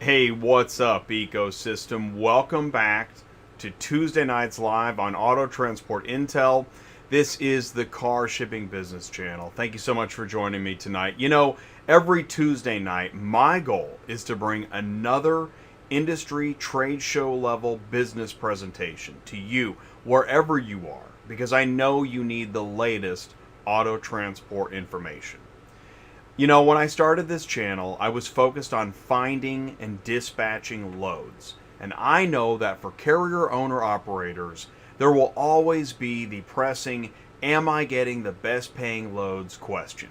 Hey, what's up, ecosystem? Welcome back to Tuesday Nights Live on Auto Transport Intel. This is the car shipping business channel. Thank you so much for joining me tonight. You know, every Tuesday night, my goal is to bring another industry trade show level business presentation to you, wherever you are, because I know you need the latest auto transport information. You know, when I started this channel, I was focused on finding and dispatching loads. And I know that for carrier owner-operators, there will always be the pressing, am I getting the best paying loads question.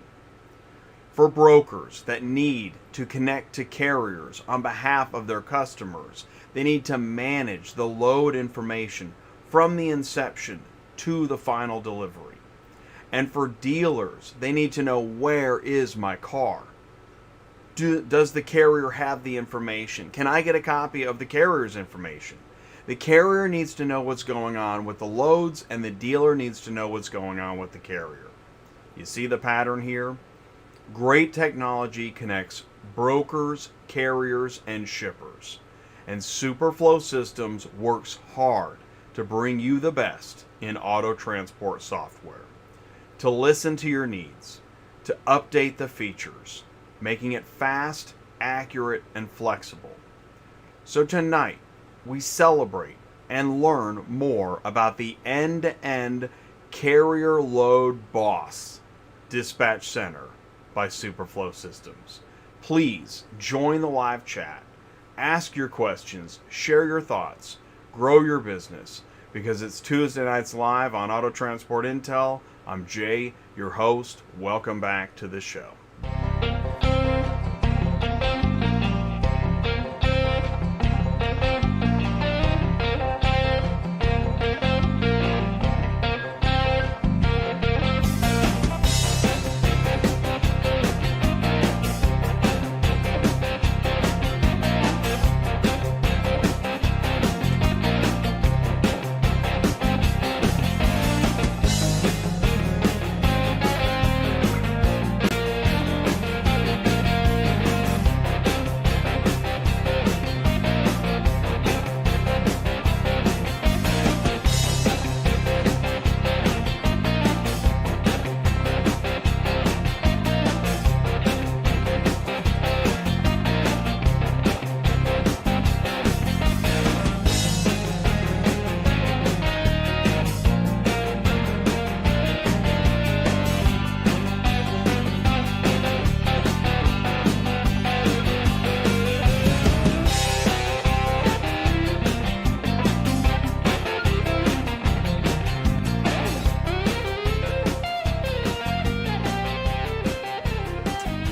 For brokers that need to connect to carriers on behalf of their customers, they need to manage the load information from the inception to the final delivery. And for dealers, they need to know, where is my car? Does the carrier have the information? Can I get a copy of the carrier's information? The carrier needs to know what's going on with the loads, and the dealer needs to know what's going on with the carrier. You see the pattern here? Great technology connects brokers, carriers, and shippers. And SuperFlo Systems works hard to bring you the best in auto transport software. To listen to your needs, to update the features, making it fast, accurate, and flexible. So tonight, we celebrate and learn more about the end-to-end carrier load boss dispatch center by SuperFlo Systems. Please join the live chat, ask your questions, share your thoughts, grow your business, because it's Tuesday Nights Live on Auto Transport Intel. I'm Jay, your host. Welcome back to the show.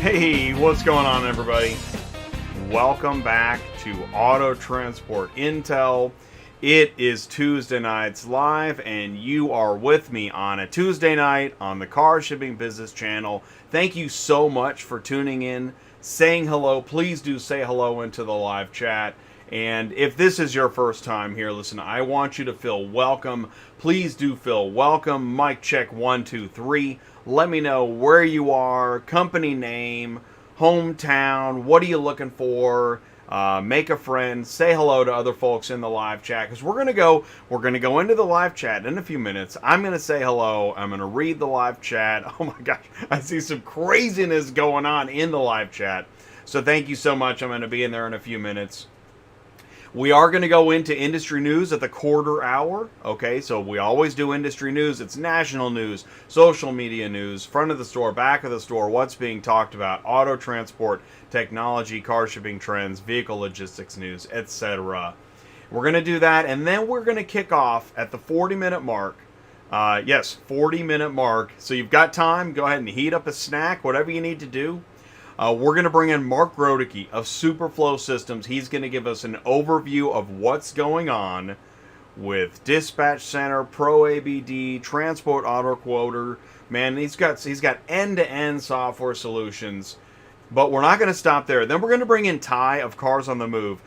Hey, what's going on, everybody? Welcome back to Auto Transport Intel. It is Tuesday Nights Live, and you are with me on a Tuesday night on the Car Shipping Business Channel. Thank you so much for tuning in, saying hello. Please do say hello into the live chat. And if this is your first time here, listen, I want you to feel welcome. Please do feel welcome. Mic check 1, 2, 3. Let me know where you are, company name, hometown, what are you looking for? Make a friend, say hello to other folks in the live chat, because we're gonna go into the live chat in a few minutes. I'm gonna say hello. I'm gonna read the live chat. Oh my gosh, I see some craziness going on in the live chat. So thank you so much. I'm gonna be in there in a few minutes. We are going to go into industry news at the quarter hour. Okay, so we always do industry news. It's national news, social media news, front of the store, back of the store, what's being talked about, auto transport, technology, car shipping trends, vehicle logistics news, etc. We're going to do that, and then we're going to kick off at the 40-minute mark. Yes, 40-minute mark. So you've got time. Go ahead and heat up a snack, whatever you need to do. We're going to bring in Mark Groteke of SuperFlo Systems. He's going to give us an overview of what's going on with Dispatch Center, Pro ABD, Transport Auto Quoter. Man, he's got end-to-end software solutions. But we're not going to stop there. Then we're going to bring in Ty of Cars on the Move.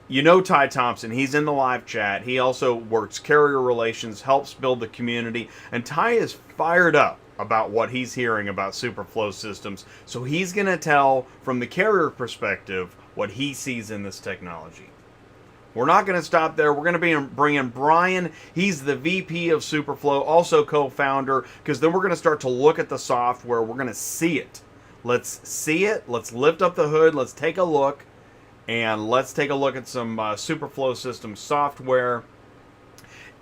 You know Ty Thompson. He's in the live chat. He also works carrier relations, helps build the community. And Ty is fired up about what he's hearing about SuperFlo Systems. So he's going to tell from the carrier perspective what he sees in this technology. We're not going to stop there. We're going to be bringing Brian. He's the VP of SuperFlo, also co-founder, because then we're going to start to look at the software. We're going to see it. Let's see it. Let's lift up the hood. Let's take a look. And let's take a look at some SuperFlo Systems software.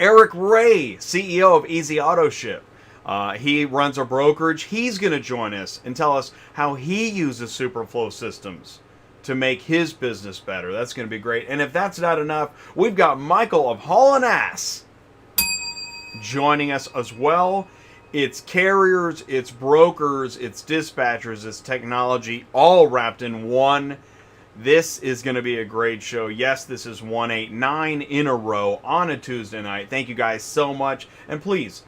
Eric Ray, CEO of Easy Auto Ship. He runs a brokerage. He's going to join us and tell us how he uses SuperFlo Systems to make his business better. That's going to be great. And if that's not enough, we've got Michael of Haulinass joining us as well. It's carriers, it's brokers, it's dispatchers, it's technology, all wrapped in one. This is going to be a great show. Yes, this is 189 in a row on a Tuesday night. Thank you guys so much. And please,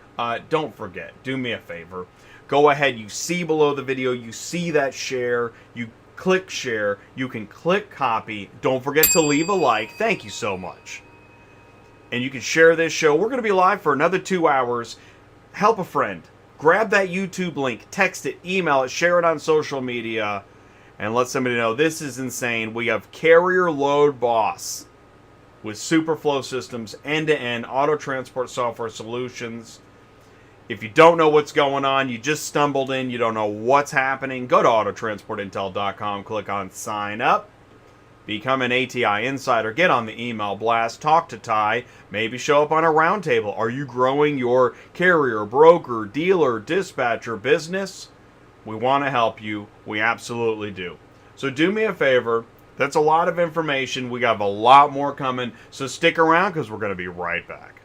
don't forget, do me a favor. Go ahead, you see below the video, you see that share, you click share, you can click copy. Don't forget to leave a like. Thank you so much. And you can share this show. We're going to be live for another 2 hours. Help a friend. Grab that YouTube link, text it, email it, share it on social media, and let somebody know this is insane. We have Carrier Load Boss with SuperFlo Systems, end-to-end auto transport software solutions. If you don't know what's going on, you just stumbled in, you don't know what's happening, go to autotransportintel.com, click on sign up, become an ATI insider, get on the email blast, talk to Ty, maybe show up on a roundtable. Are you growing your carrier, broker, dealer, dispatcher business? We want to help you. We absolutely do. So do me a favor. That's a lot of information. We got a lot more coming. So stick around because we're going to be right back.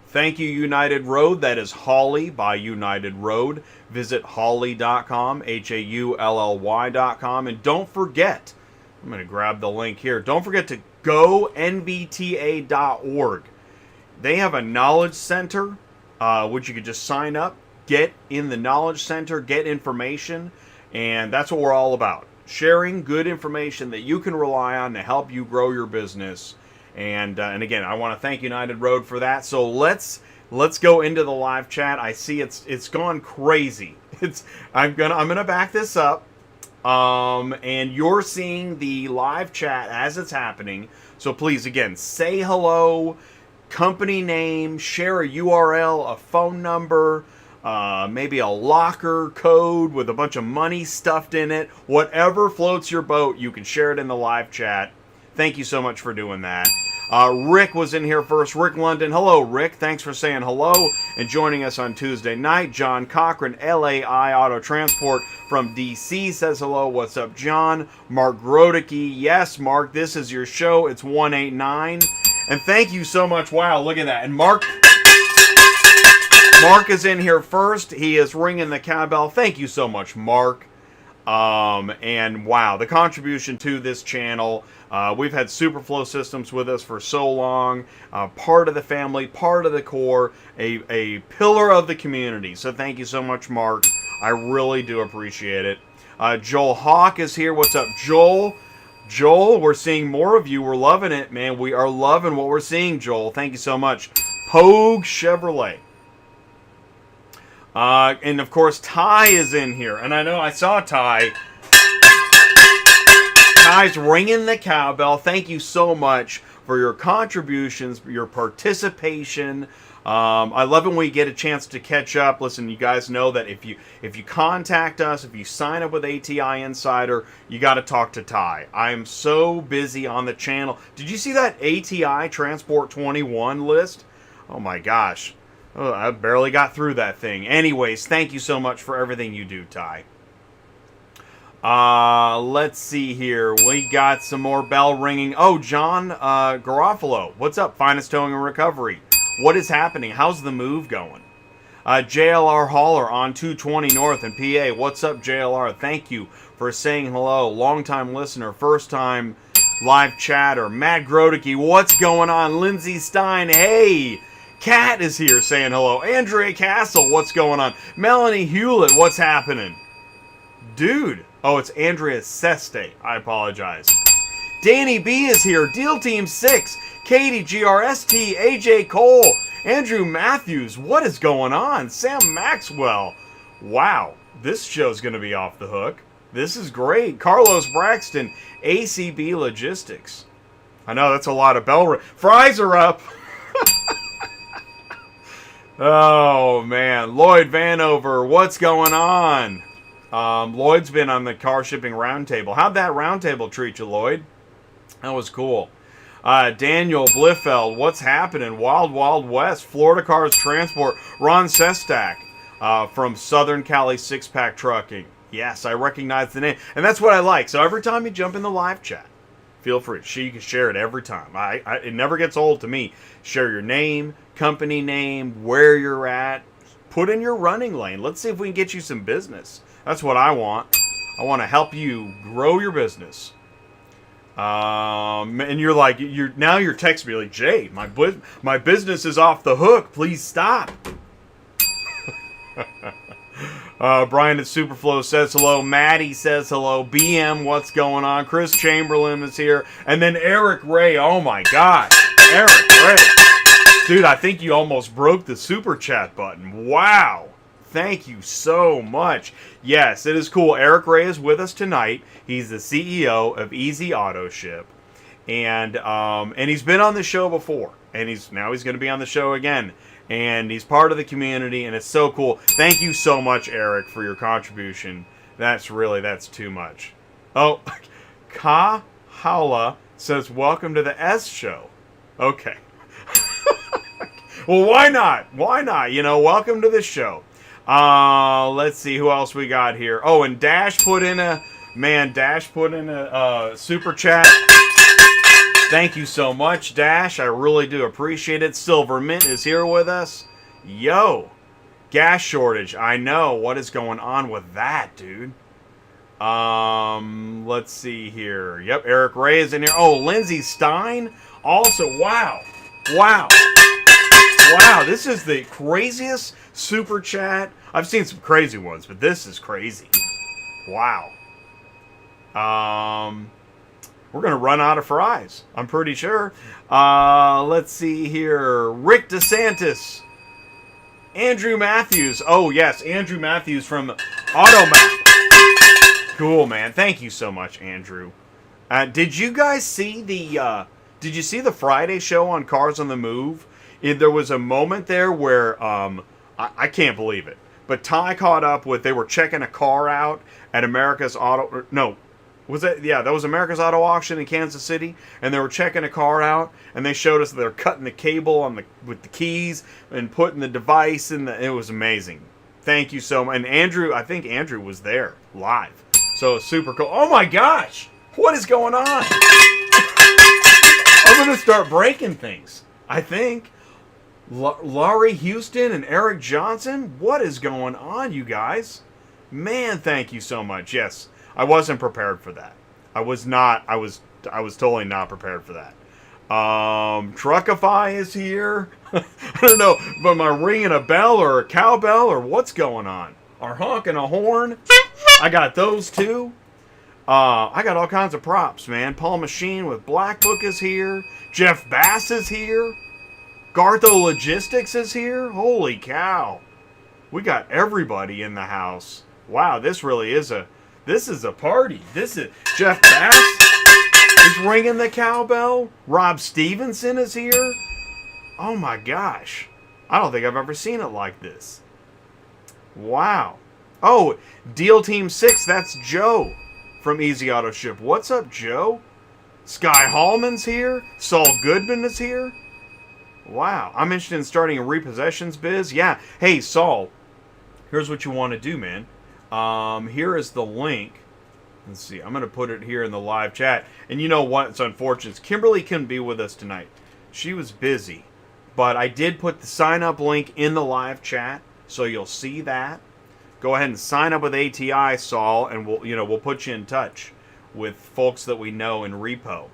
Thank you, United Road. That is Haully by United Road. Visit Haully.com, HAULLY.com. And don't forget, I'm going to grab the link here. Don't forget to go nbta.org. They have a knowledge center, which you could just sign up, get in the knowledge center, get information, and that's what we're all about. Sharing good information that you can rely on to help you grow your business. And again, I want to thank United Road for that. So let's go into the live chat. I see it's gone crazy. I'm gonna back this up. And you're seeing the live chat as it's happening. So please, again, say hello, company name, share a URL, a phone number, maybe a locker code with a bunch of money stuffed in it. Whatever floats your boat, you can share it in the live chat. Thank you so much for doing that. Rick was in here first. Rick London. Hello, Rick. Thanks for saying hello and joining us on Tuesday night. John Cochran, LAI Auto Transport from DC says hello. What's up, John? Mark Groteke. Yes, Mark, this is your show. It's 189. And thank you so much. Wow, look at that. And Mark is in here first. He is ringing the cowbell. Thank you so much, Mark. And wow, the contribution to this channel. We've had SuperFlo Systems with us for so long, part of the family, part of the core, a pillar of the community. So thank you so much, Mark. I really do appreciate it. Joel Hawk is here. What's up, Joel? Joel, we're seeing more of you. We're loving it, man. We are loving what we're seeing, Joel. Thank you so much. Pogue Chevrolet. And of course, Ty is in here. And I know I saw Ty. Ty's ringing the cowbell. Thank you so much for your contributions, your participation. I love it when we get a chance to catch up. Listen, you guys know that if you contact us, if you sign up with ATI Insider, you got to talk to Ty. I am so busy on the channel. Did you see that ATI Transport 21 list? Oh my gosh. Oh, I barely got through that thing. Anyways, thank you so much for everything you do, Ty. Let's see here. We got some more bell ringing. Oh, John Garofalo. What's up, Finest Towing and Recovery? What is happening? How's the move going? JLR Hauler on 220 North in PA. What's up, JLR? Thank you for saying hello. Long-time listener, first-time live chatter. Matt Groteke, what's going on? Lindsay Stein, hey. Kat is here saying hello. Andrea Castle, what's going on? Melanie Hewlett, what's happening? Dude. Oh, it's Andrea Seste. I apologize. Danny B is here. Deal Team 6. Katie GRST. AJ Cole. Andrew Matthews. What is going on? Sam Maxwell. Wow. This show's going to be off the hook. This is great. Carlos Braxton. ACB Logistics. I know that's a lot of bell. Fries are up. Oh, man. Lloyd Vanover. What's going on? Lloyd's been on the car shipping roundtable. How'd that roundtable treat you, Lloyd? That was cool. Daniel Bliffeld, what's happening? Wild Wild West, Florida Cars Transport. Ron Sestak from Southern Cali Six Pack Trucking. Yes, I recognize the name. And that's what I like. So every time you jump in the live chat, feel free. You can share it every time. It never gets old to me. Share your name, company name, where you're at. Put in your running lane. Let's see if we can get you some business. That's what I want. I want to help you grow your business. And you're like, you're texting me like, Jay, my business is off the hook. Please stop. Brian at SuperFlo says hello. Maddie says hello. BM, what's going on? Chris Chamberlain is here. And then Eric Ray. Oh my God. Eric Ray. Dude, I think you almost broke the super chat button. Wow. Thank you so much. Yes, it is cool. Eric Ray is with us tonight. He's the CEO of Easy Auto Ship. And he's been on the show before. And now he's going to be on the show again. And he's part of the community, and it's so cool. Thank you so much, Eric, for your contribution. That's too much. Oh, Ka Haula says, welcome to the S show. Okay. Well, why not? Why not? Welcome to the show. Let's see who else we got here. Oh, and Dash put in a super chat. Thank you so much, Dash. I really do appreciate it. Silver Mint is here with us. Yo, gas shortage. I know. What is going on with that, dude? Let's see here. Yep, Eric Ray is in here. Oh, Lindsay Stein. Also, wow. This is the craziest super chat. I've seen some crazy ones, but this is crazy. Wow. We're going to run out of fries, I'm pretty sure. Let's see here. Rick DeSantis. Andrew Matthews. Oh, yes, Andrew Matthews from Automap. Cool, man. Thank you so much, Andrew. Did you guys see the Friday show on Cars on the Move? There was a moment there where, I can't believe it, but Ty caught up with, they were checking a car out at America's Auto, no, was that, yeah, that was America's Auto Auction in Kansas City, and they were checking a car out, and they showed us they're cutting the cable with the keys and putting the device in it was amazing. Thank you so much. And Andrew, I think Andrew was there live, so super cool. Oh my gosh, what is going on? I'm gonna start breaking things, I think. Laurie Houston and Eric Johnson, what is going on, you guys? Man, thank you so much. Yes, I wasn't prepared for that. I was totally not prepared for that. Truckify is here. I don't know, but am I ringing a bell or a cowbell or what's going on? Or honking a horn? I got those too. I got all kinds of props, man. Paul Machine with Black Book is here. Jeff Bass is here. Gartho Logistics is here. Holy cow. We got everybody in the house. Wow, this is a party. This is Jeff Bass is ringing the cowbell. Rob Stevenson is here. Oh my gosh. I don't think I've ever seen it like this. Wow. Oh, Deal Team 6, that's Joe from Easy Auto Ship. What's up, Joe? Sky Hallman's here. Saul Goodman is here. Wow, I'm interested in starting a repossessions biz. Yeah. Hey, Saul, here's what you want to do, man. Here is the link. Let's see. I'm going to put it here in the live chat. And you know what? It's unfortunate. Kimberly couldn't be with us tonight. She was busy. But I did put the sign up link in the live chat, so you'll see that. Go ahead and sign up with ATI, Saul, and we'll put you in touch with folks that we know in repo.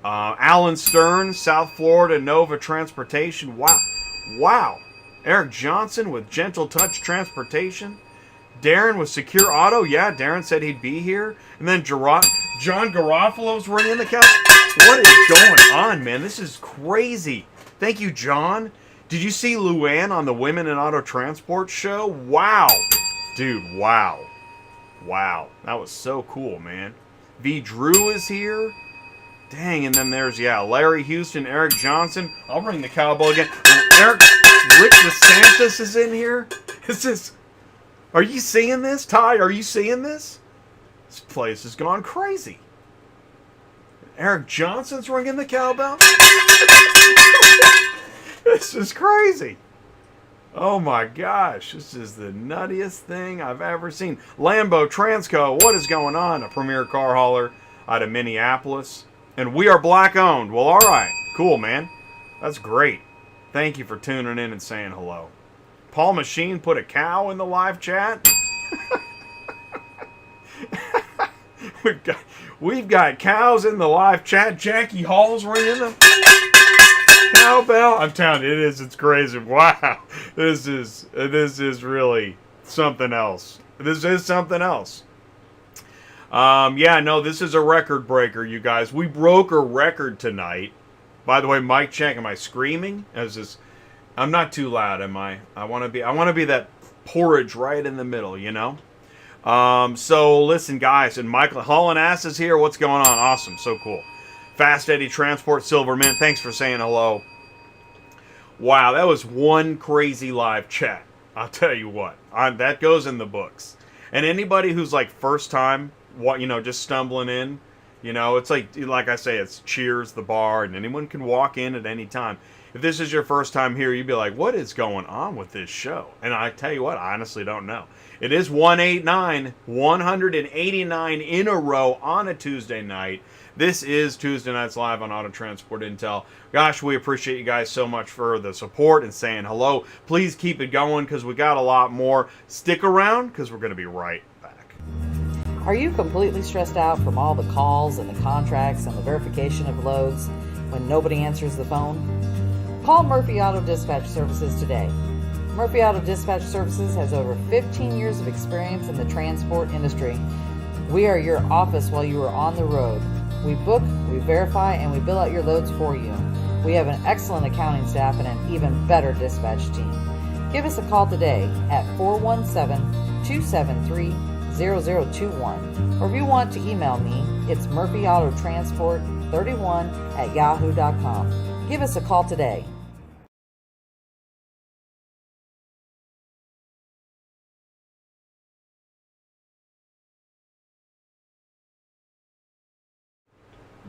Alan Stern, South Florida Nova Transportation. Wow. Eric Johnson with Gentle Touch Transportation. Darren with Secure Auto. Yeah, Darren said he'd be here. And then John Garofalo's ringing the couch. What is going on, man? This is crazy. Thank you, John. Did you see Luann on the Women in Auto Transport show? Wow. Dude, wow. Wow. That was so cool, man. V. Drew is here. Dang, and then there's, Larry Houston, Eric Johnson. I'll ring the cowbell again. Rick DeSantis is in here. Are you seeing this? Ty, are you seeing this? This place has gone crazy. Eric Johnson's ringing the cowbell. This is crazy. Oh my gosh, this is the nuttiest thing I've ever seen. Lambo Transco, what is going on? A premier car hauler out of Minneapolis. And we are black owned. Well, all right. Cool, man. That's great. Thank you for tuning in and saying hello. Paul Machine put a cow in the live chat. We've got cows in the live chat. Jackie Hall's ringing the cowbell. I'm telling you, it's crazy. Wow. This is really something else. This is something else. This is a record breaker, you guys. We broke a record tonight. By the way, mic check. Am I screaming? I'm not too loud, am I? I want to be that porridge right in the middle, you know? So listen, guys, and Michael Haulinass is here. What's going on? Awesome. So cool. Fast Eddie Transport Silver Mint. Thanks for saying hello. Wow, that was one crazy live chat. I'll tell you what. That goes in the books. And anybody who's like first time, just stumbling in, it's like I say, it's Cheers, the bar, and anyone can walk in at any time. If this is your first time here, you'd be like, what is going on with this show? And I tell you what, I honestly don't know. It is 189 in a row on a Tuesday night. This is Tuesday Nights Live on Auto Transport Intel. Gosh, we appreciate you guys so much for the support and saying hello. Please keep it going because we got a lot more. Stick around because we're going to be right back. Are you completely stressed out from all the calls and the contracts and the verification of loads when nobody answers the phone? Call Murphy Auto Dispatch Services today. Murphy Auto Dispatch Services has over 15 years of experience in the transport industry. We are your office while you are on the road. We book, we verify, and we bill out your loads for you. We have an excellent accounting staff and an even better dispatch team. Give us a call today at 417-273-0021. Or if you want to email me, it's murphyautotransport31@yahoo.com. Give us a call today.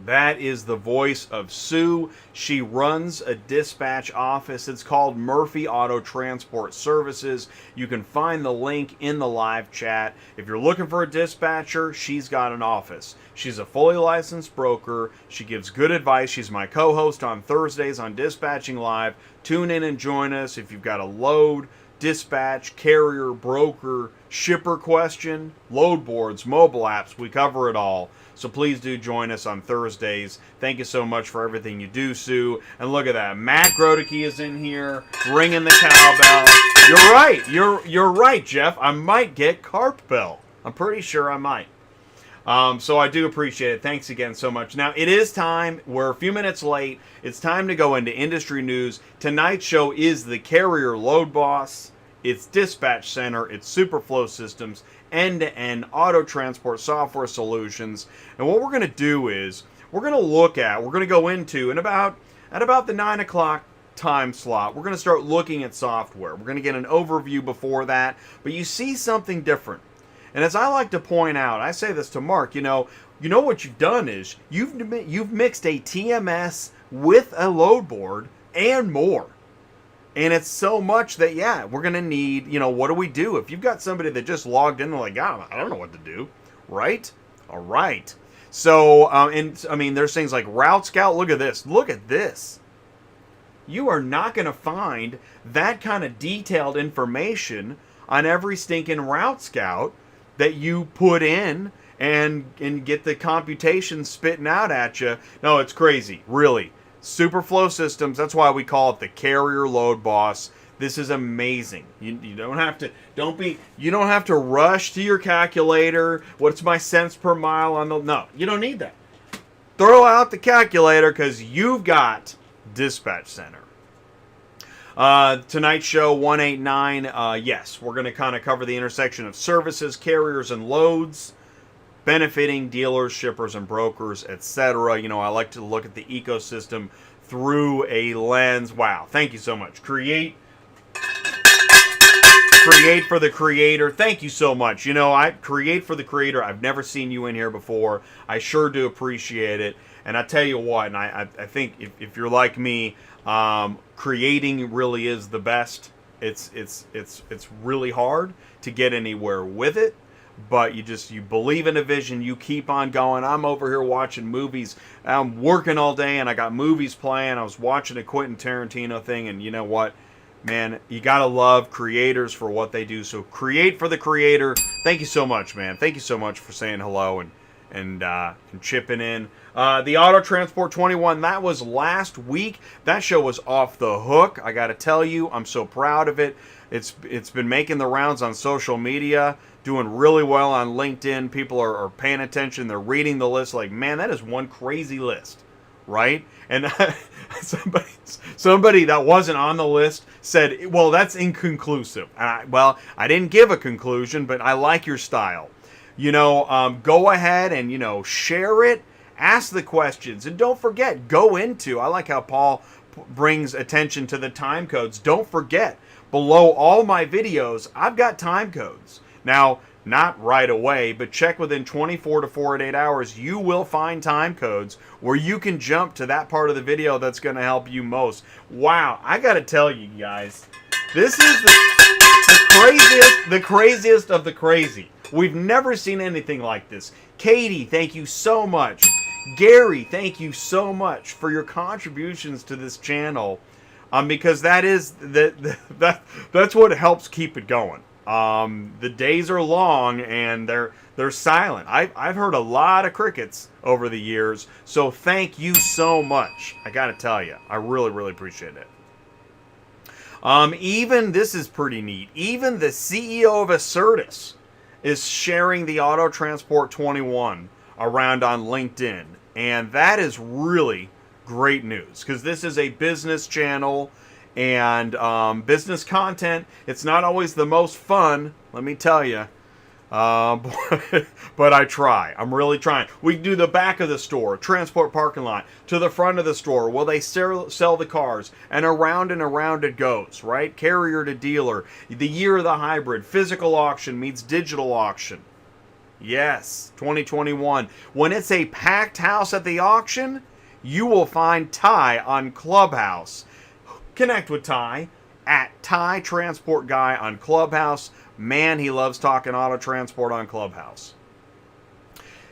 That is the voice of Sue. She runs a dispatch office. It's called Murphy Auto Transport Services. You can find the link in the live chat. If you're looking for a dispatcher, she's got an office. She's a fully licensed broker. She gives good advice. She's my co-host on Thursdays on Dispatching Live. Tune in and join us if you've got a load, dispatch, carrier, broker, shipper question, load boards, mobile apps. We cover it all. So please do join us on Thursdays. Thank you so much for everything you do, Sue. And look at that. Matt Groteke is in here, ringing the cowbell. You're right. You're right, Jeff. I might get carp bell. I'm pretty sure I might. So I do appreciate it. Thanks again so much. Now, it is time. We're a few minutes late. It's time to go into industry news. Tonight's show is the Carrier Load Boss. It's Dispatch Center. It's SuperFlo Systems. End-to-end auto transport software solutions. And what we're going to do is we're going to go into at about the 9 o'clock time slot. We're going to start looking at software. We're going to get an overview before that, but you see something different. And as I like to point out, I say this to Mark, you know what you've done is you've mixed a TMS with a load board and more. And it's so much that, we're going to need, what do we do? If you've got somebody that just logged in and like, I don't know what to do, right? All right. So, there's things like Route Scout. Look at this. Look at this. You are not going to find that kind of detailed information on every stinking route scout that you put in and get the computation spitting out at you. No, it's crazy, really. SuperFlo Systems, that's why we call it the carrier load boss. This is amazing. You don't have to rush to your calculator. What's my cents per mile on the... No, you don't need that. Throw out the calculator because you've got Dispatch Center. Tonight's show 189. Yes, we're going to kind of cover the intersection of services, carriers, and loads, benefiting dealers, shippers, and brokers, etc. You know, I like to look at the ecosystem through a lens. Wow, thank you so much. Create for the creator. Thank you so much. You know, I create for the creator. I've never seen you in here before. I sure do appreciate it. And I tell you what, and I think if you're like me, creating really is the best. It's really hard to get anywhere with it, but you believe in a vision, you keep on going. I'm over here watching movies. I'm working all day and I got movies playing. I was watching a Quentin Tarantino thing, and you know what? Man, you gotta love creators for what they do. So create for the creator. Thank you so much, man. Thank you so much for saying hello and chipping in. The Auto Transport 21, that was last week. That show was off the hook. I gotta tell you, I'm so proud of it. It's been making the rounds on social media, doing really well on LinkedIn. People are paying attention. They're reading the list like, man, that is one crazy list, right? And somebody that wasn't on the list said, well, that's inconclusive. I didn't give a conclusion, but I like your style. You know, go ahead and, you know, share it, ask the questions, and don't forget, I like how Paul brings attention to the time codes. Don't forget, below all my videos, I've got time codes. Now, not right away, but check within 24 to 48 hours, you will find time codes where you can jump to that part of the video that's going to help you most. Wow, I got to tell you guys, this is the craziest of the crazy. We've never seen anything like this. Katie, thank you so much. Gary, thank you so much for your contributions to this channel, because that's what helps keep it going. The days are long and they're silent. I've heard a lot of crickets over the years, so thank you so much. I gotta tell you, I really, really appreciate it. Even this is pretty neat. Even the CEO of Assertus is sharing the Auto Transport 21 around on LinkedIn, and that is really great news because this is a business channel. And business content, it's not always the most fun, let me tell you. But I try. I'm really trying. We do the back of the store, transport parking lot, to the front of the store. Well, they sell the cars, and around it goes, right? Carrier to dealer, the year of the hybrid, physical auction meets digital auction. Yes, 2021. When it's a packed house at the auction, you will find Ty on Clubhouse. Connect with Ty at Ty Transport Guy on Clubhouse. Man, he loves talking auto transport on Clubhouse.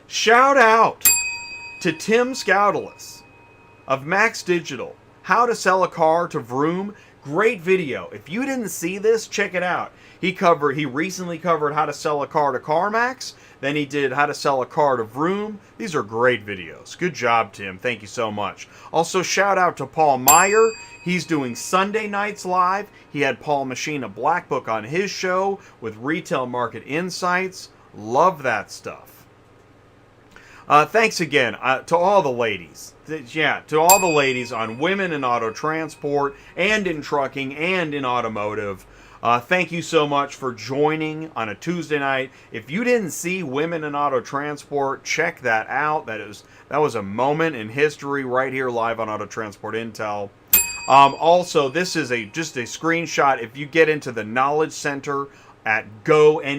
Shout out to Tim Scoutelis of Max Digital. How to sell a car to Vroom. Great video. If you didn't see this, check it out. He recently covered how to sell a car to CarMax. Then he did how to sell a car to Vroom. These are great videos. Good job, Tim. Thank you so much. Also, shout out to Paul Meyer. He's doing Sunday nights live. He had Paul Machina Black Book on his show with Retail Market Insights. Love that stuff. Thanks again to all the ladies. To all the ladies on Women in Auto Transport and in Trucking and in Automotive. Thank you so much for joining on a Tuesday night. If you didn't see Women in Auto Transport, check that out. That was a moment in history right here live on Auto Transport Intel. Also, this is just a screenshot. If you get into the Knowledge Center at gonvta.org,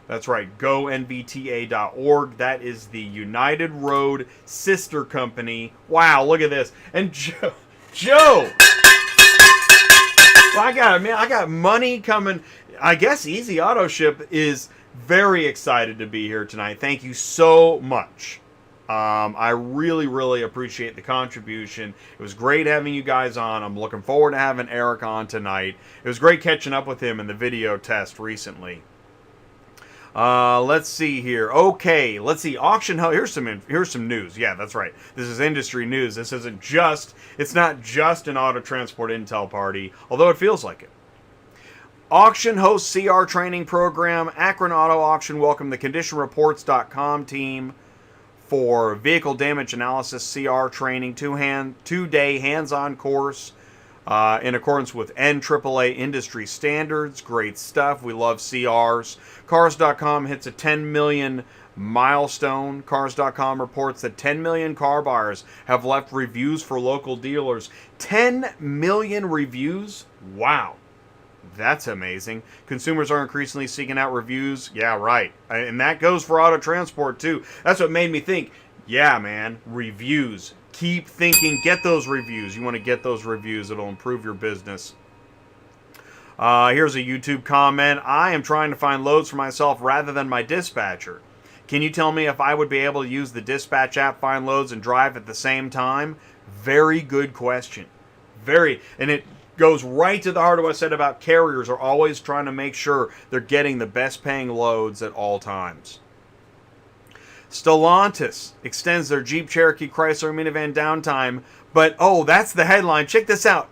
that's right, gonvta.org. That is the United Road sister company. Wow, look at this. And Joe. Well, I got money coming. I guess Easy Auto Ship is very excited to be here tonight. Thank you so much. I really, really appreciate the contribution. It was great having you guys on. I'm looking forward to having Eric on tonight. It was great catching up with him in the video test recently. Let's see here. Okay, let's see. Auction House. Here's some news. Yeah, that's right. This is industry news. This isn't just. It's not just an auto transport intel party, although it feels like it. Auction Host CR training program. Akron Auto Auction welcomed the ConditionReports.com team for vehicle damage analysis CR training, 2-day hands-on course in accordance with NAAA industry standards. Great stuff. We love CRs. Cars.com hits a 10 million milestone. Cars.com reports that 10 million car buyers have left reviews for local dealers. 10 million reviews? Wow. That's amazing. Consumers are increasingly seeking out reviews. Yeah, right. And that goes for auto transport, too. That's what made me think, yeah, man, reviews. Keep thinking, get those reviews. You want to get those reviews. It'll improve your business. Here's a YouTube comment. I am trying to find loads for myself rather than my dispatcher. Can you tell me if I would be able to use the dispatch app, find loads, and drive at the same time? Very good question. And it goes right to the heart of what I said about carriers are always trying to make sure they're getting the best paying loads at all times. Stellantis extends their Jeep Cherokee Chrysler minivan downtime, but oh, that's the headline. Check this out.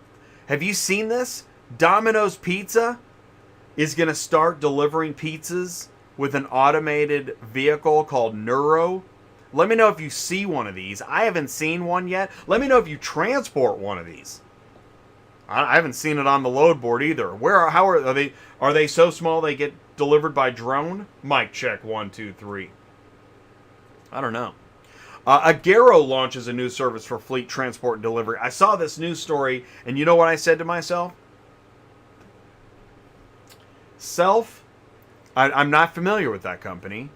Have you seen this? Domino's Pizza is going to start delivering pizzas with an automated vehicle called Nuro. Let me know if you see one of these. I haven't seen one yet. Let me know if you transport one of these. I haven't seen it on the load board either. How are they? Are they so small they get delivered by drone? Mic check 1, 2, 3. I don't know. Agero launches a new service for fleet transport and delivery. I saw this news story, and you know what I said to myself? I'm not familiar with that company.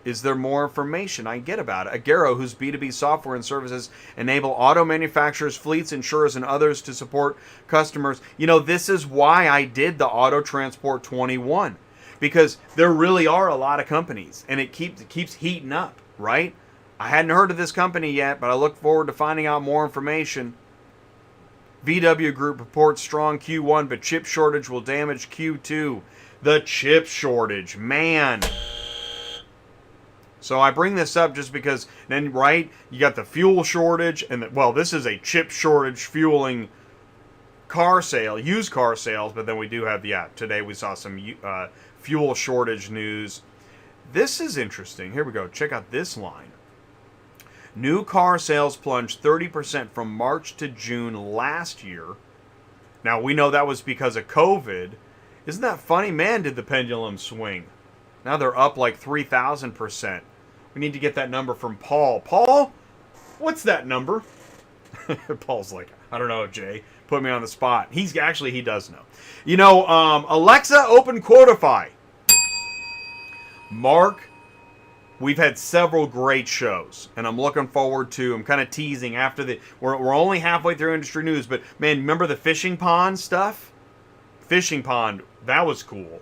Is there more information I can get about it? Agero, whose B2B software and services enable auto manufacturers, fleets, insurers, and others to support customers. You know, this is why I did the Auto Transport 21. Because there really are a lot of companies, and it keeps heating up, right? I hadn't heard of this company yet, but I look forward to finding out more information. VW Group reports strong Q1, but chip shortage will damage Q2. The chip shortage, man. So I bring this up just because then, right, you got the fuel shortage, and this is a chip shortage fueling used car sales, but then we do have, today we saw some fuel shortage news. This is interesting. Here we go. Check out this line. New car sales plunged 30% from March to June last year. Now, we know that was because of COVID. Isn't that funny? Man, did the pendulum swing. Now they're up like 3,000%. We need to get that number from Paul. Paul, what's that number? Paul's like, I don't know, Jay. Put me on the spot. He does know. You know, Alexa, open Quotify. Mark, we've had several great shows, and I'm looking forward to. I'm kind of teasing after we're only halfway through industry news, but man, remember the fishing pond stuff? Fishing pond, that was cool.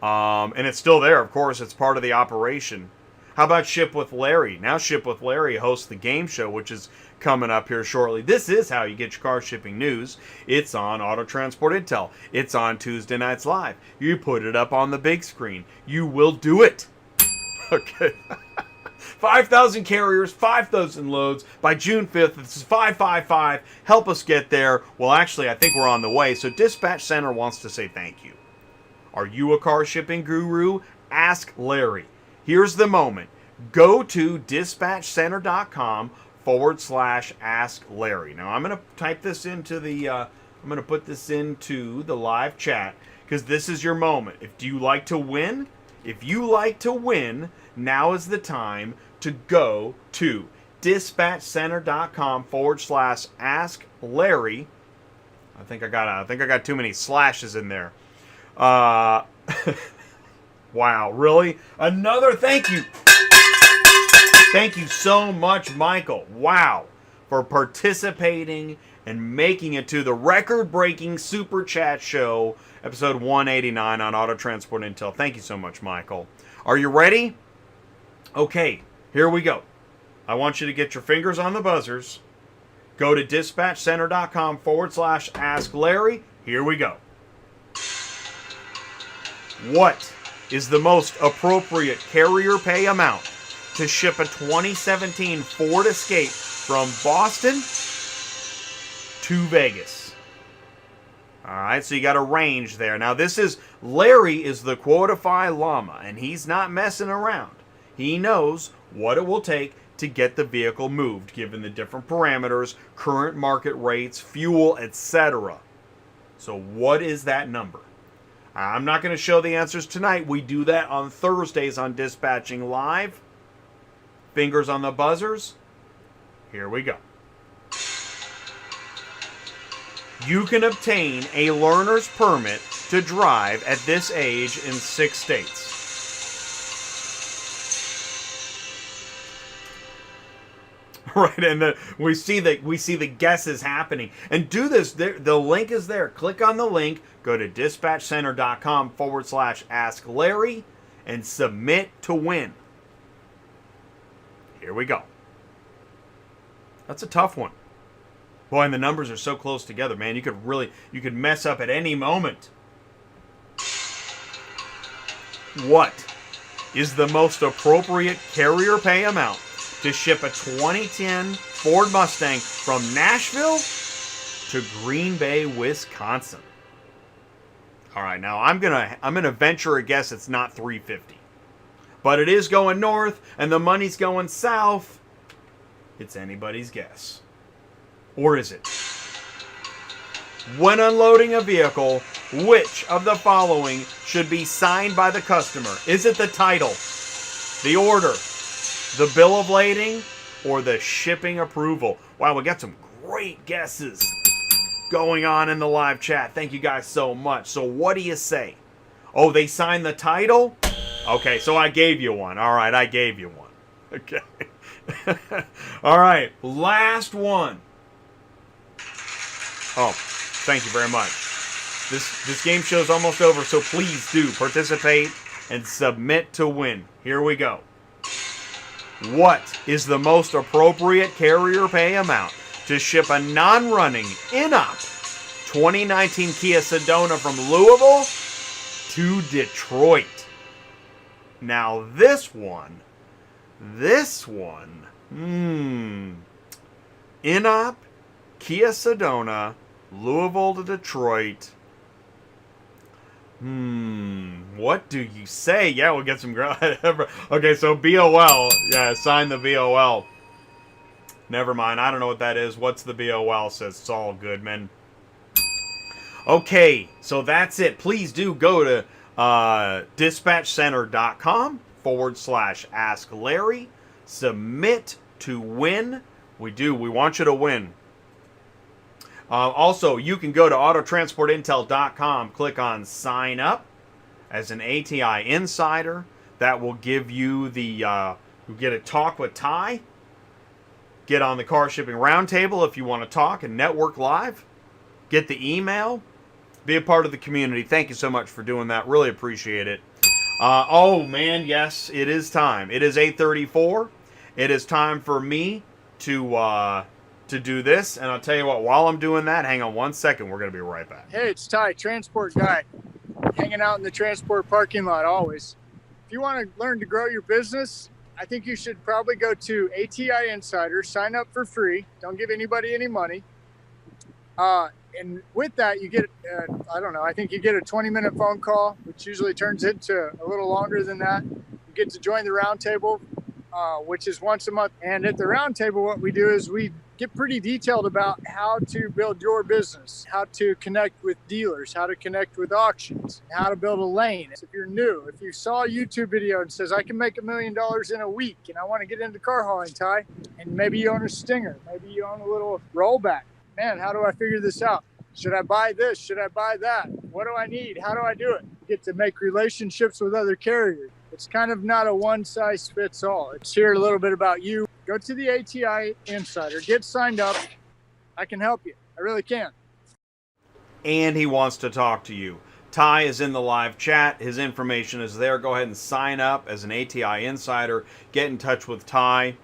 And it's still there, of course. It's part of the operation. How about Ship with Larry? Now Ship with Larry hosts the game show, which is coming up here shortly. This is how you get your car shipping news. It's on Auto Transport Intel. It's on Tuesday Nights Live. You put it up on the big screen. You will do it. Okay. 5,000 carriers, 5,000 loads by June 5th. This is 555. Help us get there. Well, actually, I think we're on the way. So Dispatch Center wants to say thank you. Are you a car shipping guru? Ask Larry. Here's the moment. Go to dispatchcenter.com/ask Larry. Now I'm going to type this into I'm going to put this into the live chat because this is your moment. If you like to win, now is the time to go to dispatchcenter.com/ask Larry. I think I got too many slashes in there. Wow, really? Another thank you. Thank you so much, Michael. Wow, for participating and making it to the record-breaking Super Chat Show, episode 189 on Auto Transport Intel. Thank you so much, Michael. Are you ready? Okay, here we go. I want you to get your fingers on the buzzers. Go to dispatchcenter.com/Ask Larry. Here we go. What is the most appropriate carrier pay amount to ship a 2017 Ford Escape from Boston to Vegas? All right, so you got a range there. Now, Larry is the Quotify llama, and he's not messing around. He knows what it will take to get the vehicle moved, given the different parameters, current market rates, fuel, etc. So what is that number? I'm not going to show the answers tonight. We do that on Thursdays on Dispatching Live. Fingers on the buzzers. Here we go. You can obtain a learner's permit to drive at this age in 6 states. Right, and we see the guesses happening. And do this. The link is there. Click on the link. Go to dispatchcenter.com/Ask Larry and submit to win. Here we go. That's a tough one. Boy, and the numbers are so close together, man. You could mess up at any moment. What is the most appropriate carrier pay amount to ship a 2010 Ford Mustang from Nashville to Green Bay, Wisconsin? All right, now I'm gonna venture a guess it's not $350, but it is going north and the money's going south. It's anybody's guess, or is it? When unloading a vehicle, which of the following should be signed by the customer? Is it the title, the order, the bill of lading, or the shipping approval? Wow, we got some great guesses going on in the live chat. Thank you guys so much. So what do you say? Oh, they signed the title? Okay, so I gave you one. All right, I gave you one. Okay. All right, last one. Oh, thank you very much. This game show's almost over, so please do participate and submit to win. Here we go. What is the most appropriate carrier pay amount to ship a non-running in-op 2019 Kia Sedona from Louisville to Detroit? Now this one, in-op Kia Sedona, Louisville to Detroit. What do you say? Yeah, we'll get some. Okay, so BOL. Yeah, sign the BOL. Never mind. I don't know what that is. What's the BOL? Says it's all good, man. Okay, so that's it. Please do go to dispatchcenter.com/Ask Larry. Submit to win. We want you to win. Also, you can go to autotransportintel.com, click on sign up as an ATI insider. That will give you you get a talk with Ty. Get on the car shipping roundtable if you want to talk and network live. Get the email. Be a part of the community. Thank you so much for doing that. Really appreciate it. Oh man, yes, it is time. It is 8:34. It is time for me to do this, and I'll tell you what, while I'm doing that, hang on one second, we're going to be right back. Hey, it's Ty, transport guy, hanging out in the transport parking lot always. If you want to learn to grow your business, I think you should probably go to ATI Insider, sign up for free, don't give anybody any money. And with that, you get, I think you get a 20-minute phone call, which usually turns into a little longer than that. You get to join the roundtable, which is once a month. And at the roundtable, what we do is we get pretty detailed about how to build your business, how to connect with dealers, how to connect with auctions, how to build a lane. If you're new, if you saw a YouTube video and says, I can make $1 million in a week and I want to get into car hauling, Ty, and maybe you own a Stinger, maybe you own a little rollback. Man, how do I figure this out? Should I buy this? Should I buy that? What do I need? How do I do it? You get to make relationships with other carriers. It's kind of not a one-size-fits-all. It's here a little bit about you. Go to the ATI Insider. Get signed up. I can help you. I really can. And he wants to talk to you. Ty is in the live chat. His information is there. Go ahead and sign up as an ATI Insider. Get in touch with Ty.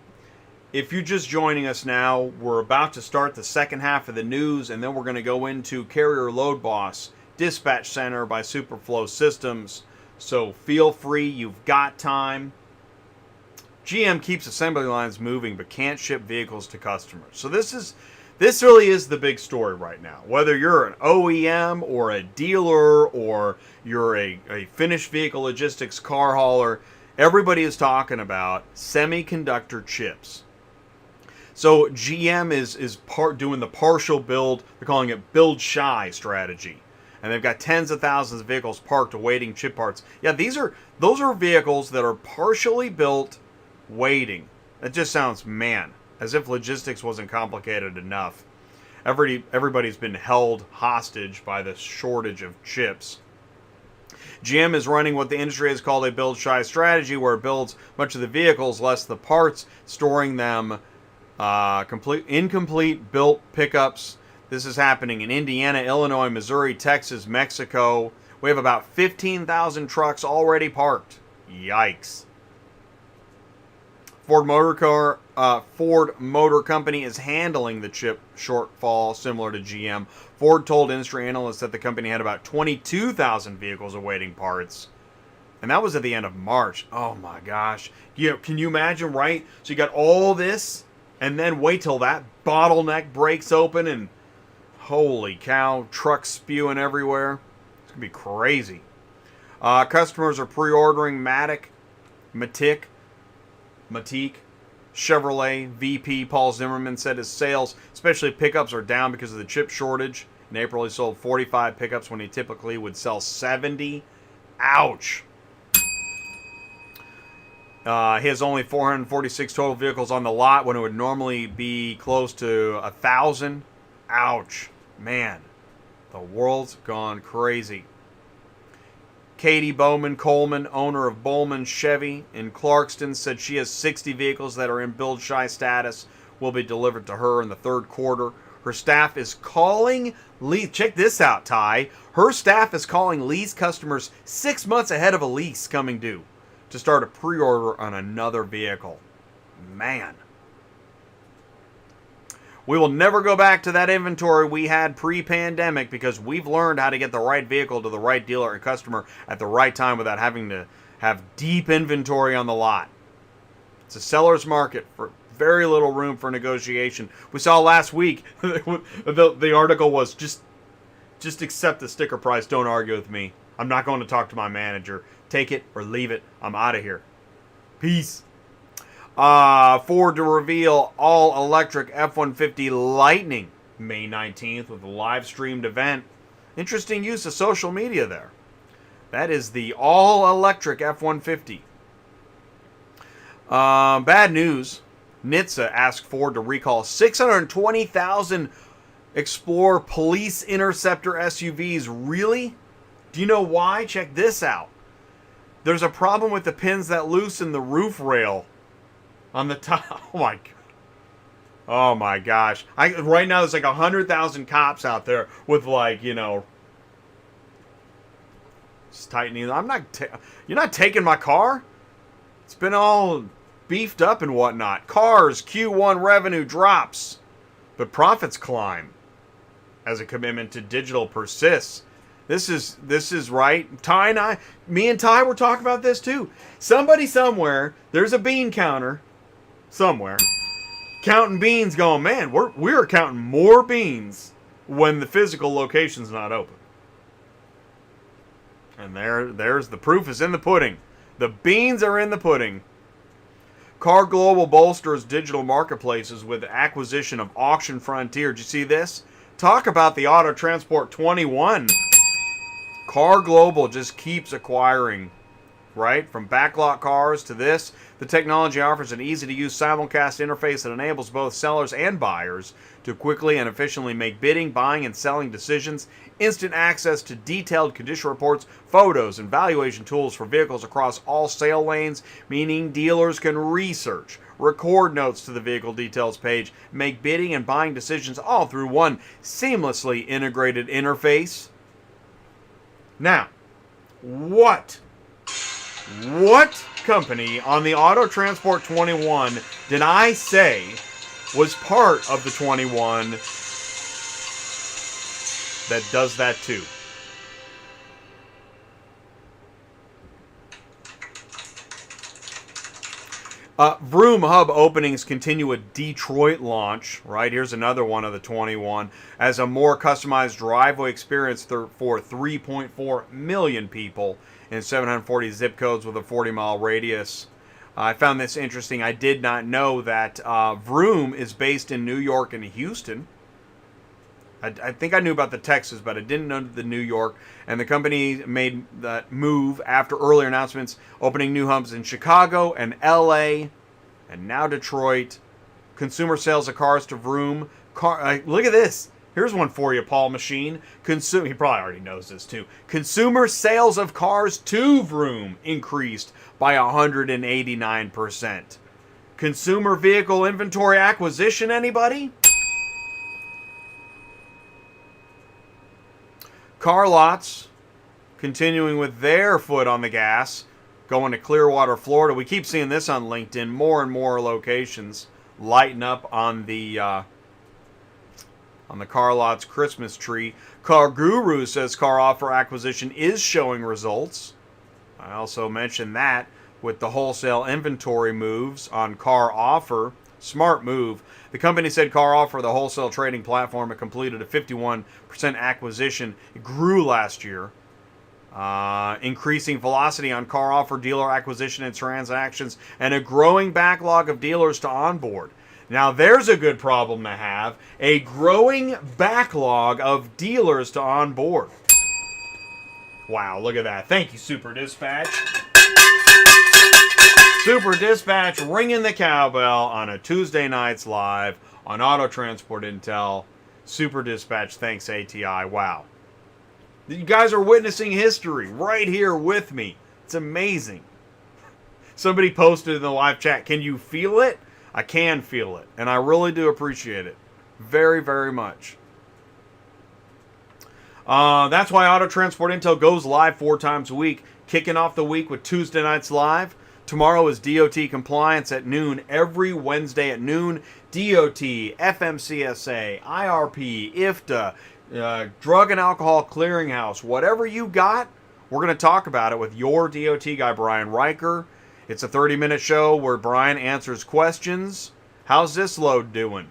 If you're just joining us now, we're about to start the second half of the news, and then we're going to go into Carrier Load Boss Dispatch Center by SuperFlo Systems. So feel free, you've got time. GM keeps assembly lines moving but can't ship vehicles to customers. So this really is the big story right now. Whether you're an OEM or a dealer or you're a finished vehicle logistics car hauler, everybody is talking about semiconductor chips. So GM is doing the partial build. They're calling it build shy strategy, and they've got tens of thousands of vehicles parked awaiting chip parts. Yeah, those are vehicles that are partially built, waiting. That just sounds, man, as if logistics wasn't complicated enough. Everybody's been held hostage by the shortage of chips. GM is running what the industry has called a build shy strategy, where it builds much of the vehicles, less the parts, storing them incomplete built pickups. This is happening in Indiana, Illinois, Missouri, Texas, Mexico. We have about 15,000 trucks already parked. Yikes. Ford Motor Company is handling the chip shortfall similar to GM. Ford told industry analysts that the company had about 22,000 vehicles awaiting parts. And that was at the end of March. Oh my gosh. Can you imagine, right? So you got all this, and then wait till that bottleneck breaks open, and holy cow, trucks spewing everywhere. It's going to be crazy. Customers are pre-ordering Matic, Chevrolet, VP Paul Zimmerman said his sales, especially pickups, are down because of the chip shortage. In April, he sold 45 pickups when he typically would sell 70. Ouch. He has only 446 total vehicles on the lot when it would normally be close to 1,000. Ouch. Man, the world's gone crazy. Katie Bowman Coleman, owner of Bowman Chevy in Clarkston, said she has 60 vehicles that are in build shy status, will be delivered to her in the third quarter. Her staff is calling lease. Check this out, Ty. Her staff is calling lease customers 6 months ahead of a lease coming due to start a pre-order on another vehicle. Man. We will never go back to that inventory we had pre-pandemic, because we've learned how to get the right vehicle to the right dealer and customer at the right time without having to have deep inventory on the lot. It's a seller's market for very little room for negotiation. We saw last week, the article was just accept the sticker price, don't argue with me. I'm not going to talk to my manager. Take it or leave it. I'm out of here. Peace. Ford to reveal all-electric F-150 Lightning May 19th with a live-streamed event. Interesting use of social media there. That is the all-electric F-150. Bad news. NHTSA asked Ford to recall 620,000 Explorer Police Interceptor SUVs. Really? Do you know why? Check this out. There's a problem with the pins that loosen the roof rail on the top. Oh my gosh. Right now there's like 100,000 cops out there with, like, just tightening. You're not taking my car? It's been all beefed up and whatnot. Cars Q1 revenue drops, but profits climb as a commitment to digital persists. This is right. Me and Ty were talking about this too. Somebody somewhere, there's a bean counter somewhere, counting beans, going, man, we're counting more beans when the physical location's not open. And there's the proof is in the pudding. The beans are in the pudding. Car Global bolsters digital marketplaces with acquisition of Auction Frontier. Did you see this? Talk about the Auto Transport 21. Car Global just keeps acquiring, right? From backlot cars to this, the technology offers an easy-to-use simulcast interface that enables both sellers and buyers to quickly and efficiently make bidding, buying, and selling decisions. Instant access to detailed condition reports, photos, and valuation tools for vehicles across all sale lanes, meaning dealers can research, record notes to the vehicle details page, make bidding and buying decisions all through one seamlessly integrated interface. Now, what company on the Auto Transport 21 did I say was part of the 21 that does that too? Vroom hub openings continue with Detroit launch. Right, here's another one of the 21 as a more customized driveway experience for 3.4 million people in 740 zip codes with a 40-mile radius. I found this interesting. I did not know that Vroom is based in New York and Houston. I think I knew about the Texas, but I didn't know the New York. And the company made that move after earlier announcements, opening new hubs in Chicago and LA, and now Detroit. Consumer sales of cars to Vroom. Look at this. Here's one for you, Paul Machine. He probably already knows this too. Consumer sales of cars to Vroom increased by 189%. Consumer vehicle inventory acquisition, anybody? Car Lots, continuing with their foot on the gas, going to Clearwater, Florida. We keep seeing this on LinkedIn. More and more locations lighting up on the Car Lots Christmas tree. Car Guru says CarOffer acquisition is showing results. I also mentioned that with the wholesale inventory moves on CarOffer. Smart move. The company said CarOffer, the wholesale trading platform, had completed a 51% acquisition. It grew last year. Increasing velocity on CarOffer dealer acquisition and transactions, and a growing backlog of dealers to onboard. Now there's a good problem to have. A growing backlog of dealers to onboard. Wow, look at that. Thank you, Super Dispatch. Super Dispatch ringing the cowbell on a Tuesday night's live on Auto Transport Intel. Super Dispatch, thanks ATI. Wow. You guys are witnessing history right here with me. It's amazing. Somebody posted in the live chat, can you feel it? I can feel it, and I really do appreciate it. Very, very much. That's why Auto Transport Intel goes live 4 times a week, kicking off the week with Tuesday nights live. Tomorrow is DOT compliance at noon. Every Wednesday at noon, DOT, FMCSA, IRP, IFTA, Drug and Alcohol Clearinghouse, whatever you got, we're going to talk about it with your DOT guy, Brian Riker. It's a 30-minute show where Brian answers questions. How's this load doing?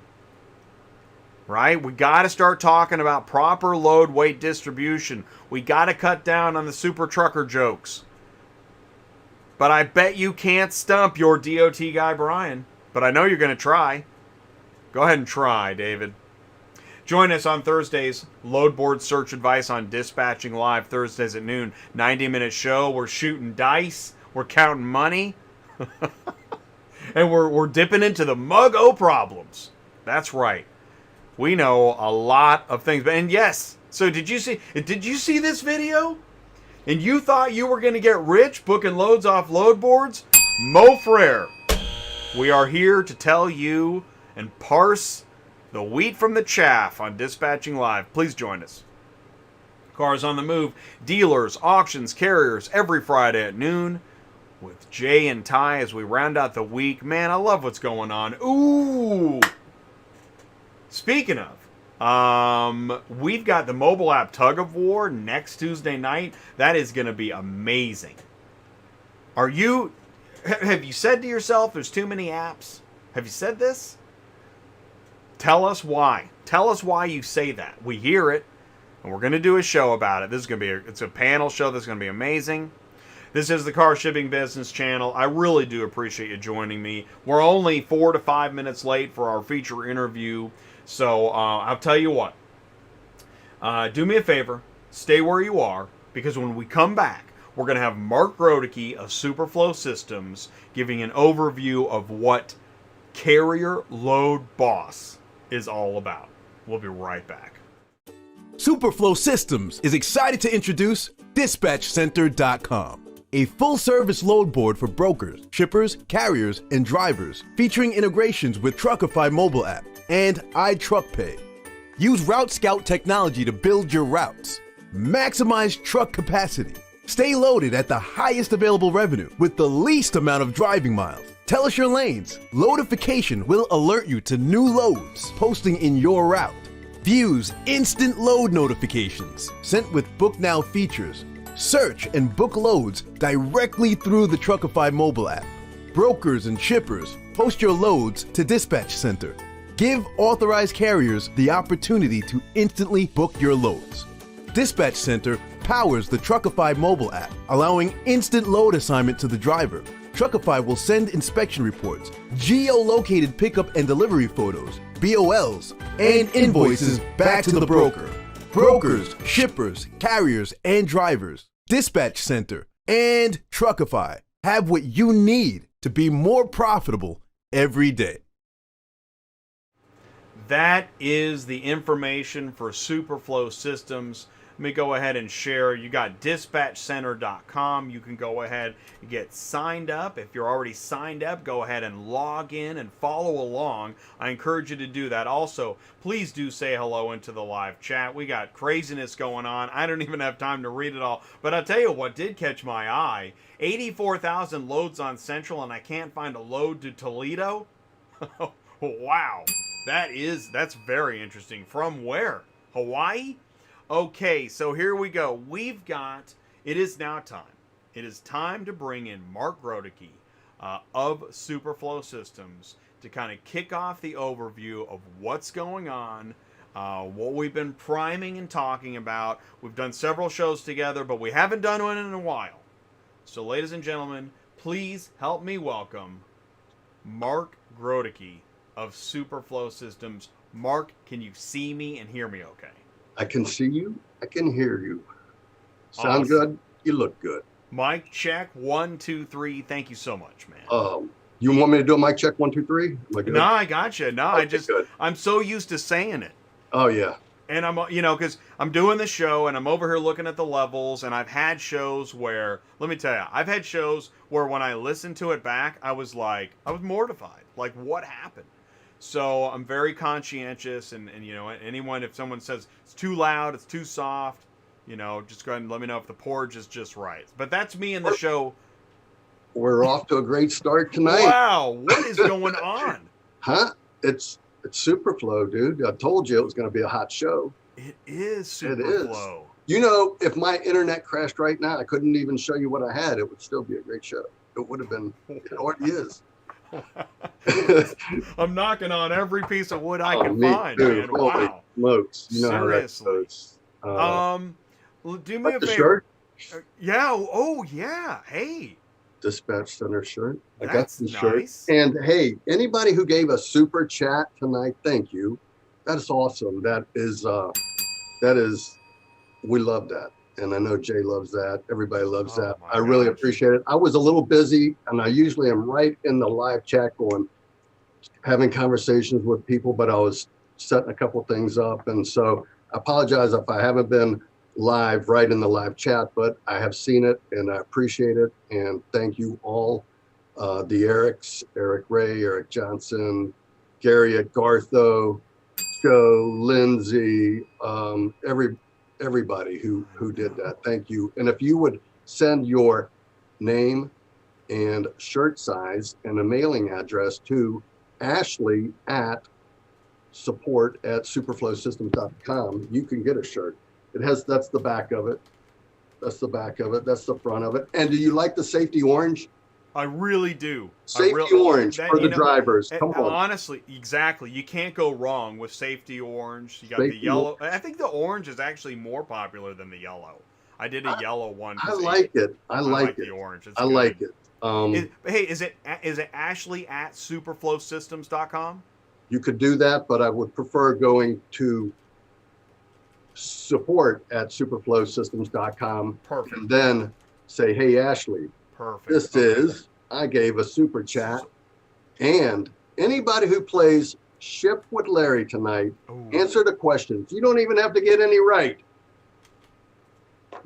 Right? We got to start talking about proper load weight distribution. We got to cut down on the super trucker jokes. But I bet you can't stump your DOT guy, Brian. But I know you're going to try. Go ahead and try, David. Join us on Thursdays. Load board search advice on Dispatching Live Thursdays at noon. 90-minute show. We're shooting dice. We're counting money. And we're dipping into the mug-o problems. That's right. We know a lot of things. And yes, so did you see this video? And you thought you were going to get rich booking loads off load boards? Mo Frere. We are here to tell you and parse the wheat from the chaff on Dispatching Live. Please join us. Cars on the Move, dealers, auctions, carriers, every Friday at noon with Jay and Ty as we round out the week. Man, I love what's going on. Ooh! Speaking of, we've got the mobile app Tug of War next Tuesday night. That is going to be amazing. Have you said to yourself there's too many apps? Have you said this? Tell us why. Tell us why you say that. We hear it, and we're going to do a show about it. This is going to be it's a panel show that's going to be amazing. This is the Car Shipping Business Channel. I really do appreciate you joining me. We're only 4 to 5 minutes late for our feature interview. So I'll tell you what. Do me a favor. Stay where you are, because when we come back, we're going to have Mark Groteke of SuperFlo Systems giving an overview of what Carrier Load Boss is all about. We'll be right back. SuperFlo Systems is excited to introduce DispatchCenter.com, a full-service load board for brokers, shippers, carriers, and drivers, featuring integrations with Truckify mobile app and iTruckPay. Use Route Scout technology to build your routes, maximize truck capacity, Stay loaded at the highest available revenue with the least amount of driving miles. Tell us your lanes. Loadification will alert you to new loads posting in your route. Views instant load notifications sent with Book Now features. Search and book loads directly through the Truckify mobile app. Brokers and shippers post your loads to Dispatch Center. Give authorized carriers the opportunity to instantly book your loads. Dispatch Center powers the Truckify mobile app, allowing instant load assignment to the driver. Truckify will send inspection reports, geo-located pickup and delivery photos, BOLs, and invoices back to the broker. Brokers, shippers, carriers, and drivers, Dispatch Center, and Truckify have what you need to be more profitable every day. That is the information for SuperFlo Systems. Let me go ahead and share. You got dispatchcenter.com. You can go ahead and get signed up. If you're already signed up, go ahead and log in and follow along. I encourage you to do that. Also, please do say hello into the live chat. We got craziness going on. I don't even have time to read it all. But I'll tell you what did catch my eye. 84,000 loads on Central, and I can't find a load to Toledo? Wow. That's very interesting. From where? Hawaii? Okay, so here we go. It is now time. It is time to bring in Mark Groteke of SuperFlo Systems to kind of kick off the overview of what's going on, what we've been priming and talking about. We've done several shows together, but we haven't done one in a while. So ladies and gentlemen, please help me welcome Mark Groteke of SuperFlo Systems. Mark, can you see me and hear me okay? I can see you. I can hear you. Sound Awesome. good? You look good. Mic check, 1, 2, 3. Thank you so much, man. You want me to do a mic check 1, 2, 3? Am I good? No, I gotcha. No, Okay, good. I'm so used to saying it. Oh yeah. And I'm, because I'm doing the show and I'm over here looking at the levels, and I've had shows where, let me tell you, I've had shows where when I listened to it back, I was mortified. Like, what happened? So I'm very conscientious, and anyone, if someone says it's too loud, it's too soft, just go ahead and let me know if the porridge is just right. But that's me in the show. We're off to a great start tonight. Wow, what is going on? Huh? It's SuperFlo, dude. I told you it was going to be a hot show. It is It SuperFlo. is. If my internet crashed right now, I couldn't even show you what I had. It would still be a great show. It would have been. It already is. I'm knocking on every piece of wood I can me find, too. man. Holy Wow. smokes. You know how that Seriously. goes. Well, do me a The favor. shirt? Yeah. Oh, yeah. Hey. Dispatch Center shirt. I got That's the shirt. nice. And hey, anybody who gave a super chat tonight, thank you. That's awesome. That is, we love that. And I know Jay loves that. Everybody loves Oh that. my I really gosh. appreciate it. I was a little busy, and I usually am right in the live chat having conversations with people, but I was setting a couple things up. And so I apologize if I haven't been live right in the live chat, but I have seen it and I appreciate it. And thank you all, the Erics, Eric Ray, Eric Johnson, Gary at Gartho, Joe, Lindsay, everybody who did that. Thank you. And if you would send your name and shirt size and a mailing address to Ashley at support@superflowsystems.com, you can get a shirt. That's the back of it. That's the back of it. That's the front of it. And do you like the safety orange? I really do. Safety orange for the drivers. Come on. Honestly, exactly. You can't go wrong with safety orange. You got Safety the yellow. I think the orange is actually more popular than the yellow. I did a yellow one. I like it. I like the it. orange. It's I good. like it. Hey, is it Ashley at superflowsystems.com? You could do that, but I would prefer going to support@superflowsystems.com Perfect. and then say, hey, Ashley, Perfect. this Okay. I gave a super chat. And anybody who plays Ship with Larry tonight, Ooh. answer the questions. You don't even have to get any right.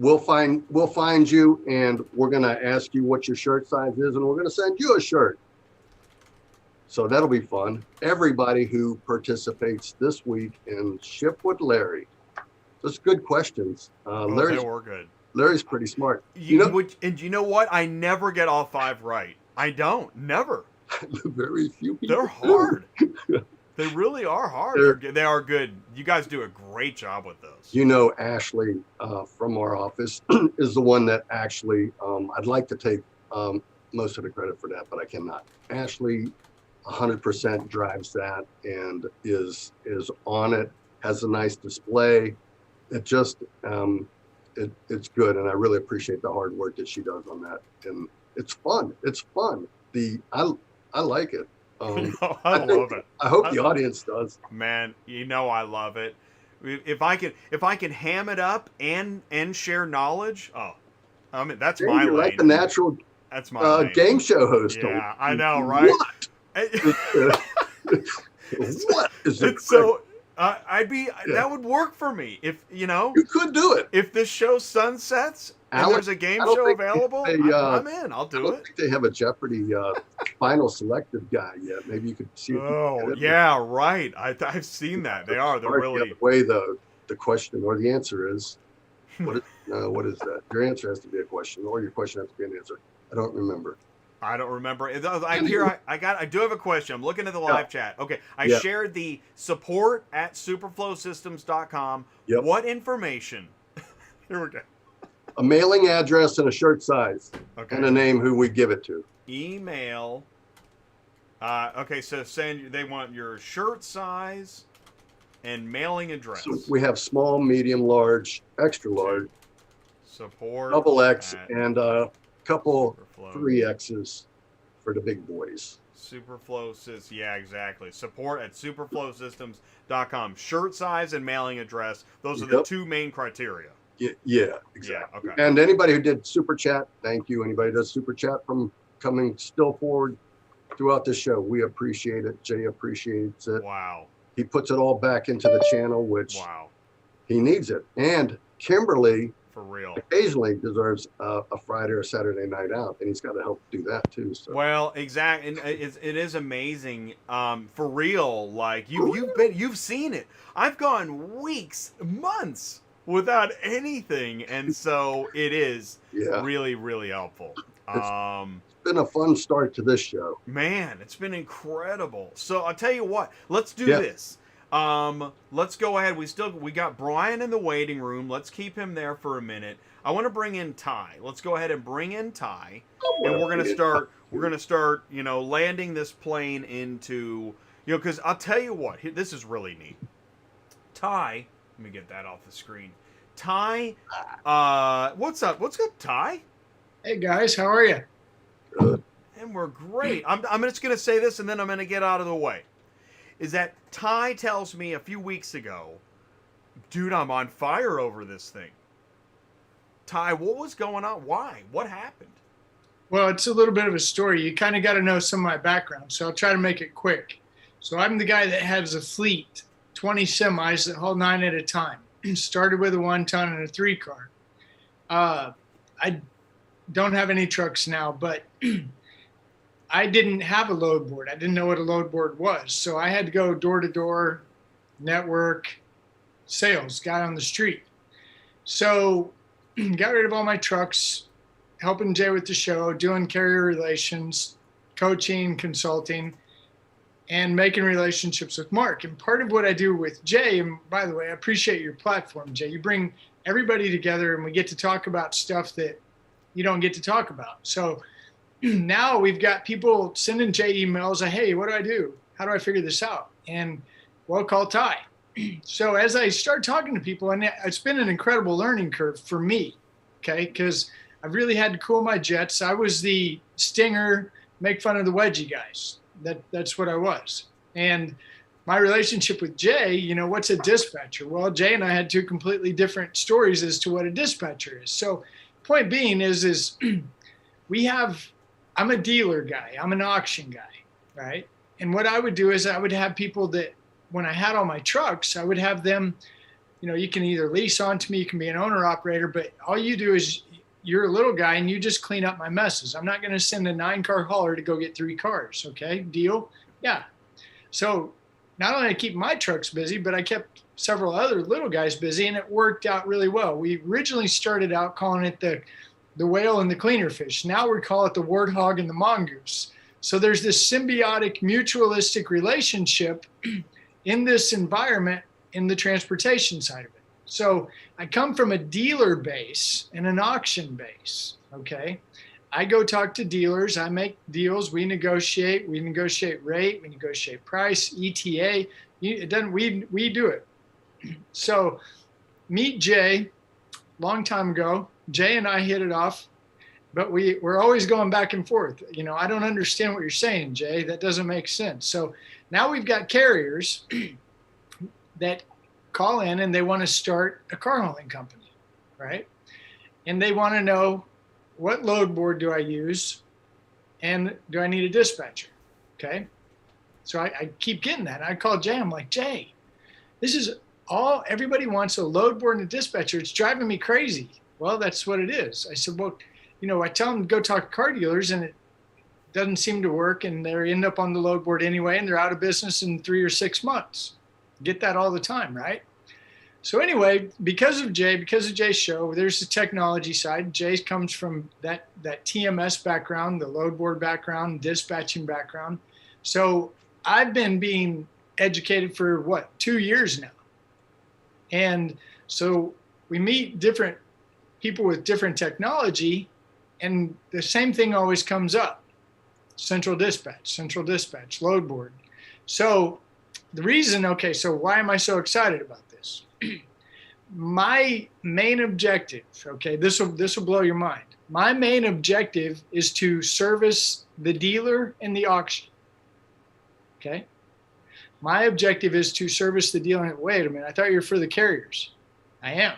We'll find you, and we're going to ask you what your shirt size is, and we're going to send you a shirt. So that'll be fun. Everybody who participates this week in Ship with Larry. Just good questions. Oh, Larry's, they were good. Larry's pretty smart. And you know what? I never get all 5 right. I don't. Never. Very few people. They're hard. They really are hard. They are good. You guys do a great job with those. You know, Ashley from our office is the one that actually, I'd like to take most of the credit for that, but I cannot. Ashley 100% drives that and is on it, has a nice display. It just, it's good. And I really appreciate the hard work that she does on that. And it's fun. It's fun. I like it. I love it. I hope the audience does. Man, you know I love it. If I can ham it up and share knowledge, I mean that's my lane. Like the natural that's my lane. Game show host. Yeah, I know, right? What? What is it? So that would work for me if you could do it. If this show sunsets and there's a game show available, I'm in. I'll do it. I don't think they have a Jeopardy final selective guy yet. Maybe you could see. Oh yeah, right. I've seen that. They're really the way the question or the answer is. What is that? Your answer has to be a question, or your question has to be an answer. I don't remember. I don't remember. I do have a question. I'm looking at the live chat. Okay. I shared the support at superflowsystems.com. Yep. What information? Here we go. A mailing address and a shirt size. Okay. And a name who we give it to. Email. Okay, so they want your shirt size and mailing address. So we have small, medium, large, extra large. Support. Double X and a couple 3Xs for the big boys. SuperFlo Systems. Yeah, exactly. Support at superflowsystems.com. Shirt size and mailing address. Those are the 2 main criteria. Yeah, exactly. Yeah, okay. And anybody who did super chat, thank you. Anybody who does super chat from coming still forward throughout the show, we appreciate it. Jay appreciates it. Wow. He puts it all back into the channel, which he needs it. And Kimberly, for real, occasionally deserves a Friday or Saturday night out, and he's got to help do that too. So. Well, exactly, and it is amazing. For real, like you've seen it. I've gone weeks, months without anything, and so it is really, really helpful. It's been a fun start to this show. Man, it's been incredible. So I'll tell you what, let's do this. Let's go ahead. We got Brian in the waiting room. Let's keep him there for a minute. I want to bring in Ty. Let's go ahead and bring in Ty, and we're gonna start, landing this plane into, because I'll tell you what, this is really neat. Ty, let me get that off the screen. Ty, what's up? What's up, Ty? Hey guys, how are you? Good. And we're great. I'm just gonna say this, and then I'm gonna get out of the way. Is that Ty tells me a few weeks ago, dude, I'm on fire over this thing. Ty, what was going on? Why? What happened? Well, it's a little bit of a story. You kind of got to know some of my background, so I'll try to make it quick. So I'm the guy that has a fleet, 20 semis that haul 9 at a time. Started with a 1-ton and a 3-car. I don't have any trucks now, but I didn't have a load board. I didn't know what a load board was. So I had to go door to door, network, sales, guy on the street. So got rid of all my trucks, helping Jay with the show, doing carrier relations, coaching, consulting, and making relationships with Mark. And part of what I do with Jay, and by the way, I appreciate your platform, Jay. You bring everybody together and we get to talk about stuff that you don't get to talk about. So now we've got people sending Jay emails, hey, what do I do? How do I figure this out? And well, call Ty. So as I start talking to people, and it's been an incredible learning curve for me, okay, because I've really had to cool my jets. I was the stinger, make fun of the wedgie guys. That's what I was. And my relationship with Jay, what's a dispatcher? Well, Jay and I had 2 completely different stories as to what a dispatcher is. So point being is I'm a dealer guy. I'm an auction guy, right? And what I would do is I would have people that when I had all my trucks, I would have them, you can either lease onto me, you can be an owner operator, but all you do is you're a little guy and you just clean up my messes. I'm not going to send a 9-car hauler to go get 3 cars. Okay. Deal. Yeah. So not only I keep my trucks busy, but I kept several other little guys busy, and it worked out really well. We originally started out calling it the whale and the cleaner fish. Now we call it the warthog and the mongoose. So there's this symbiotic, mutualistic relationship in this environment in the transportation side of it. So I come from a dealer base and an auction base, okay? I go talk to dealers, I make deals, we negotiate rate, we negotiate price, ETA, we do it. So meet Jay, long time ago. Jay and I hit it off, but we're always going back and forth. You know, I don't understand what you're saying, Jay. That doesn't make sense. So now we've got carriers that call in and they want to start a car hauling company, right? And they want to know, what load board do I use? And do I need a dispatcher? Okay. So I keep getting that. I call Jay. I'm like, Jay, this is all, everybody wants a load board and a dispatcher. It's driving me crazy. Well, that's what it is. I said, well, you know, I tell them to go talk to car dealers and it doesn't seem to work, and they end up on the load board anyway, and they're out of business in 3 or 6 months. Get that all the time, right? So anyway, because of Jay's show, there's the technology side. Jay comes from that TMS background, the load board background, dispatching background. So I've been being educated for 2 years now. And so we meet different people with different technology, and the same thing always comes up. Central dispatch, load board. So the reason, okay, so why am I so excited about this? My main objective, okay, this will blow your mind. My main objective is to service the dealer and the auction. Okay? My objective is to service the dealer. Wait a minute, I thought you were for the carriers. I am.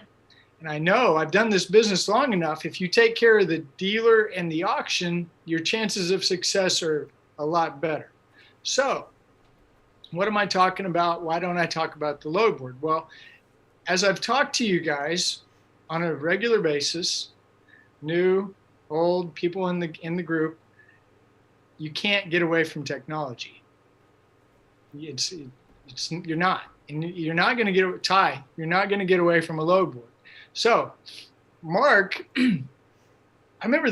And I know I've done this business long enough. If you take care of the dealer and the auction, your chances of success are a lot better. So what am I talking about? Why don't I talk about the load board? Well, as I've talked to you guys on a regular basis, new, old, people in the group, you can't get away from technology. You're not. And you're not going to get, Ty, you're not going to get away from a load board. So, Mark, I remember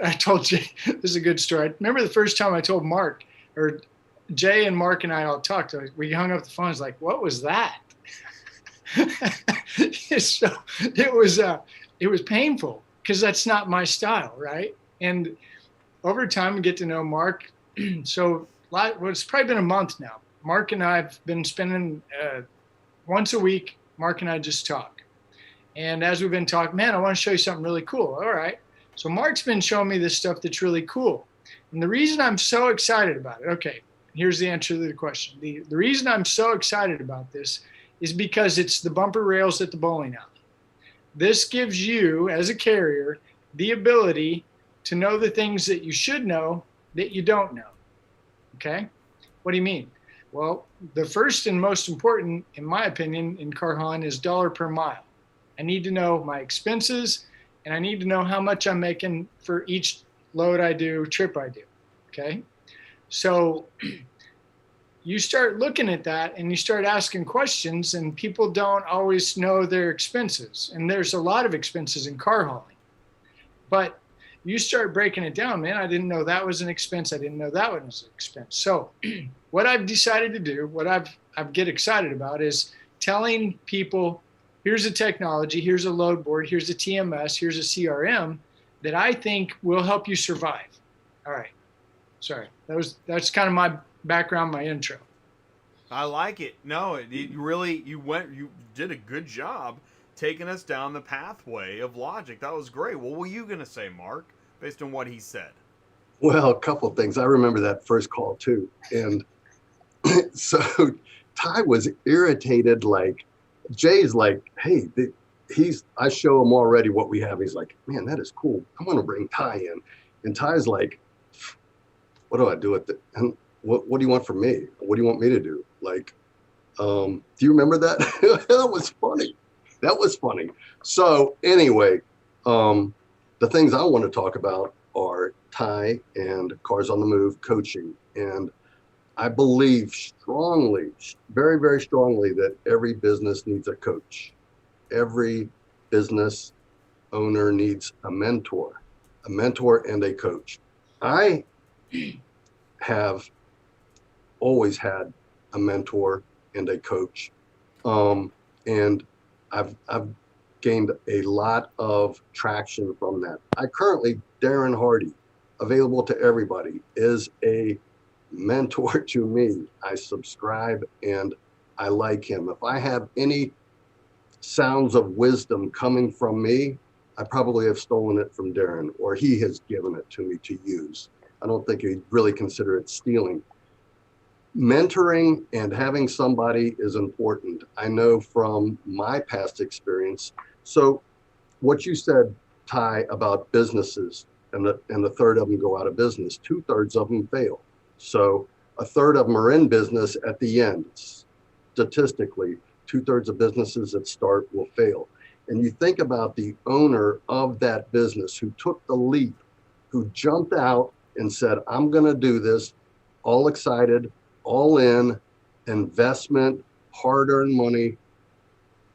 I told Jay, this is a good story. I remember the first time I told Mark, or Jay and Mark and I all talked, we hung up the phone. I was like, what was that? So it was painful because that's not my style, right? And over time, we get to know Mark. So it's probably been a month now. Mark and I have been spending once a week, Mark and I just talk. And as we've been talking, man, I want to show you something really cool. All right. So Mark's been showing me this stuff that's really cool. And the reason I'm so excited about it, okay, here's the answer to the question. The reason I'm so excited about this is because it's the bumper rails at the bowling alley. This gives you, as a carrier, the ability to know the things that you should know that you don't know. Okay? What do you mean? Well, the first and most important, in my opinion, in car hauling is dollar per mile. I need to know my expenses, and I need to know how much I'm making for each load I do, trip I do. Okay? So you start looking at that and you start asking questions, and people don't always know their expenses. And there's a lot of expenses in car hauling. But you start breaking it down, man, I didn't know that was an expense. I didn't know that was an expense. So what I've decided to do, what I get excited about is telling people, here's a technology, here's a load board, here's a TMS, here's a CRM that I think will help you survive. All right. Sorry. That's kind of my background, my intro. I like it. No, you did a good job taking us down the pathway of logic. That was great. What were you going to say, Mark, based on what he said? Well, a couple of things. I remember that first call too. And so Ty was irritated, like, Jay's like, hey, I show him already what we have. He's like, man, that is cool. I want to bring Ty in. And Ty's like, what do I do with it? And what do you want from me? What do you want me to do? Like, do you remember that? That was funny. That was funny. So anyway, the things I want to talk about are Ty and Cars on the Move coaching. And I believe strongly, very, very strongly, that every business needs a coach. Every business owner needs a mentor and a coach. I have always had a mentor and a coach. And I've gained a lot of traction from that. I currently, Darren Hardy, available to everybody, is a mentor to me. I subscribe and I like him. If I have any sounds of wisdom coming from me, I probably have stolen it from Darren, or he has given it to me to use. I don't think he'd really consider it stealing. Mentoring and having somebody is important. I know from my past experience. So what you said, Ty, about businesses and the third of them go out of business, 2/3 of them fail. So a third of them are in business at the end. Statistically, 2/3 of businesses that start will fail. And you think about the owner of that business who took the leap, who jumped out and said, I'm going to do this, all excited, all in, investment, hard-earned money,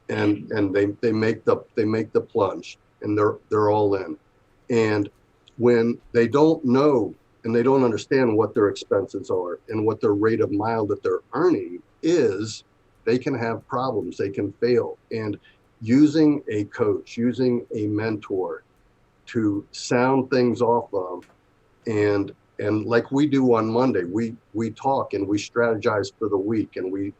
and they make the plunge, and they're all in. And when they don't know and they don't understand what their expenses are and what their rate of mile that they're earning is, they can have problems, they can fail. And using a coach, using a mentor to sound things off of, and like we do on Monday, we talk and we strategize for the week, and we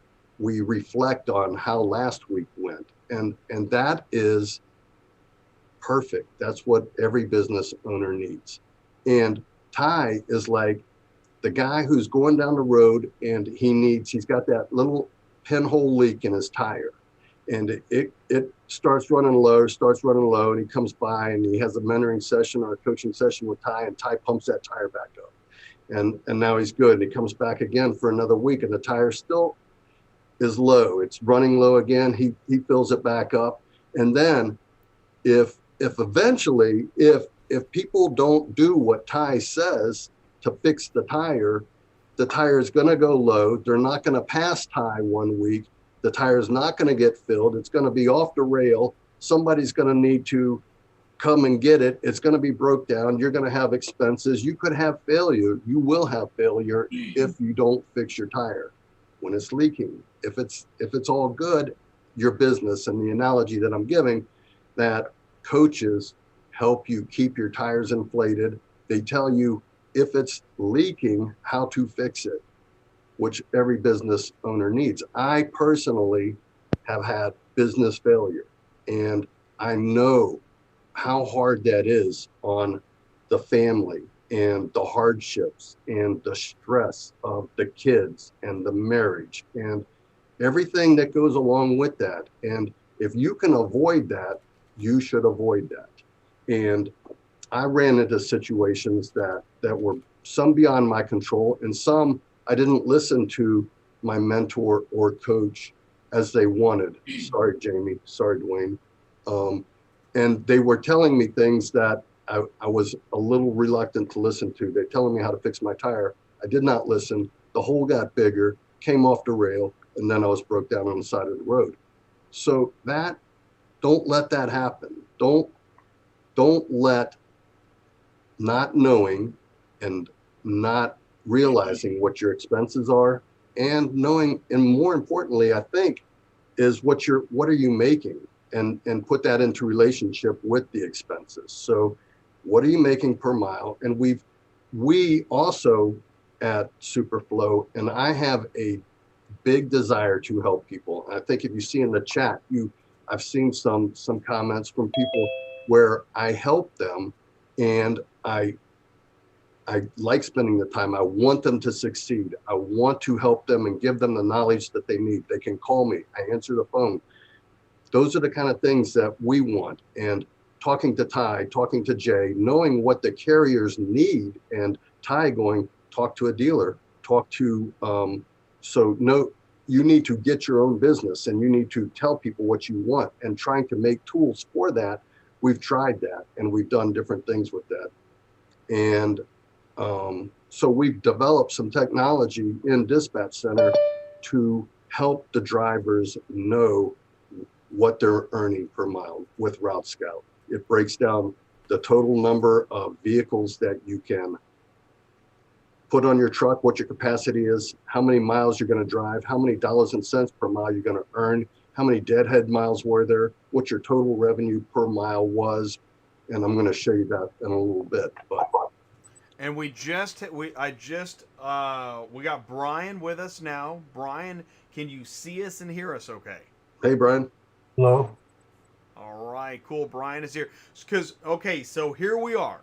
reflect on how last week went, and that is perfect. That's what every business owner needs. And Ty is like the guy who's going down the road and he's got that little pinhole leak in his tire, and it starts running low, and he comes by and he has a mentoring session or a coaching session with Ty, and Ty pumps that tire back up, and now he's good. And he comes back again for another week, and the tire still is low. It's running low again. He fills it back up, and then if eventually if people don't do what Ty says to fix the tire is going to go low. They're not going to pass Ty one week. The tire is not going to get filled. It's going to be off the rail. Somebody's going to need to come and get it. It's going to be broke down. You're going to have expenses. You could have failure. You will have failure if you don't fix your tire when it's leaking. If it's all good, your business, and the analogy that I'm giving, that coaches help you keep your tires inflated. They tell you if it's leaking, how to fix it, which every business owner needs. I personally have had business failure, and I know how hard that is on the family and the hardships and the stress of the kids and the marriage and everything that goes along with that. And if you can avoid that, you should avoid that. And I ran into situations that were some beyond my control, and some I didn't listen to my mentor or coach as they wanted. Sorry, Jamie. Sorry, Dwayne. And they were telling me things that I was a little reluctant to listen to. They're telling me how to fix my tire. I did not listen. The hole got bigger, came off the rail, and then I was broke down on the side of the road. So don't let that happen. Don't let not knowing and not realizing what your expenses are, and knowing, and more importantly, I think, is what are you making, and put that into relationship with the expenses. So what are you making per mile? And we also at SuperFlo, and I have a big desire to help people. I think if you see in the chat, I've seen some comments from people where I help them, and I like spending the time. I want them to succeed. I want to help them and give them the knowledge that they need. They can call me. I answer the phone. Those are the kind of things that we want. And talking to Ty, talking to Jay, knowing what the carriers need, and Ty going, talk to a dealer, you need to get your own business, and you need to tell people what you want, and trying to make tools for that. We've tried that, and we've done different things with that. And So we've developed some technology in Dispatch Center to help the drivers know what they're earning per mile with Route Scout. It breaks down the total number of vehicles that you can put on your truck, what your capacity is, how many miles you're going to drive, how many dollars and cents per mile you're going to earn, how many deadhead miles were there, what your total revenue per mile was. And I'm going to show you that in a little bit. And we got Brian with us now. Brian, can you see us and hear us okay? Hey, Brian. Hello. All right, cool. Brian is here. Okay, so here we are.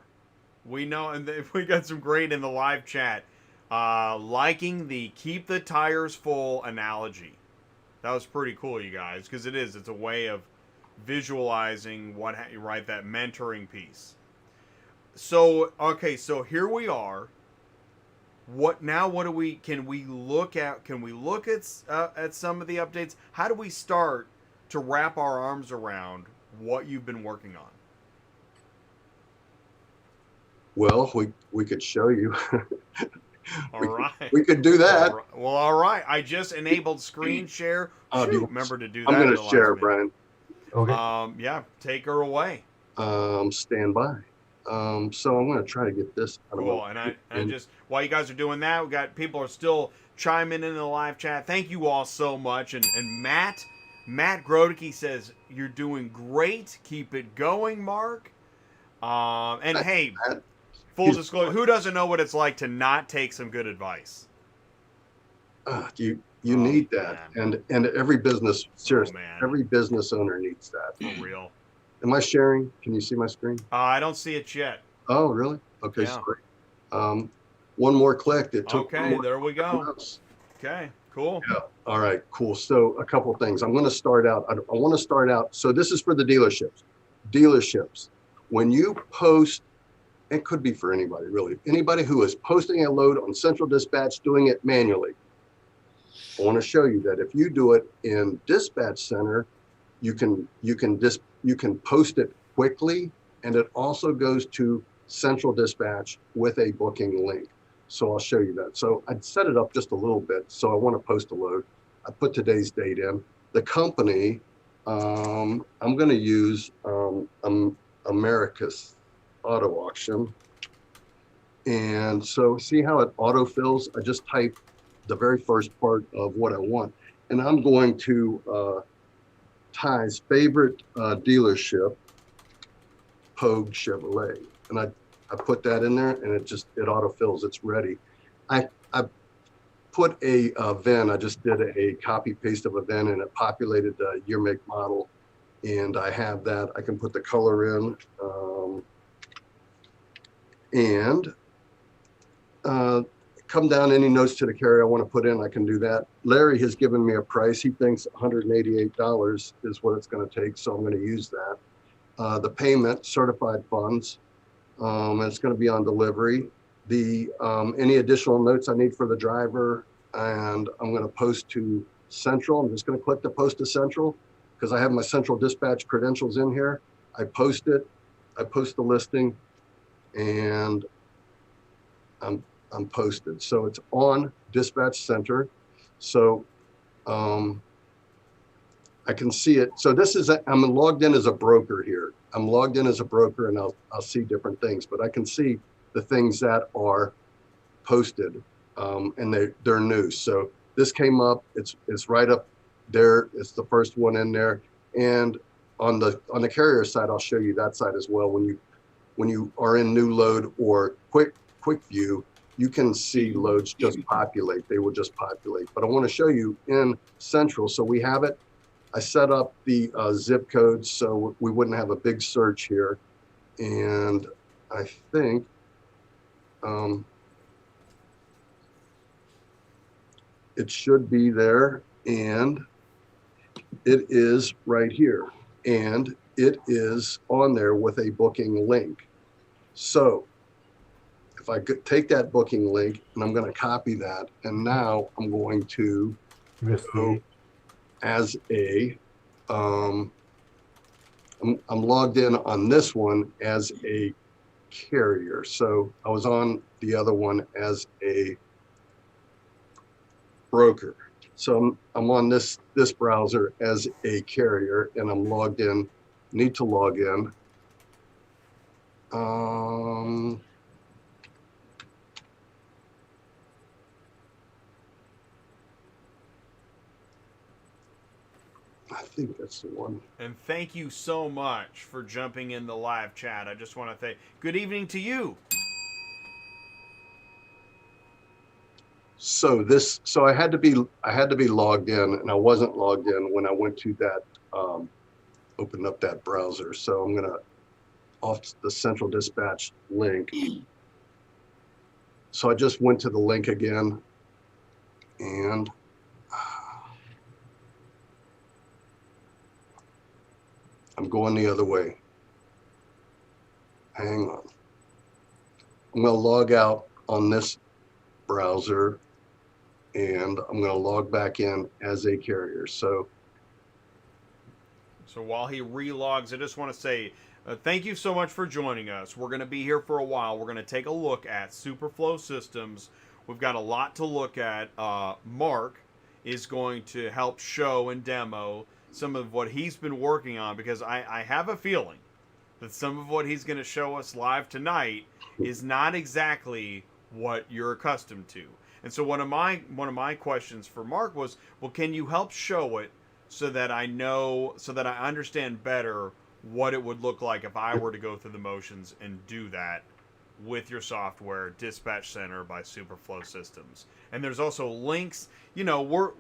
We know, and we got some great in the live chat, liking the keep the tires full analogy. That was pretty cool, you guys, because it's a way of visualizing that mentoring piece. So, okay, so here we are. Can we look at some of the updates? How do we start to wrap our arms around what you've been working on? Well, we could show you. All right. We could do that. All right. I just enabled screen share. Remember to do that. I'm going to share, Brian. Okay. Yeah, take her away. Stand by. So I'm going to try to get this. Cool. And just while you guys are doing that, we got people are still chiming in the live chat. Thank you all so much. And Matt Groteke says you're doing great. Keep it going, Mark. Hey, full disclosure, who doesn't know what it's like to not take some good advice? You need that, and every business, seriously, every business owner needs that. For real. Am I sharing? Can you see my screen? I don't see it yet. Oh, really? Okay, yeah. Sorry. One more click. It took. Okay, there we go. Okay, cool. Yeah. All right, cool. So a couple of things. I'm going to start out. I want to start out. So this is for the dealerships. Dealerships, when you post, it could be for anybody, really. Anybody who is posting a load on Central Dispatch, doing it manually. I want to show you that if you do it in Dispatch Center, you can post it quickly, and it also goes to Central Dispatch with a booking link. So I'll show you that. So I'd set it up just a little bit. So I want to post a load. I put today's date in. The company, I'm going to use America's Auto Auction. And so see how it autofills? I just type the very first part of what I want. And I'm going to Ty's favorite dealership, Pogue Chevrolet. And I put that in there, and it autofills. It's ready. I put a VIN. I just did a copy paste of a VIN, and it populated the year, make, model. And I have that. I can put the color in, and come down any notes to the carrier I want to put in. I can do that. Larry has given me a price. He thinks $188 is what it's going to take, so I'm going to use that. The payment, certified funds. And it's going to be on delivery. The any additional notes I need for the driver, and I'm going to post to Central. I'm just going to click the post to Central because I have my Central Dispatch credentials in here. I post it. I post the listing, and I'm posted. So it's on Dispatch Center. So I can see it. So this is I'm logged in as a broker here. I'm logged in as a broker, and I'll see different things, but I can see the things that are posted, and they're new. So this came up. It's right up there. It's the first one in there. And on the carrier side, I'll show you that side as well. When you are in new load or quick view, you can see loads just populate. They will just populate. But I want to show you in Central. So we have it. I set up the zip codes so we wouldn't have a big search here. And I think it should be there. And it is right here. And it is on there with a booking link. So if I could take that booking link, and I'm going to copy that, and now I'm going to go as a, I'm logged in on this one as a carrier. So I was on the other one as a broker. So I'm on this browser as a carrier, and I'm logged in. Need to log in. I think that's the one. And thank you so much for jumping in the live chat. I just want to say good evening to you. So I had to be logged in, and I wasn't logged in when I went to that, opened up that browser. So I'm gonna off the central dispatch link. So I just went to the link again, and I'm going the other way. Hang on. I'm gonna log out on this browser, and I'm going to log back in as a carrier. So while he relogs, I just want to say thank you so much for joining us. We're going to be here for a while. We're going to take a look at SuperFlo Systems. We've got a lot to look at. Mark is going to help show and demo some of what he's been working on, because I have a feeling that some of what he's going to show us live tonight is not exactly what you're accustomed to. And so one of my questions for Mark was, well, can you help show it so that I understand better what it would look like if I were to go through the motions and do that with your software, Dispatch Center by SuperFlo Systems. And there's also links. You know, we're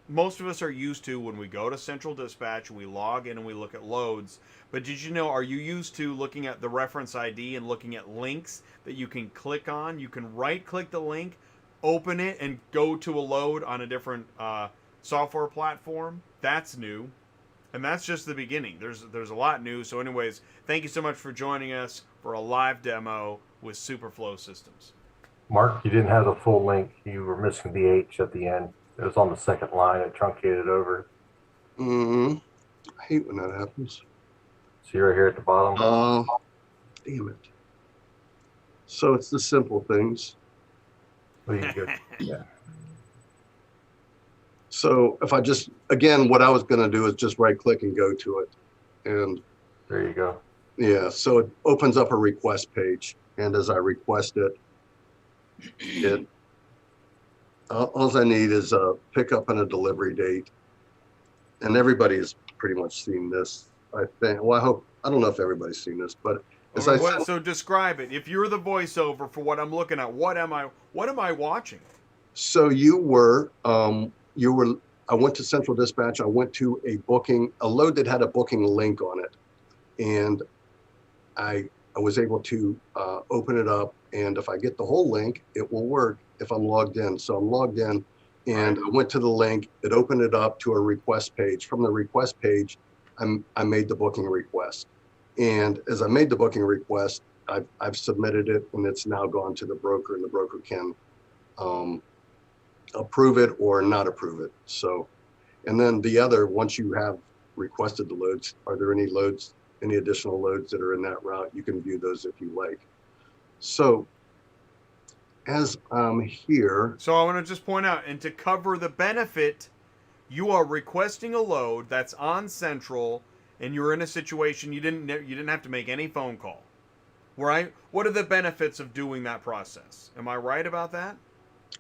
most of us are used to, when we go to Central Dispatch, we log in and we look at loads. But did you know, are you used to looking at the reference ID and looking at links that you can click on? You can right-click the link, open it, and go to a load on a different software platform. That's new. And that's just the beginning. There's a lot new. So anyways, thank you so much for joining us for a live demo with SuperFlo Systems. Mark, you didn't have the full link. You were missing the H at the end. It was on the second line. It truncated over. I hate when that happens. See right here at the bottom. Damn it. So it's the simple things. Well, you go. Yeah. So if I just, again, what I was going to do is just right click and go to it. And There you go. yeah, so it opens up a request page. And as I request it, all I need is a pickup and a delivery date. And everybody has pretty much seen this, I think. Well, I don't know if everybody's seen this, but So describe it. If you're the voiceover for what I'm looking at, what am I watching? So I went to Central Dispatch. I went to a load that had a booking link on it. And I was able to open it up. And if I get the whole link, it will work if I'm logged in. So I'm logged in, and I went to the link. It opened it up to a request page. From the request page, I made the booking request. And as I made the booking request, I've submitted it, and it's now gone to the broker, and the broker can approve it or not approve it. So, and then once you have requested the loads, are there any additional loads that are in that route? You can view those if you like. So as I'm here. So I want to just point out, and to cover the benefit, you are requesting a load that's on Central, and you're in a situation you didn't have to make any phone call, right? What are the benefits of doing that process? Am I right about that?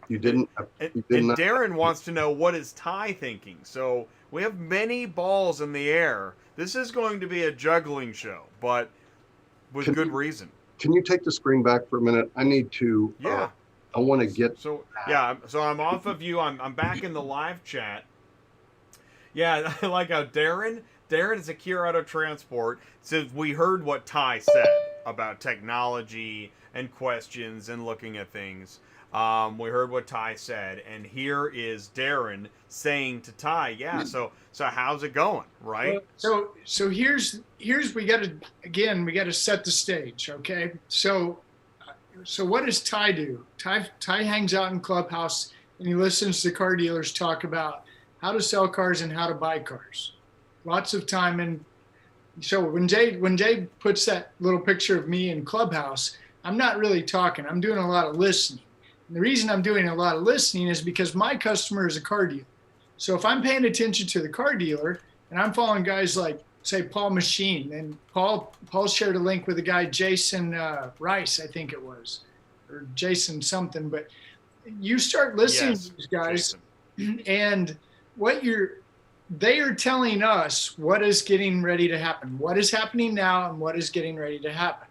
You didn't. And Darren wants to know, what is Ty thinking? So we have many balls in the air. This is going to be a juggling show, but with good reason. Can you take the screen back for a minute? I need to. Yeah. I want to get. So yeah. So I'm off of you. I'm back in the live chat. Yeah, like how Darren is a Secure Auto Transport. Says we heard what Ty said about technology and questions and looking at things. We heard what Ty said, and here is Darren saying to Ty, yeah, so how's it going, right? So here's we got to set the stage, okay? So what does Ty do? Ty hangs out in Clubhouse and he listens to car dealers talk about how to sell cars and how to buy cars. Lots of time in So when Jay puts that little picture of me in Clubhouse, I'm not really talking. I'm doing a lot of listening. And the reason I'm doing a lot of listening is because my customer is a car dealer. So if I'm paying attention to the car dealer and I'm following guys like, say, Paul Machine, and Paul shared a link with a guy, Jason Rice, I think it was, or Jason something, but you start listening to these guys, Jason. And they are telling us what is getting ready to happen, what is happening now, and what is getting ready to happen.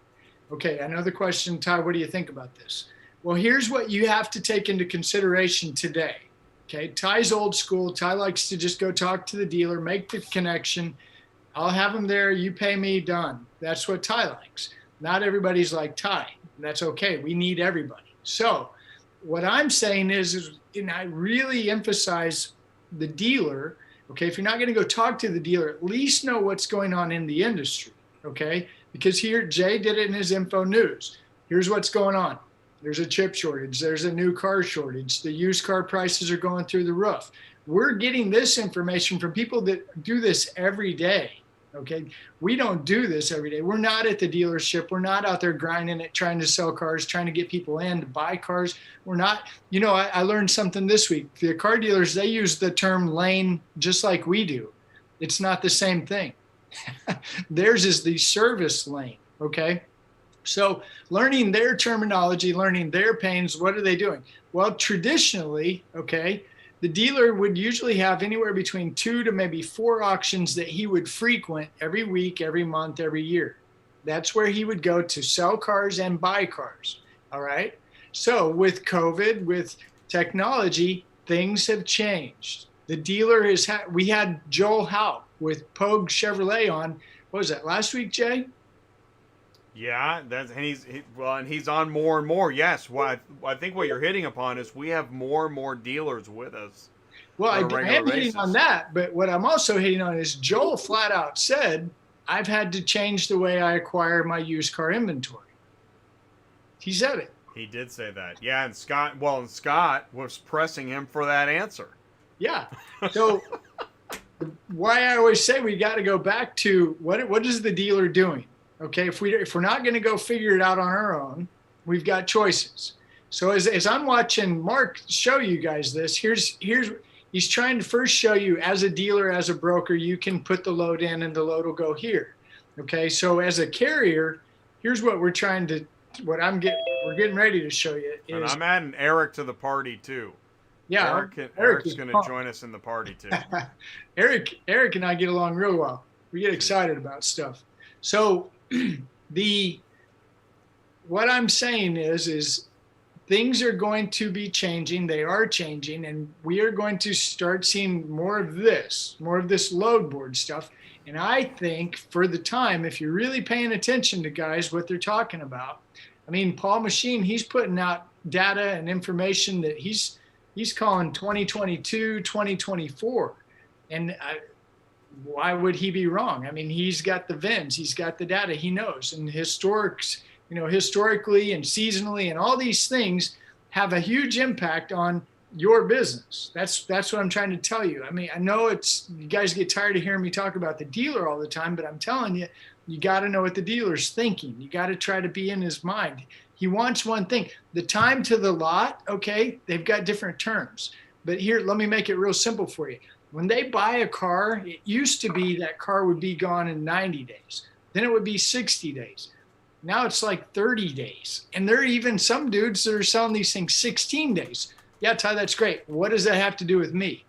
Okay, another question, Ty, what do you think about this? Well, here's what you have to take into consideration today. Okay, Ty's old school. Ty likes to just go talk to the dealer, make the connection. I'll have him there. You pay me, done. That's what Ty likes. Not everybody's like Ty. That's okay. We need everybody. So what I'm saying is, and I really emphasize the dealer. Okay, if you're not going to go talk to the dealer, at least know what's going on in the industry. Okay, because here, Jay did it in his info news. Here's what's going on. There's a chip shortage. There's a new car shortage. The used car prices are going through the roof. We're getting this information from people that do this every day. Okay. We don't do this every day. We're not at the dealership. We're not out there grinding it, trying to sell cars, trying to get people in to buy cars. We're not, I learned something this week. The car dealers, they use the term lane just like we do. It's not the same thing. Theirs is the service lane. Okay. So learning their terminology, learning their pains, what are they doing? Well, traditionally, okay, the dealer would usually have anywhere between 2 to maybe 4 auctions that he would frequent every week, every month, every year. That's where he would go to sell cars and buy cars. All right. So with COVID, with technology, things have changed. The dealer we had Joel Howe with Pogue Chevrolet on, what was that, last week, Jay? Yeah, and he's on more and more. Yes, well, I think what you're hitting upon is we have more and more dealers with us. Well, I am hitting on that, but what I'm also hitting on is Joel flat out said, I've had to change the way I acquire my used car inventory. He said it. He did say that. Yeah, and Scott was pressing him for that answer. Yeah. So why I always say we got to go back to what is the dealer doing? Okay, if we're not going to go figure it out on our own, we've got choices. So as I'm watching Mark show you guys this, he's trying to first show you as a dealer, as a broker, you can put the load in and the load will go here. Okay, so as a carrier, here's what we're getting ready to show you. And I'm adding Eric to the party too. Yeah, Eric's going to join us in the party too. Eric and I get along real well. We get excited about stuff. So what I'm saying is things are going to be changing. They are changing, and we are going to start seeing more of this load board stuff. And I think for the time, if you're really paying attention to guys, what they're talking about, I mean, Paul Machine, he's putting out data and information that he's calling 2022, 2024. And why would he be wrong? I mean, he's got the VINs, he's got the data, he knows. And historically and seasonally and all these things have a huge impact on your business. That's what I'm trying to tell you. I mean, I know you guys get tired of hearing me talk about the dealer all the time, but I'm telling you, you got to know what the dealer's thinking. You got to try to be in his mind. He wants one thing, the time to the lot. Okay, they've got different terms, but here, let me make it real simple for you. When they buy a car, it used to be that car would be gone in 90 days. Then it would be 60 days. Now it's like 30 days. And there are even some dudes that are selling these things 16 days. Yeah, Ty, that's great. What does that have to do with me?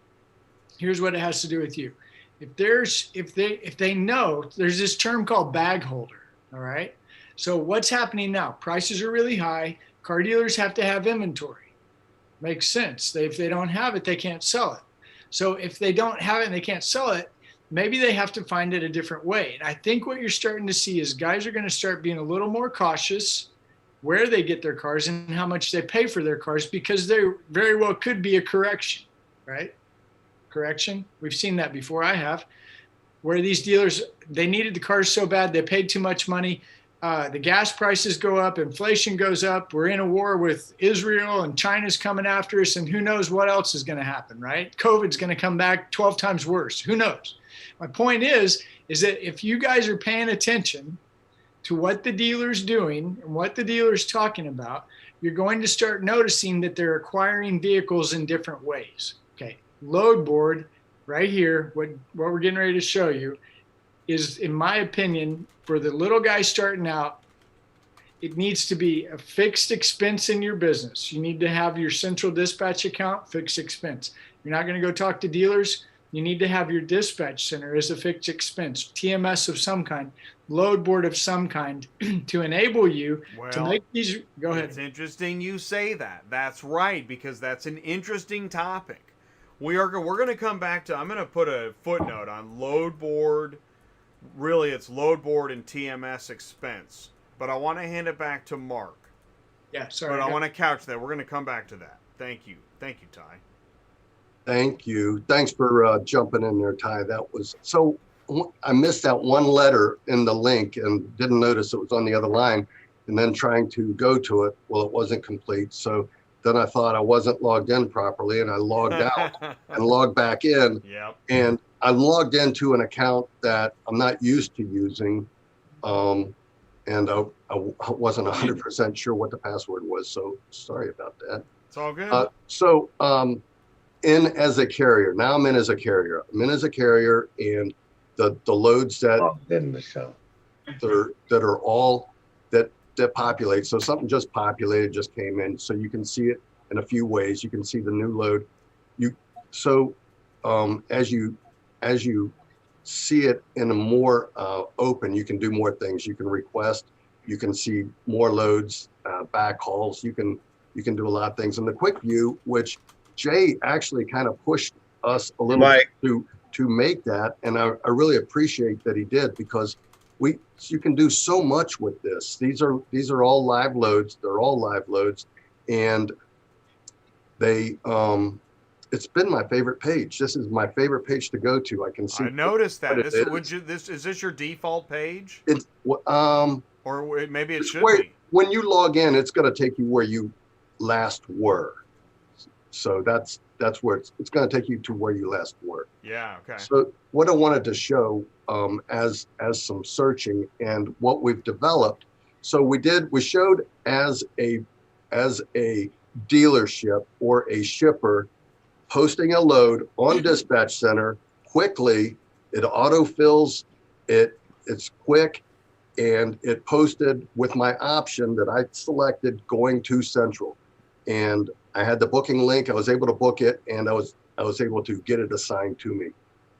Here's what it has to do with you. If they know, there's this term called bag holder. All right. So what's happening now? Prices are really high. Car dealers have to have inventory. Makes sense. If they don't have it, they can't sell it. So if they don't have it and they can't sell it, maybe they have to find it a different way. And I think what you're starting to see is guys are going to start being a little more cautious where they get their cars and how much they pay for their cars, because there very well could be a correction, right? Correction. We've seen that before. I have, where these dealers, they needed the cars so bad, they paid too much money. The gas prices go up, inflation goes up. We're in a war with Israel and China's coming after us, and who knows what else is going to happen, right? COVID's going to come back 12 times worse. Who knows? My point is that if you guys are paying attention to what the dealer's doing and what the dealer's talking about, you're going to start noticing that they're acquiring vehicles in different ways. Okay, load board right here, what we're getting ready to show you is, in my opinion, for the little guy starting out, it needs to be a fixed expense in your business. You need to have your central dispatch account, fixed expense. You're not going to go talk to dealers. You need to have your dispatch center as a fixed expense, TMS of some kind, load board of some kind to enable you to make these. Go ahead. It's interesting you say that. That's right, because that's an interesting topic. We're going to come back to, I'm going to put a footnote on load board. Really, it's load board and TMS expense. But I want to hand it back to Mark. Yeah, sorry. But I want to couch that. We're going to come back to that. Thank you. Thank you, Ty. Thank you. Thanks for jumping in there, Ty. That was so. I missed that one letter in the link and didn't notice it was on the other line. And then trying to go to it, well, it wasn't complete. So then I thought I wasn't logged in properly, and I logged out and logged back in. Yep. And I logged into an account that I'm not used to using. And I wasn't 100% sure what the password was, so sorry about that. It's all good. In as a carrier. Now I'm in as a carrier. I'm in as a carrier, and the loads that that are all that populate. So something just populated, just came in. So you can see it in a few ways. You can see the new load. As you see it in a more open, you can do more things. You can request, you can see more loads, backhauls. You can do a lot of things. And the quick view, which Jay actually kind of pushed us a little bit to make that, and I really appreciate that he did, because you can do so much with this. These are all live loads. They're all live loads, and they it's been my favorite page. This is my favorite page to go to. I can see. I noticed that. Is this your default page? It's or maybe it should be. When you log in, it's going to take you where you last were. So that's where it's going to take you to where you last were. Yeah. Okay. So what I wanted to show as some searching and what we've developed. So we showed as a dealership or a shipper posting a load on dispatch center quickly. It autofills, it's quick, and it posted with my option that I selected going to central. And I had the booking link. I was able to book it, and I was able to get it assigned to me.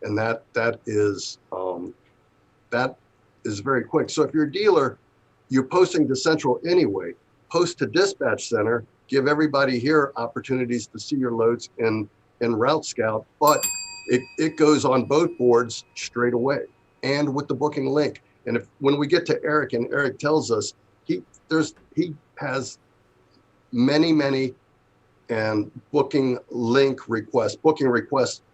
And that is very quick. So if you're a dealer, you're posting to central anyway, post to dispatch center, give everybody here opportunities to see your loads in Route Scout, but it goes on both boards straight away and with the booking link. And when we get to Eric, and Eric tells us he has many and booking requests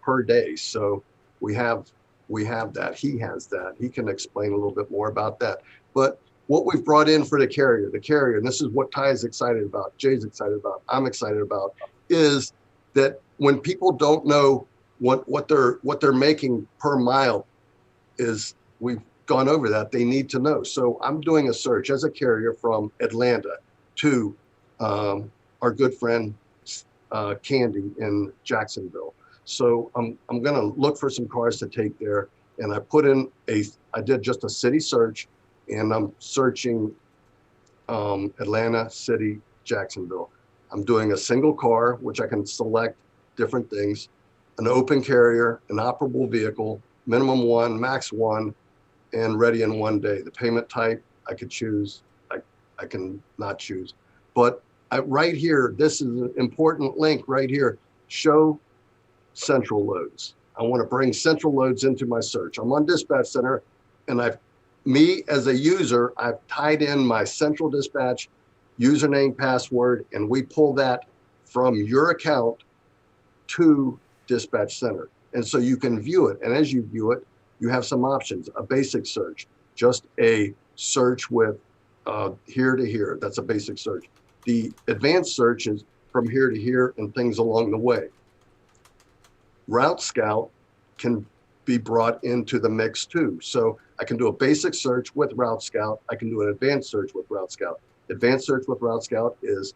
per day. So we have that. He has that. He can explain a little bit more about that. But what we've brought in for the carrier, and this is what Ty is excited about, Jay's excited about, I'm excited about, is that when people don't know what they're making per mile, is we've gone over that, they need to know. So I'm doing a search as a carrier from Atlanta to our good friend Candy in Jacksonville. So I'm going to look for some cars to take there, and I did just a city search, and I'm searching Atlanta, city, Jacksonville. I'm doing a single car, which I can select different things, an open carrier, an operable vehicle, minimum one, max one, and ready in 1 day. The payment type I could choose, I can not choose. But right here, this is an important link right here, show central loads. I want to bring central loads into my search. I'm on dispatch center, and me as a user, I've tied in my central dispatch username, password, and we pull that from your account to dispatch center. And so you can view it. And as you view it, you have some options, a basic search, just a search with here to here. That's a basic search. The advanced search is from here to here and things along the way. Route Scout can be brought into the mix too. So I can do a basic search with Route Scout. I can do an advanced search with Route Scout. Advanced search with Route Scout is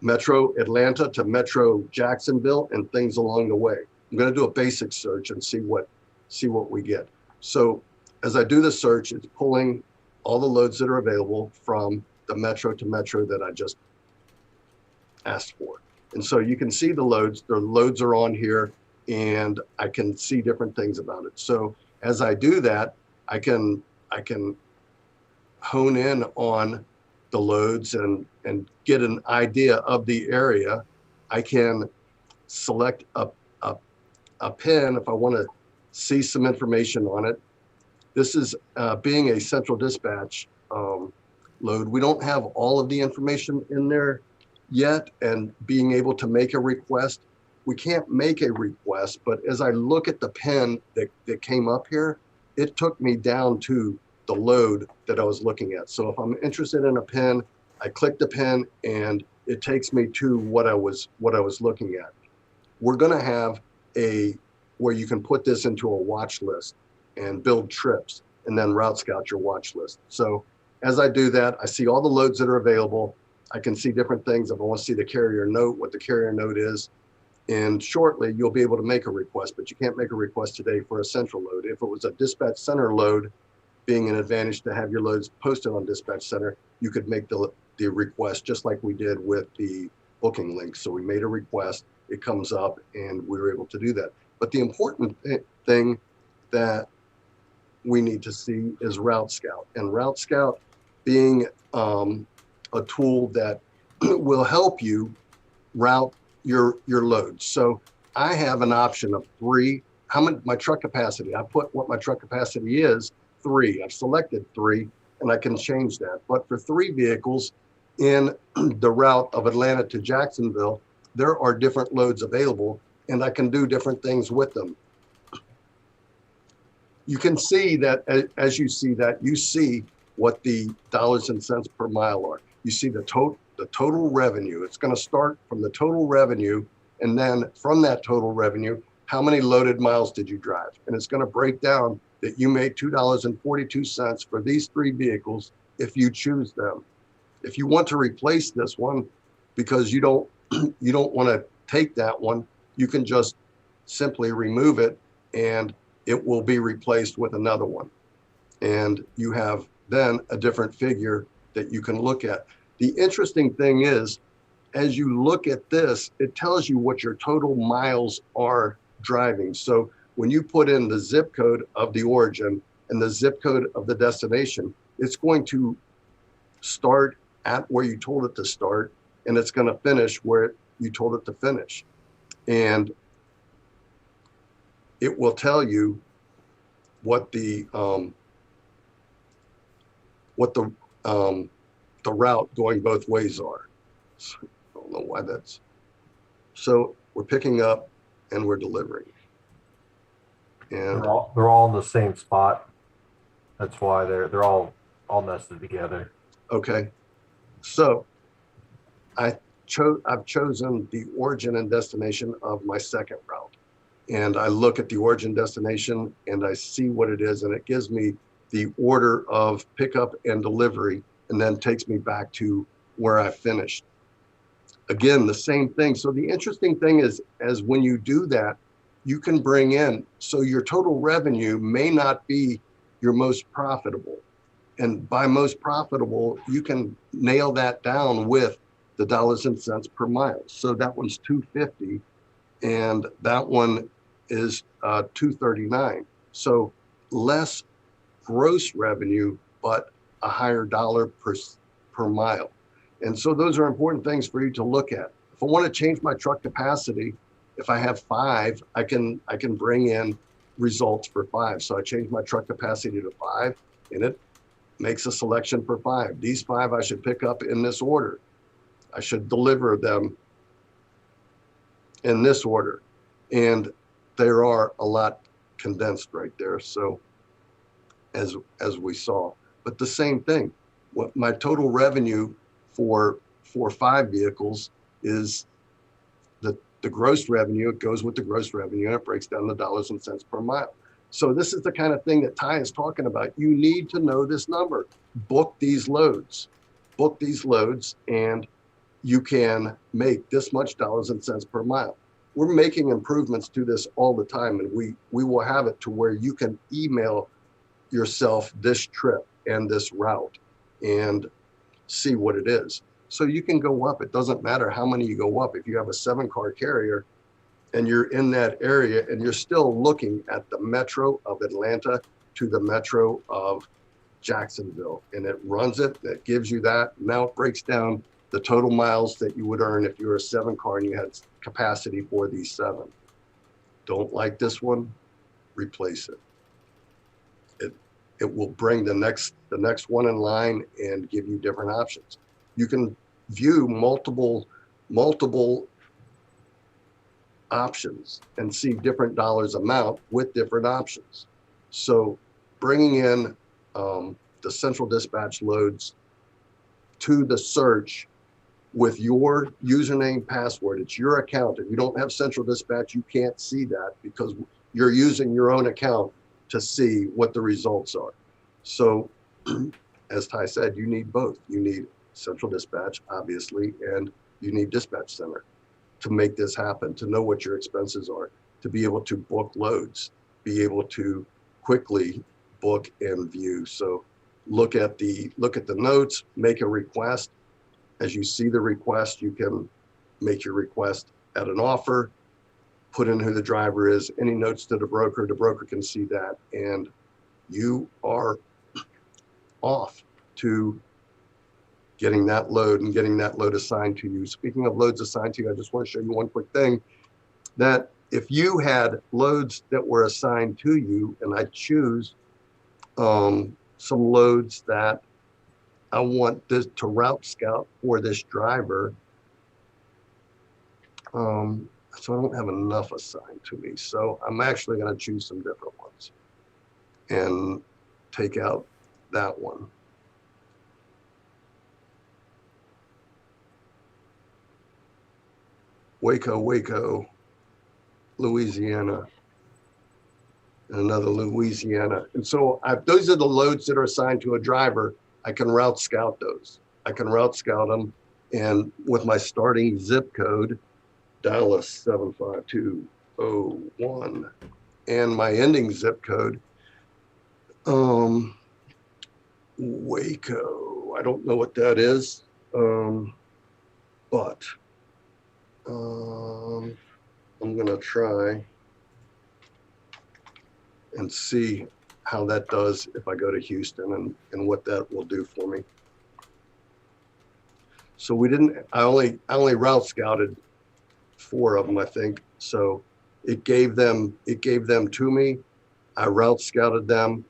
Metro Atlanta to Metro Jacksonville and things along the way. I'm going to do a basic search and see what we get. So as I do the search, it's pulling all the loads that are available from the Metro to Metro that I just asked for. And so you can see the loads are on here, and I can see different things about it. So as I do that, I can hone in on the loads and get an idea of the area. I can select a pin if I want to see some information on it. This is being a central dispatch load. We don't have all of the information in there yet, and being able to make a request. We can't make a request, but as I look at the pin that came up here, it took me down to the load that I was looking at. So if I'm interested in a pin, I click the pin and it takes me to what I was looking at. We're gonna have where you can put this into a watch list and build trips and then Route Scout your watch list. So as I do that, I see all the loads that are available. I can see different things. If I want to see the carrier note, what the carrier note is, and shortly you'll be able to make a request, but you can't make a request today for a central load. If it was a dispatch center load, being an advantage to have your loads posted on dispatch center, you could make the request just like we did with the booking link. So we made a request, it comes up, and we were able to do that. But the important thing that we need to see is Route Scout, and Route Scout being a tool that will help you route your loads. So I have an option of 3. My truck capacity, I put what my truck capacity is, 3. I've selected 3, and I can change that. But for 3 vehicles in the route of Atlanta to Jacksonville, there are different loads available, and I can do different things with them. You can see that as you see that, you see what the dollars and cents per mile are. You see the total revenue. It's going to start from the total revenue, and then from that total revenue, how many loaded miles did you drive? And it's going to break down that you made $2.42 for these 3 vehicles if you choose them. If you want to replace this one because you don't want to take that one, you can just simply remove it and it will be replaced with another one. And you have then a different figure that you can look at. The interesting thing is, as you look at this, it tells you what your total miles are driving. So when you put in the zip code of the origin and the zip code of the destination, it's going to start at where you told it to start, and it's going to finish where you told it to finish. And it will tell you what the route going both ways are. So I don't know why that's. So we're picking up and we're delivering. And they're all in the same spot. That's why they're all nested together. Okay. So I've chosen the origin and destination of my second route. And I look at the origin destination and I see what it is, and it gives me the order of pickup and delivery, and then takes me back to where I finished. Again, the same thing. So the interesting thing is, as when you do that, you can bring in, so your total revenue may not be your most profitable. And by most profitable, you can nail that down with the dollars and cents per mile. So that one's $2.50, and that one is $2.39. So less gross revenue, but a higher dollar per mile. And so those are important things for you to look at. If I want to change my truck capacity, if I have 5, I can bring in results for 5. So I change my truck capacity to 5, and it makes a selection for 5. These 5 I should pick up in this order. I should deliver them in this order. And there are a lot condensed right there. So as we saw, but the same thing, what my total revenue for 5 vehicles is the gross revenue. It goes with the gross revenue, and it breaks down the dollars and cents per mile. So this is the kind of thing that Ty is talking about. You need to know this number. Book these loads. Book these loads, and you can make this much dollars and cents per mile. We're making improvements to this all the time, and we will have it to where you can email yourself this trip and this route and see what it is. So you can go up. It doesn't matter how many you go up. If you have a 7-car carrier and you're in that area and you're still looking at the metro of Atlanta to the metro of Jacksonville, and it runs it, that gives you that. Now it breaks down the total miles that you would earn if you were a 7-car and you had capacity for these 7. Don't like this one, replace it. It will bring the next one in line and give you different options. You can view multiple options and see different dollars amount with different options. So bringing in the central dispatch loads to the search with your username, password, it's your account. If you don't have central dispatch, you can't see that because you're using your own account to see what the results are. So as Ty said, you need both. You need central dispatch, obviously, and you need dispatch center to make this happen, to know what your expenses are, to be able to book loads, be able to quickly book and view. So look at the notes, make a request. As you see the request, you can make your request at an offer, put in who the driver is, any notes to the broker can see that, and you are off to getting that load and getting that load assigned to you. Speaking of loads assigned to you, I just want to show you one quick thing, that if you had loads that were assigned to you, and I choose some loads that I want this to route scout for this driver, so I don't have enough assigned to me. So I'm actually going to choose some different ones and take out that one. Waco, Louisiana, and another Louisiana. And so those are the loads that are assigned to a driver. I can route scout those. I can route scout them. And with my starting zip code, Dallas 75201, and my ending zip code, Waco, I don't know what that is, but I'm gonna try and see how that does if I go to Houston and what that will do for me. So I only route scouted 4 of them, I think. So it gave them to me. I route scouted them,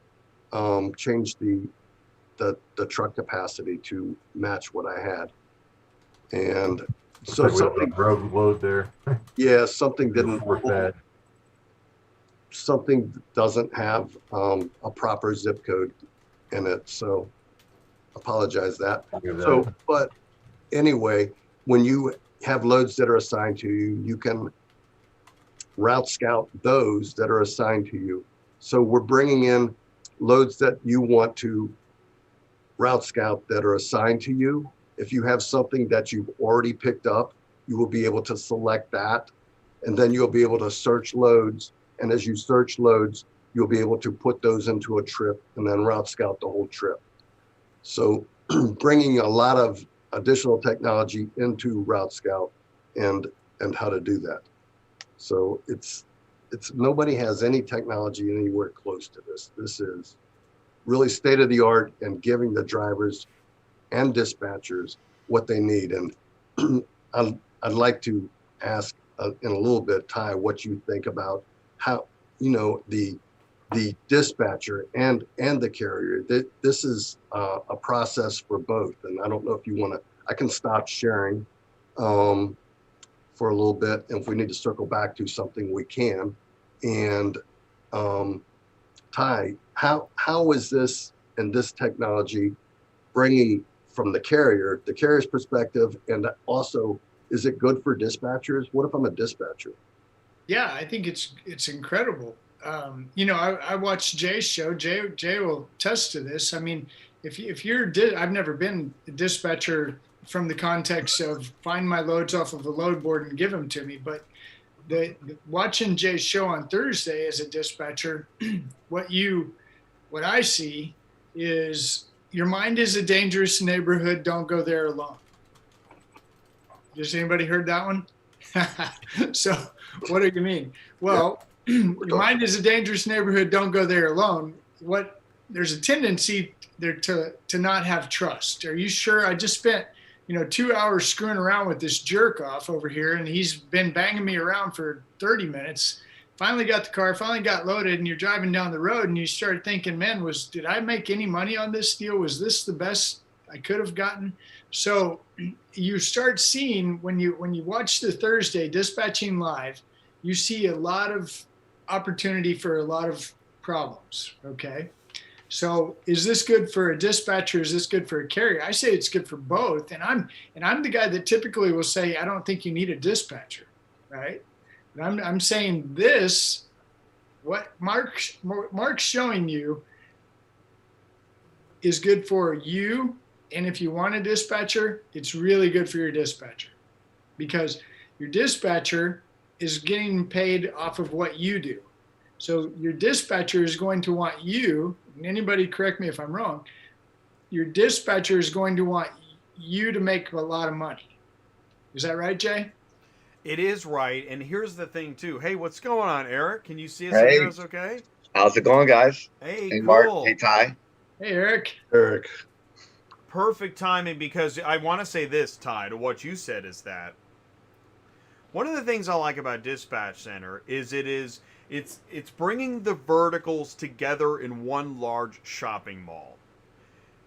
changed the truck capacity to match what I had. And so something road load there. Yeah, something didn't work bad. Something doesn't have a proper zip code in it. So apologize that. So, but anyway, when you have loads that are assigned to you, you can route scout those that are assigned to you. So we're bringing in loads that you want to route scout that are assigned to you. If you have something that you've already picked up, you will be able to select that, and then you'll be able to search loads. And as you search loads, you'll be able to put those into a trip and then route scout the whole trip. So bringing a lot of additional technology into route scout and how to do that. So it's nobody has any technology anywhere close to this. This is really state of the art and giving the drivers and dispatchers what they need. And I'd like to ask in a little bit, Ty, what you think about how, the dispatcher and the carrier. This is a process for both. And I don't know if you want to, I can stop sharing for a little bit. And if we need to circle back to something, we can. And Ty, how is this and this technology bringing from the carrier's perspective, and also, is it good for dispatchers? What if I'm a dispatcher? Yeah, I think it's incredible. I watched Jay's show. Jay will attest to this. I mean, if you're, I've never been a dispatcher from the context of find my loads off of a load board and give them to me, but watching Jay's show on Thursday as a dispatcher, what I see is your mind is a dangerous neighborhood. Don't go there alone. Has anybody heard that one? So what do you mean? Well, your mind is a dangerous neighborhood. Don't go there alone. There's a tendency there to not have trust. Are you sure? I just spent 2 hours screwing around with this jerk off over here, and he's been banging me around for 30 minutes. Finally got the car, finally got loaded, and you're driving down the road and you start thinking, man, did I make any money on this deal? Was this the best I could have gotten? So you start seeing when you watch the Thursday dispatching live, you see a lot of opportunity for a lot of problems. Okay. So is this good for a dispatcher? Is this good for a carrier? I say it's good for both. And I'm the guy that typically will say, I don't think you need a dispatcher, right? And I'm saying this, what Mark's showing you is good for you. And if you want a dispatcher, it's really good for your dispatcher, because your dispatcher is getting paid off of what you do. So your dispatcher is going to want you, and anybody correct me if I'm wrong, your dispatcher is going to want you to make a lot of money. Is that right, Jay? It is right. And here's the thing too. Hey, what's going on, Eric? Can you see us Hey. and hear us okay? How's it going, guys? Hey, Hey, cool. Mark. Hey, Ty. Hey, Eric. Eric. Perfect timing, because I want to say this, Ty, to what you said, is that one of the things I like about Dispatch Center is it's bringing the verticals together in one large shopping mall.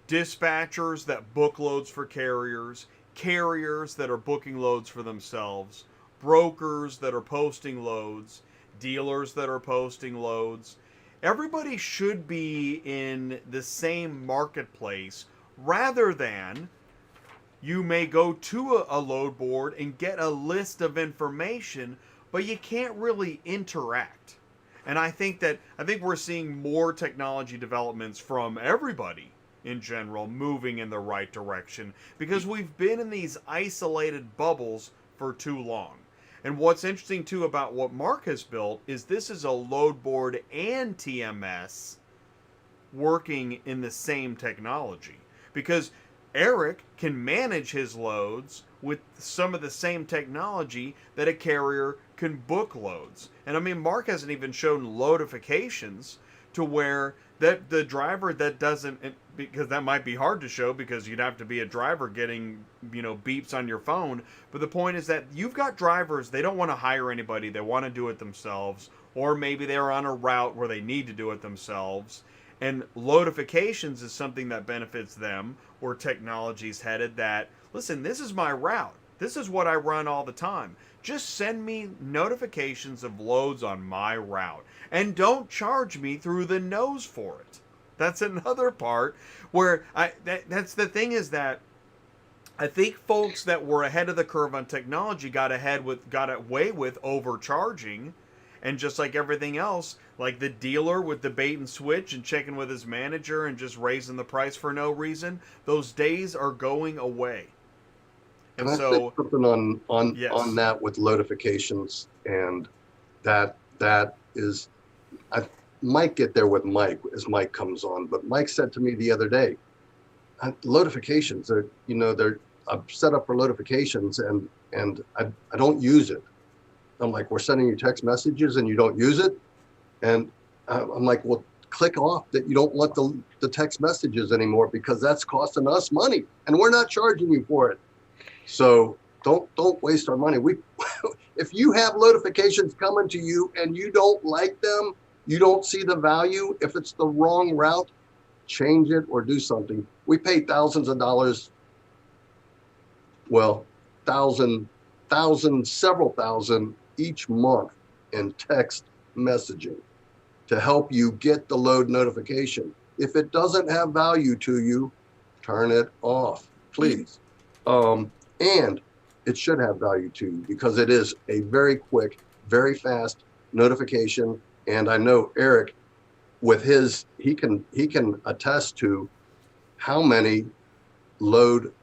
Dispatchers that book loads for carriers, carriers that are booking loads for themselves, brokers that are posting loads, dealers that are posting loads. Everybody should be in the same marketplace, rather than you may go to a load board and get a list of information, but you can't really interact. And I think we're seeing more technology developments from everybody in general moving in the right direction, because we've been in these isolated bubbles for too long. And what's interesting too about what Mark has built is this is a load board and TMS working in the same technology, because Eric can manage his loads with some of the same technology that a carrier can book loads. And I mean, Mark hasn't even shown loadifications to where that the driver that doesn't, because that might be hard to show because you'd have to be a driver getting, beeps on your phone. But the point is that you've got drivers, they don't want to hire anybody, they want to do it themselves, or maybe they're on a route where they need to do it themselves. And loadifications is something that benefits them, where technology's headed that, listen, this is my route. This is what I run all the time. Just send me notifications of loads on my route. And don't charge me through the nose for it. That's another part where that's the thing, is that I think folks that were ahead of the curve on technology got away with overcharging. And just like everything else, like the dealer with the bait and switch and checking with his manager and just raising the price for no reason, those days are going away. And Can I so say something on yes. on that with loadifications, and that is, I might get there with Mike as Mike comes on, but Mike said to me the other day, loadifications are, they're set up for loadifications, and I don't use it. I'm like, we're sending you text messages and you don't use it? And I'm like, well, click off that you don't want the text messages anymore, because that's costing us money and we're not charging you for it. So don't waste our money. If you have notifications coming to you and you don't like them, you don't see the value, if it's the wrong route, change it or do something. We pay thousands of dollars, well, several thousand each month in text messaging to help you get the load notification. If it doesn't have value to you, turn it off, please. And it should have value to you, because it is a very quick, very fast notification, And I know Eric, with his, he can attest to how many load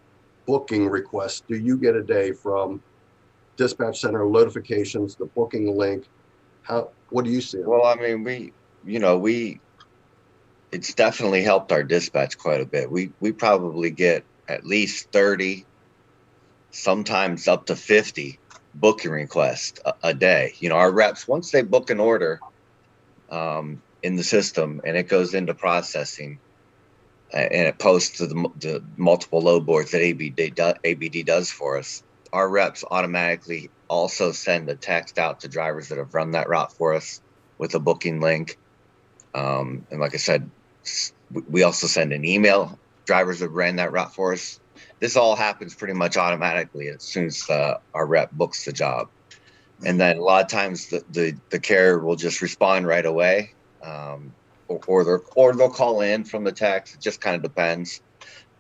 booking requests do you get a day from dispatch center notifications, the booking link? What do you see? Well, I mean, it's definitely helped our dispatch quite a bit. We probably get at least 30, sometimes up to 50 booking requests a day. Our reps, once they book an order in the system and it goes into processing and it posts to the multiple load boards that ABD does for us, our reps automatically also send a text out to drivers that have run that route for us with a booking link. And like I said, we also send an email, drivers that ran that route for us. This all happens pretty much automatically as soon as our rep books the job. And then a lot of times the carrier will just respond right away, or they'll call in from the text. It just kind of depends.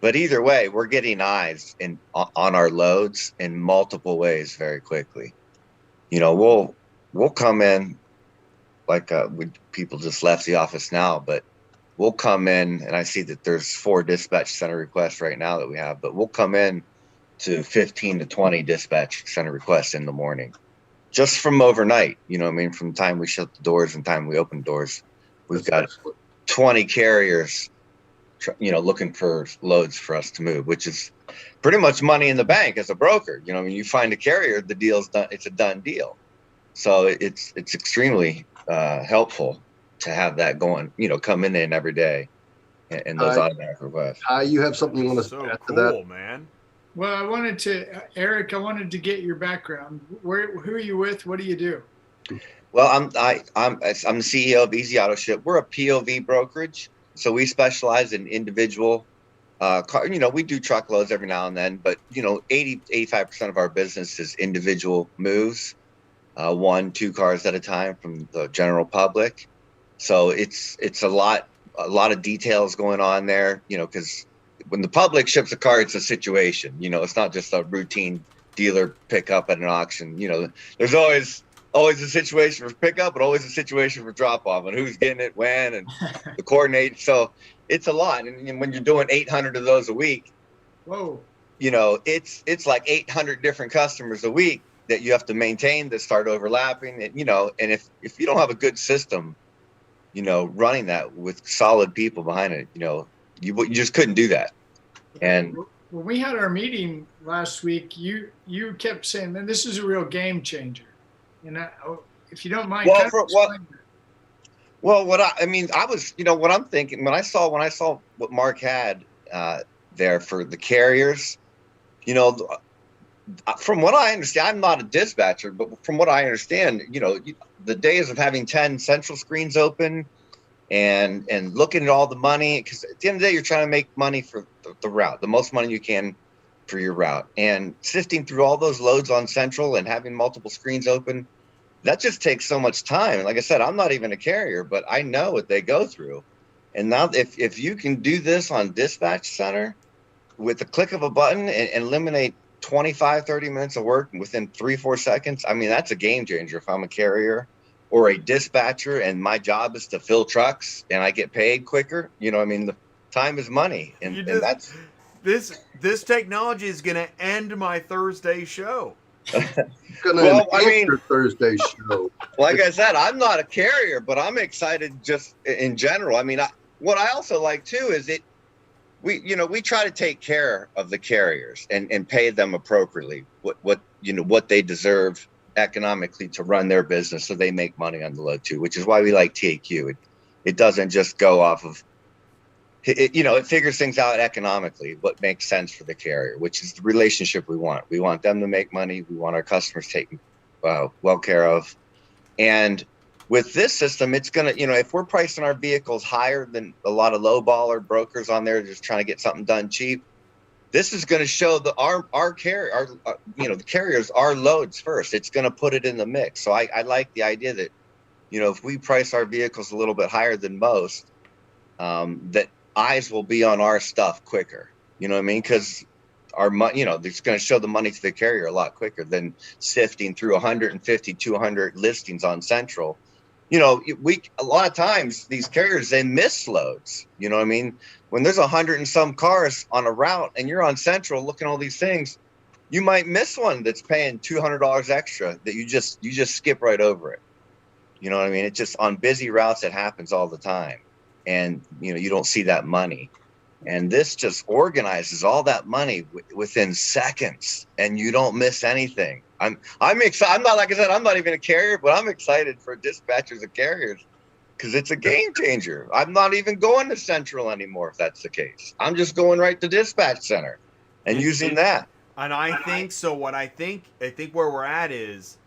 But either way, we're getting eyes on our loads in multiple ways very quickly. We'll come in like people just left the office now, but we'll come in and I see that there's 4 dispatch center requests right now that we have, but we'll come in to 15 to 20 dispatch center requests in the morning, just from overnight. From the time we shut the doors and time we open doors, we've got 20 carriers looking for loads for us to move, which is pretty much money in the bank as a broker. When you find a carrier, the deal's done. It's a done deal. So it's extremely helpful to have that going, coming in every day and those automatic requests. You have something you want to add to that? Man. Well, Eric, I wanted to get your background. Who are you with? What do you do? Well, I'm the CEO of Easy Auto Ship. We're a POV brokerage. So we specialize in individual car. We do truckloads every now and then, but 85% of our business is individual moves, 1-2 cars at a time from the general public. So it's a lot of details going on there, because when the public ships a car, it's a situation. It's not just a routine dealer pickup at an auction. There's always a situation for pickup, but always a situation for drop off, and who's getting it when, and the coordinate. So it's a lot. And when you're doing 800 of those a week, whoa, it's like 800 different customers a week that you have to maintain that start overlapping. And, and if you don't have a good system, running that with solid people behind it, you just couldn't do that. And when we had our meeting last week, you kept saying, man, this is a real game changer. And if you don't mind, what I'm thinking when I saw what Mark had there for the carriers, from what I understand, I'm not a dispatcher, but from what I understand, the days of having 10 central screens open and looking at all the money, because at the end of the day, you're trying to make money for the route, the most money you can for your route, and sifting through all those loads on central and having multiple screens open, that just takes so much time. And like I said, I'm not even a carrier, but I know what they go through. And now if you can do this on dispatch center with the click of a button and eliminate 25, 30 minutes of work within 3-4 seconds, I mean, that's a game changer. If I'm a carrier or a dispatcher and my job is to fill trucks and I get paid quicker, the time is money. And that's this technology is going to end my Thursday show. Thursday show. Like I said, I'm not a carrier, but I'm excited just in general. I mean, what I also like too is we try to take care of the carriers and pay them appropriately what they deserve economically to run their business, so they make money on the load too, which is why we like TAQ. It doesn't just go off of it figures things out economically, what makes sense for the carrier, which is the relationship we want. We want them to make money. We want our customers taken well care of. And with this system, it's going to, if we're pricing our vehicles higher than a lot of lowballer brokers on there just trying to get something done cheap, this is going to show our carrier, the carriers, our loads first. It's going to put it in the mix. So I like the idea that, if we price our vehicles a little bit higher than most, that eyes will be on our stuff quicker. You know what I mean? Because our money, it's going to show the money to the carrier a lot quicker than sifting through 150, 200 listings on Central you know, a lot of times these carriers, they miss loads. You know what I mean? When there's 100 and some cars on a route and you're on Central looking at all these things, you might miss one that's paying $200 extra that you just skip right over it. You know what I mean? It's just on busy routes, it happens all the time. And, you know, you don't see that money. And this just organizes all that money within seconds, and you don't miss anything. I'm excited. I'm not, like I said, I'm not even a carrier, but I'm excited for dispatchers and carriers because it's a game changer. I'm not even going to Central anymore if that's the case. I'm just going right to dispatch center and using that. And I think so. What I think where we're at is,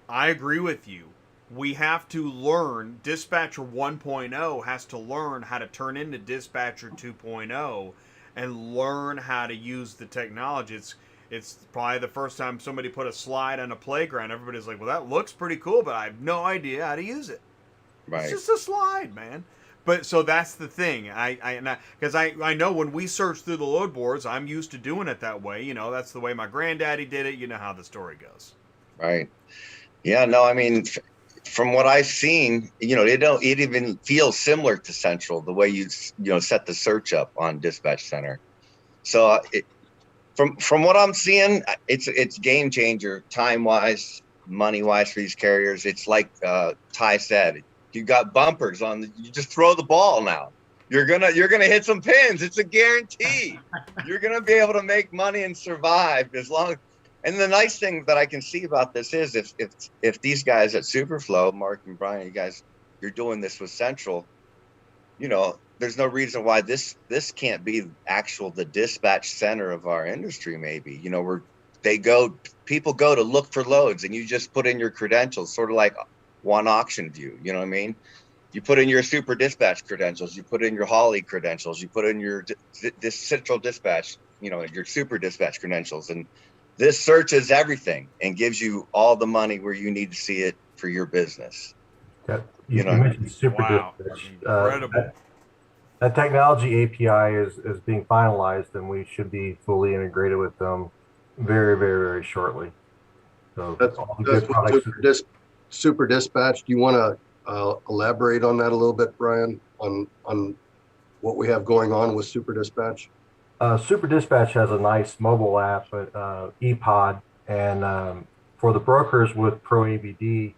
I agree with you. We have to learn. Dispatcher 1.0 has to learn how to turn into Dispatcher 2.0 and learn how to use the technology. It's probably the first time somebody put a slide on a playground. Everybody's like, well, that looks pretty cool, but I have no idea how to use it. Right. It's just a slide, man. But so that's the thing. Because I know when we search through the load boards, I'm used to doing it that way. You know, that's the way my granddaddy did it. You know how the story goes. Right. Yeah, no, I mean, from what I've seen, you know, it even feels similar to Central, the way you set the search up on Dispatch Center. So from what I'm seeing, it's game changer, time wise, money wise for these carriers. It's like Ty said, you got bumpers you just throw the ball now. You're gonna hit some pins. It's a guarantee. You're gonna be able to make money and survive as long. And the nice thing that I can see about this is if these guys at SuperFlo, Mark and Brian, you guys, you're doing this with Central, you know, there's no reason why this can't be the dispatch center of our industry. Maybe, you know, where people go to look for loads, and you just put in your credentials, sort of like one auction view. You know what I mean? You put in your super dispatch credentials, you put in your Holly credentials, you put in your this Central dispatch, you know, your super dispatch credentials, and this searches everything and gives you all the money where you need to see it for your business. Yeah, you mentioned super dispatch. Incredible. That technology API is being finalized, and we should be fully integrated with them very, very, very shortly. So that's what super dispatch. Do you want to elaborate on that a little bit, Brian, on what we have going on with super dispatch? Super Dispatch has a nice mobile app, ePod, and for the brokers with Pro ABD,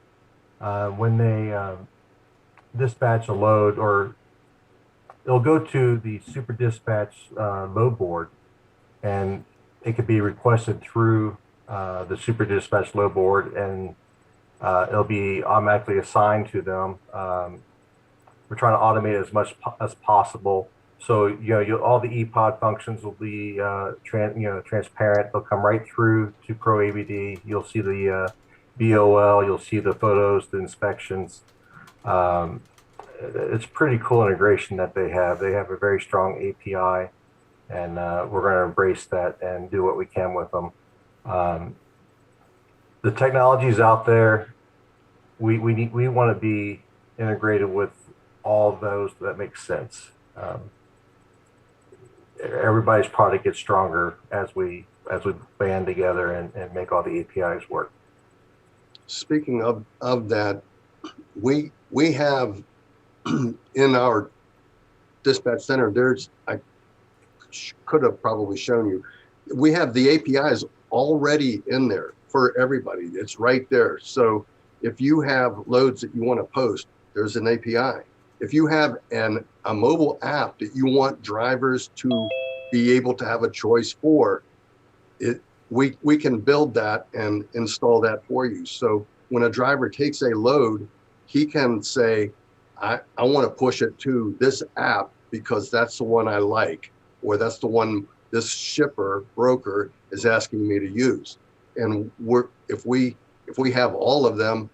when they dispatch a load, or it'll go to the Super Dispatch load board, and it could be requested through the Super Dispatch load board, and it'll be automatically assigned to them. We're trying to automate as much as possible. So, you know, all the ePod functions will be, transparent. They'll come right through to Pro ABD. You'll see the BOL. You'll see the photos, the inspections. It's pretty cool integration that they have. They have a very strong API, and we're going to embrace that and do what we can with them. The technology is out there. We want to be integrated with all of those that make sense. Everybody's product gets stronger as we band together and make all the APIs work. Speaking of that, we have in our dispatch center, I could have probably shown you, we have the APIs already in there for everybody. It's right there. So if you have loads that you want to post, there's an API. If you have a mobile app that you want drivers to be able to have a choice for, we can build that and install that for you. So when a driver takes a load, he can say, I want to push it to this app because that's the one I like, or that's the one this broker is asking me to use. And if we have all of them,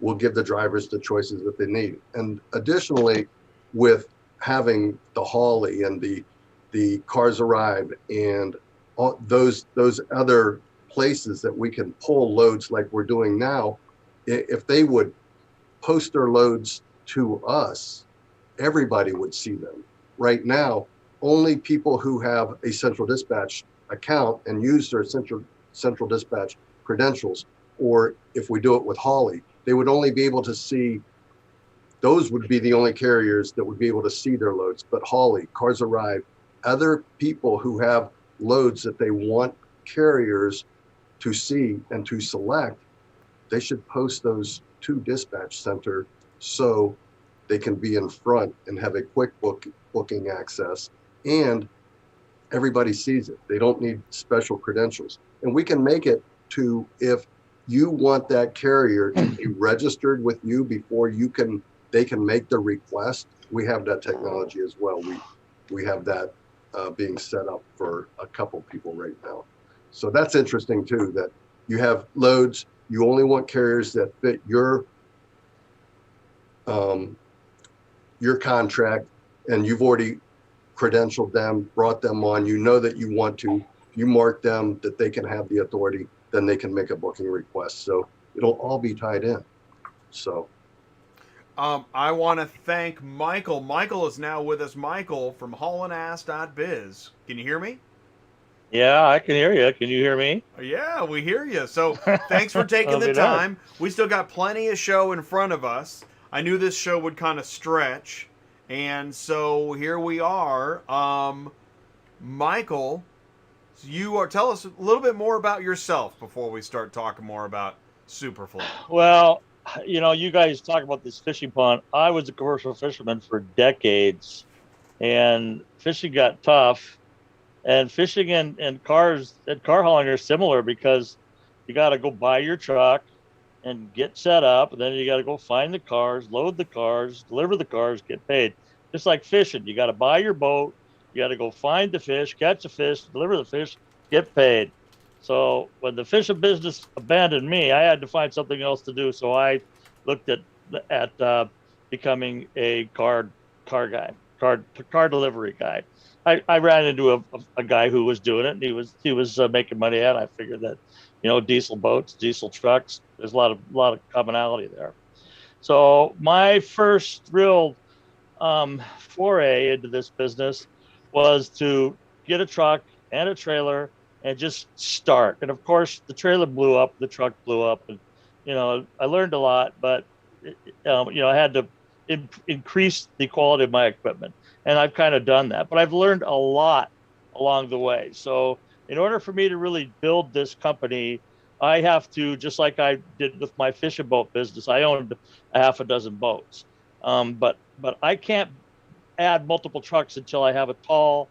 we'll give the drivers the choices that they need. And additionally, with having the Holly and the Cars Arrive and all those other places that we can pull loads like we're doing now, if they would post their loads to us, everybody would see them. Right now, only people who have a Central Dispatch account and use their Central Dispatch credentials, or if we do it with Holly, they would only be able to see those would be the only carriers that would be able to see their loads. But Haulie, Cars Arrive, other people who have loads that they want carriers to see and to select, they should post those to Dispatch Center so they can be in front and have a quick booking access, and everybody sees it. They don't need special credentials. And we can make it to, if you want that carrier to be registered with you before they can make the request, we have that technology as well. We have that being set up for a couple people right now. So that's interesting too, that you have loads, you only want carriers that fit your contract, and you've already credentialed them, brought them on, you know that you want to, you mark them that they can have the authority, then they can make a booking request. So it'll all be tied in. So I want to thank Michael. Michael is now with us. Michael from Haulinass.biz. Can you hear me? Yeah, I can hear you. Can you hear me? Yeah, we hear you. So thanks for taking the time. We still got plenty of show in front of us. I knew this show would kind of stretch, and so here we are. Michael, tell us a little bit more about yourself before we start talking more about SuperFlo. Well, you guys talk about this fishing pond. I was a commercial fisherman for decades, and fishing got tough. And fishing and cars and car hauling are similar, because you got to go buy your truck and get set up, and then you got to go find the cars, load the cars, deliver the cars, get paid. Just like fishing, you got to buy your boat, you got to go find the fish, catch the fish, deliver the fish, get paid. So when the fishing business abandoned me, I had to find something else to do. So I looked at becoming a car delivery guy. I ran into a guy who was doing it, and he was making money at it. I figured that, diesel boats, diesel trucks, there's a lot of commonality there. So my first real foray into this business was to get a truck and a trailer and just start. And of course, the trailer blew up, the truck blew up, and I learned a lot, but I had to increase the quality of my equipment. And I've kind of done that, but I've learned a lot along the way. So in order for me to really build this company, I have to, just like I did with my fishing boat business, I owned a half a dozen boats. But I can't add multiple trucks until I have a tall,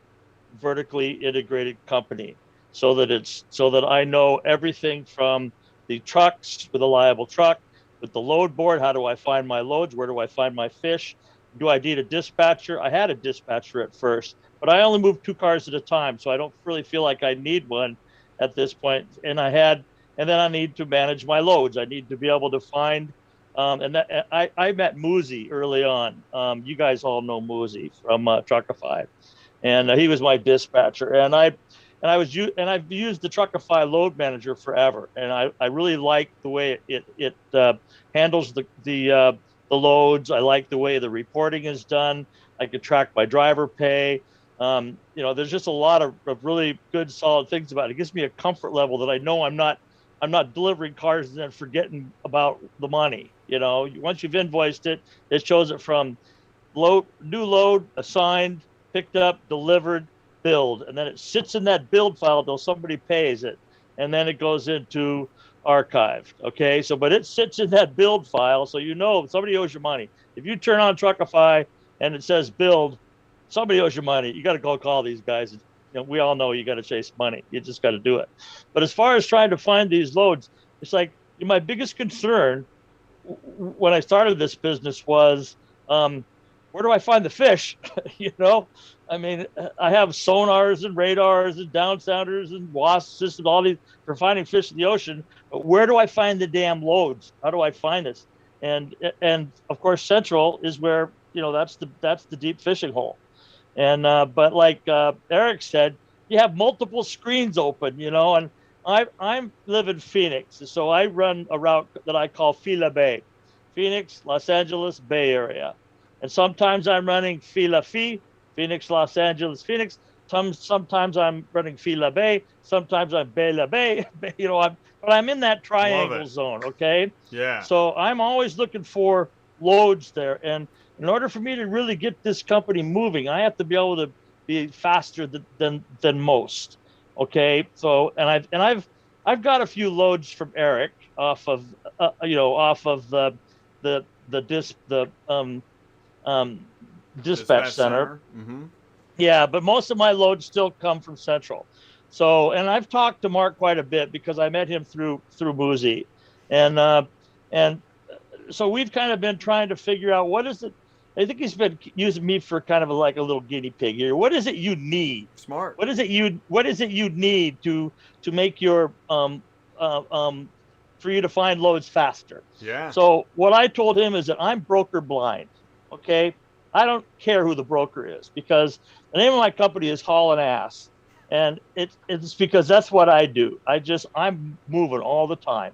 vertically integrated company, so that I know everything from the trucks, with a liable truck, with the load board, how do I find my loads, where do I find my fish? Do I need a dispatcher? I had a dispatcher at first, but I only moved 2 cars at a time, so I don't really feel like I need one at this point. And then I need to manage my loads. I need to be able to find, I met Moosey early on. You guys all know Moosey from Truckify, and he was my dispatcher. And I've used the Truckify load manager forever, and I really like the way it handles the loads. I like the way the reporting is done. I can track my driver pay. There's just a lot of really good, solid things about it. It gives me a comfort level that I know I'm not delivering cars and then forgetting about the money. Once you've invoiced it, it shows it from new load, assigned, picked up, delivered, billed, and then it sits in that build file until somebody pays it, and then it goes into archived. Okay, but it sits in that build file, so somebody owes you money. If you turn on Truckify and it says build, somebody owes you money. You got to go call these guys. We all know you got to chase money. You just got to do it. But as far as trying to find these loads, it's like my biggest concern when I started this business was, where do I find the fish? I have sonars and radars and down sounders and WASP systems, all these for finding fish in the ocean. But where do I find the damn loads? How do I find this? And of course, Central is where that's the deep fishing hole. And but like Eric said, you have multiple screens open, and I live in Phoenix, so I run a route that I call Fila Bay, Phoenix, Los Angeles, Bay Area. And sometimes I'm running Fila Phi, Phoenix, Los Angeles, Phoenix. Sometimes I'm running Fila Bay. Sometimes I'm Bay La Bay. But I'm in that triangle zone. Okay. Yeah. So I'm always looking for loads there. And in order for me to really get this company moving, I have to be able to be faster than most. Okay. So, and I've got a few loads from Eric off of, off of the dispatch center. Mm-hmm. Yeah, but most of my loads still come from Central. So, and I've talked to Mark quite a bit because I met him through Boozy, and so we've kind of been trying to figure out what is it. I think he's been using me for kind of like a little guinea pig here. What is it you need? Smart. What is it you need to make your for you to find loads faster? Yeah. So what I told him is that I'm broker blind. Okay. I don't care who the broker is because the name of my company is Haulinass. And it's because that's what I do. I'm moving all the time.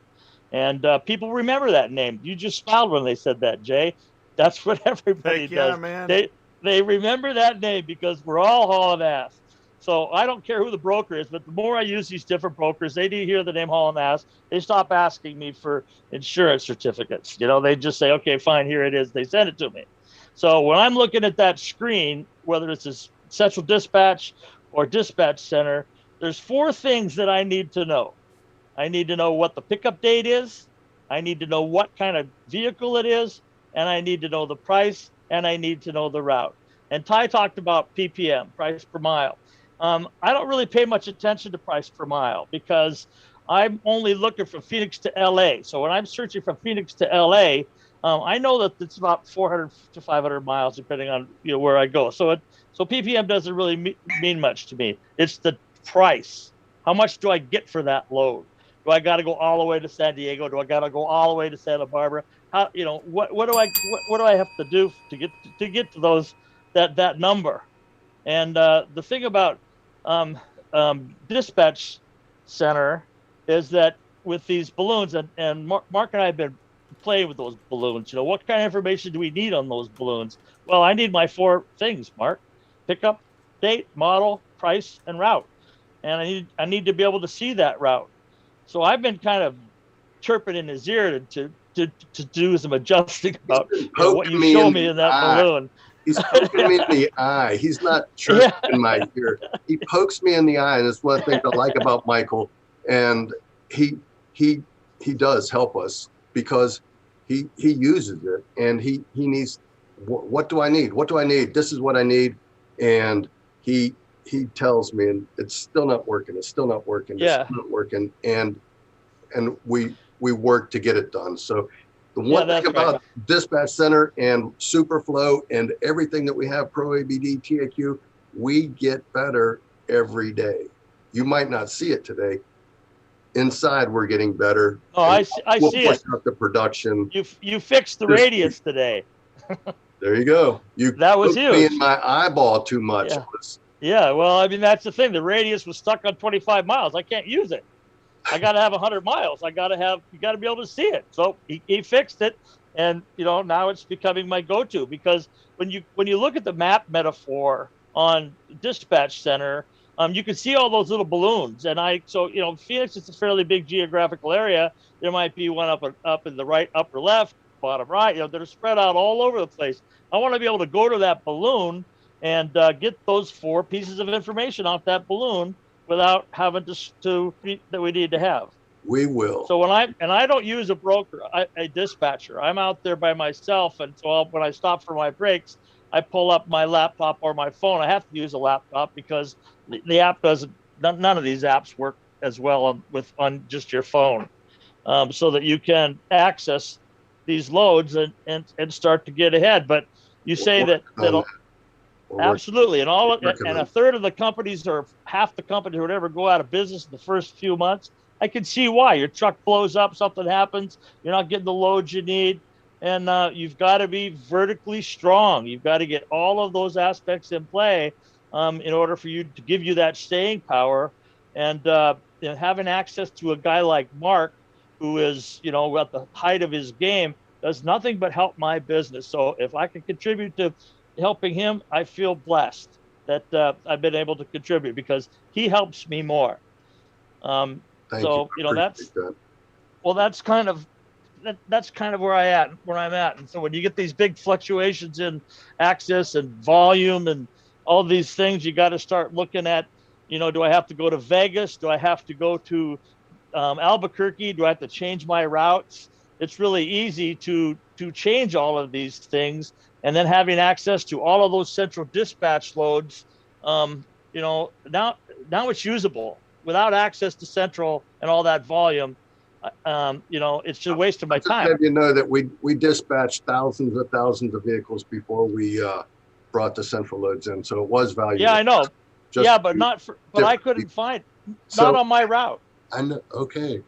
And people remember that name. You just smiled when they said that, Jay. That's what everybody does. Yeah, man. They remember that name because we're all hauling ass. So I don't care who the broker is, but the more I use these different brokers, they do hear the name hauling ass. They stop asking me for insurance certificates. They just say, okay, fine, here it is. They send it to me. So when I'm looking at that screen, whether it's a central dispatch or dispatch center, there's 4 things that I need to know. I need to know what the pickup date is. I need to know what kind of vehicle it is. And I need to know the price, and I need to know the route. And Ty talked about PPM, price per mile. I don't really pay much attention to price per mile because I'm only looking from Phoenix to LA. So when I'm searching from Phoenix to LA, I know that it's about 400 to 500 miles, depending on where I go. So PPM doesn't really mean much to me. It's the price. How much do I get for that load? Do I got to go all the way to San Diego? Do I got to go all the way to Santa Barbara? How what do I have to do to get to those that number? And the thing about dispatch center is that with these balloons, and Mark and I have been playing with those balloons. What kind of information do we need on those balloons? Well, I need my 4 things, Mark: pickup, date, model, price, and route. And I need to be able to see that route. So I've been kind of chirping in his ear to do some adjusting about what you show me in that balloon. He's poking me in the eye. He's not chirping in my ear. He pokes me in the eye, and it's one of the things I like about Michael. And he does help us because he uses it, and he needs. What do I need? What do I need? This is what I need, and he tells me, and it's still not working. It's still not working. Yeah. It's still not working, and we work to get it done. So the one thing about Dispatch Center and SuperFlo and everything that we have, Pro ABD, TAQ, we get better every day. You might not see it today. Inside, we're getting better. Oh, I see it. Up the production. You fixed the radius today. There you go. That was huge. Me in my eyeball too much. Yeah. Yeah, well, I mean, that's the thing. The radius was stuck on 25 miles. I can't use it. I got to have 100 miles. You got to be able to see it. So he fixed it. And, now it's becoming my go-to because when you look at the map metaphor on Dispatch Center, you can see all those little balloons. And Phoenix is a fairly big geographical area. There might be one up in the right, upper left, bottom right, they're spread out all over the place. I want to be able to go to that balloon and get those 4 pieces of information off that balloon without having to that we need to have. We will. So I don't use a broker, a dispatcher. I'm out there by myself, and so when I stop for my breaks, I pull up my laptop or my phone. I have to use a laptop because the app doesn't. None of these apps work as well on just your phone, so that you can access these loads and start to get ahead. But you say that'll. Absolutely, and a third of the companies or half the companies or whatever go out of business in the first few months. I can see why. Your truck blows up, something happens, you're not getting the loads you need, and you've got to be vertically strong. You've got to get all of those aspects in play in order for you to give you that staying power, and having access to a guy like Mark, who is at the height of his game, does nothing but help my business. So if I can contribute to helping him, I feel blessed that I've been able to contribute because he helps me more. Thank you. That's kind of that's kind of where I'm at. And so when you get these big fluctuations in access and volume and all these things, you got to start looking at, do I have to go to Vegas? Do I have to go to Albuquerque? Do I have to change my routes? It's really easy to change all of these things, and then having access to all of those central dispatch loads. Now it's usable. Without access to central and all that volume, it's just a waste of my time. Have you know that we dispatched thousands of vehicles before we brought the central loads in, so it was valuable. Yeah, I know. But I couldn't find not on my route. I know. Okay.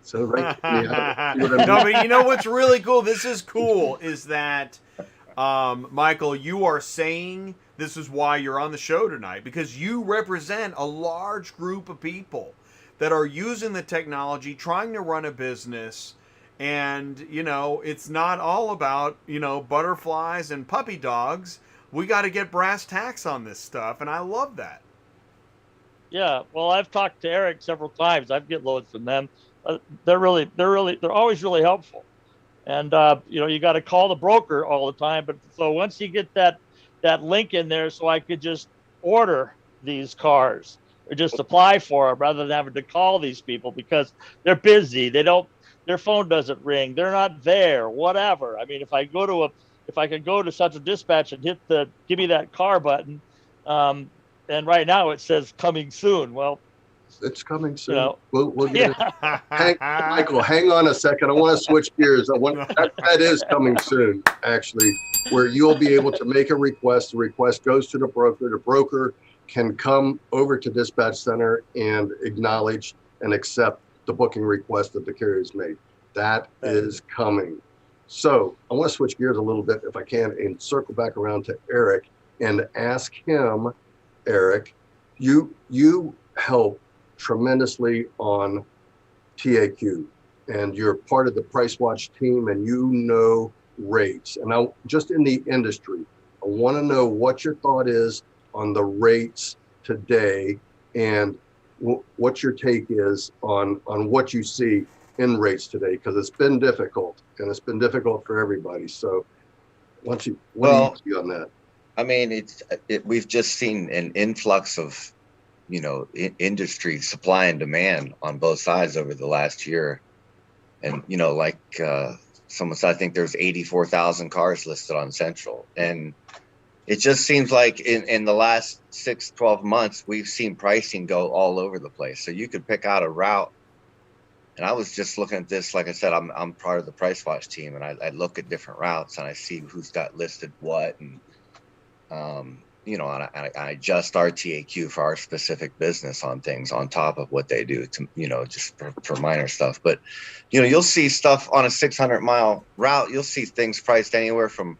So right. No, but you know what's really cool? This is cool. Is that Michael? You are saying this is why you're on the show tonight, because you represent a large group of people that are using the technology, trying to run a business, and it's not all about butterflies and puppy dogs. We got to get brass tacks on this stuff, and I love that. Yeah, well, I've talked to Eric several times. I've get loads from them. They're always really helpful. And you got to call the broker all the time. But so once you get that link in there, so I could just order these cars or just apply for them rather than having to call these people because they're busy. Their phone doesn't ring. They're not there. Whatever. I mean, if I could go to Central Dispatch and hit the give me that car button, and right now it says coming soon. Well, it's coming soon. We'll get it. Michael, hang on a second. I want to switch gears. That is coming soon, actually, where you'll be able to make a request. The request goes to the broker. The broker can come over to Dispatch Center and acknowledge and accept the booking request that the carrier's made. That is coming. So I want to switch gears a little bit, if I can, and circle back around to Eric and ask him, Eric, you help tremendously on TAQ, and you're part of the Price Watch team, and rates. And I just in the industry, I want to know what your thought is on the rates today, and what your take is on what you see in rates today, because it's been difficult, and it's been difficult for everybody. So what do you see on that? I mean, we've just seen an influx of, industry supply and demand on both sides over the last year. And, like someone said, I think there's 84,000 cars listed on Central. And it just seems like in the last 6-12 months, we've seen pricing go all over the place. So you could pick out a route. And I was just looking at this, like I said, I'm part of the Price Watch team, and I look at different routes and I see who's got listed what, and and I adjust our TAQ for our specific business on things on top of what they do to, just for minor stuff. But, you'll see stuff on a 600-mile route. You'll see things priced anywhere from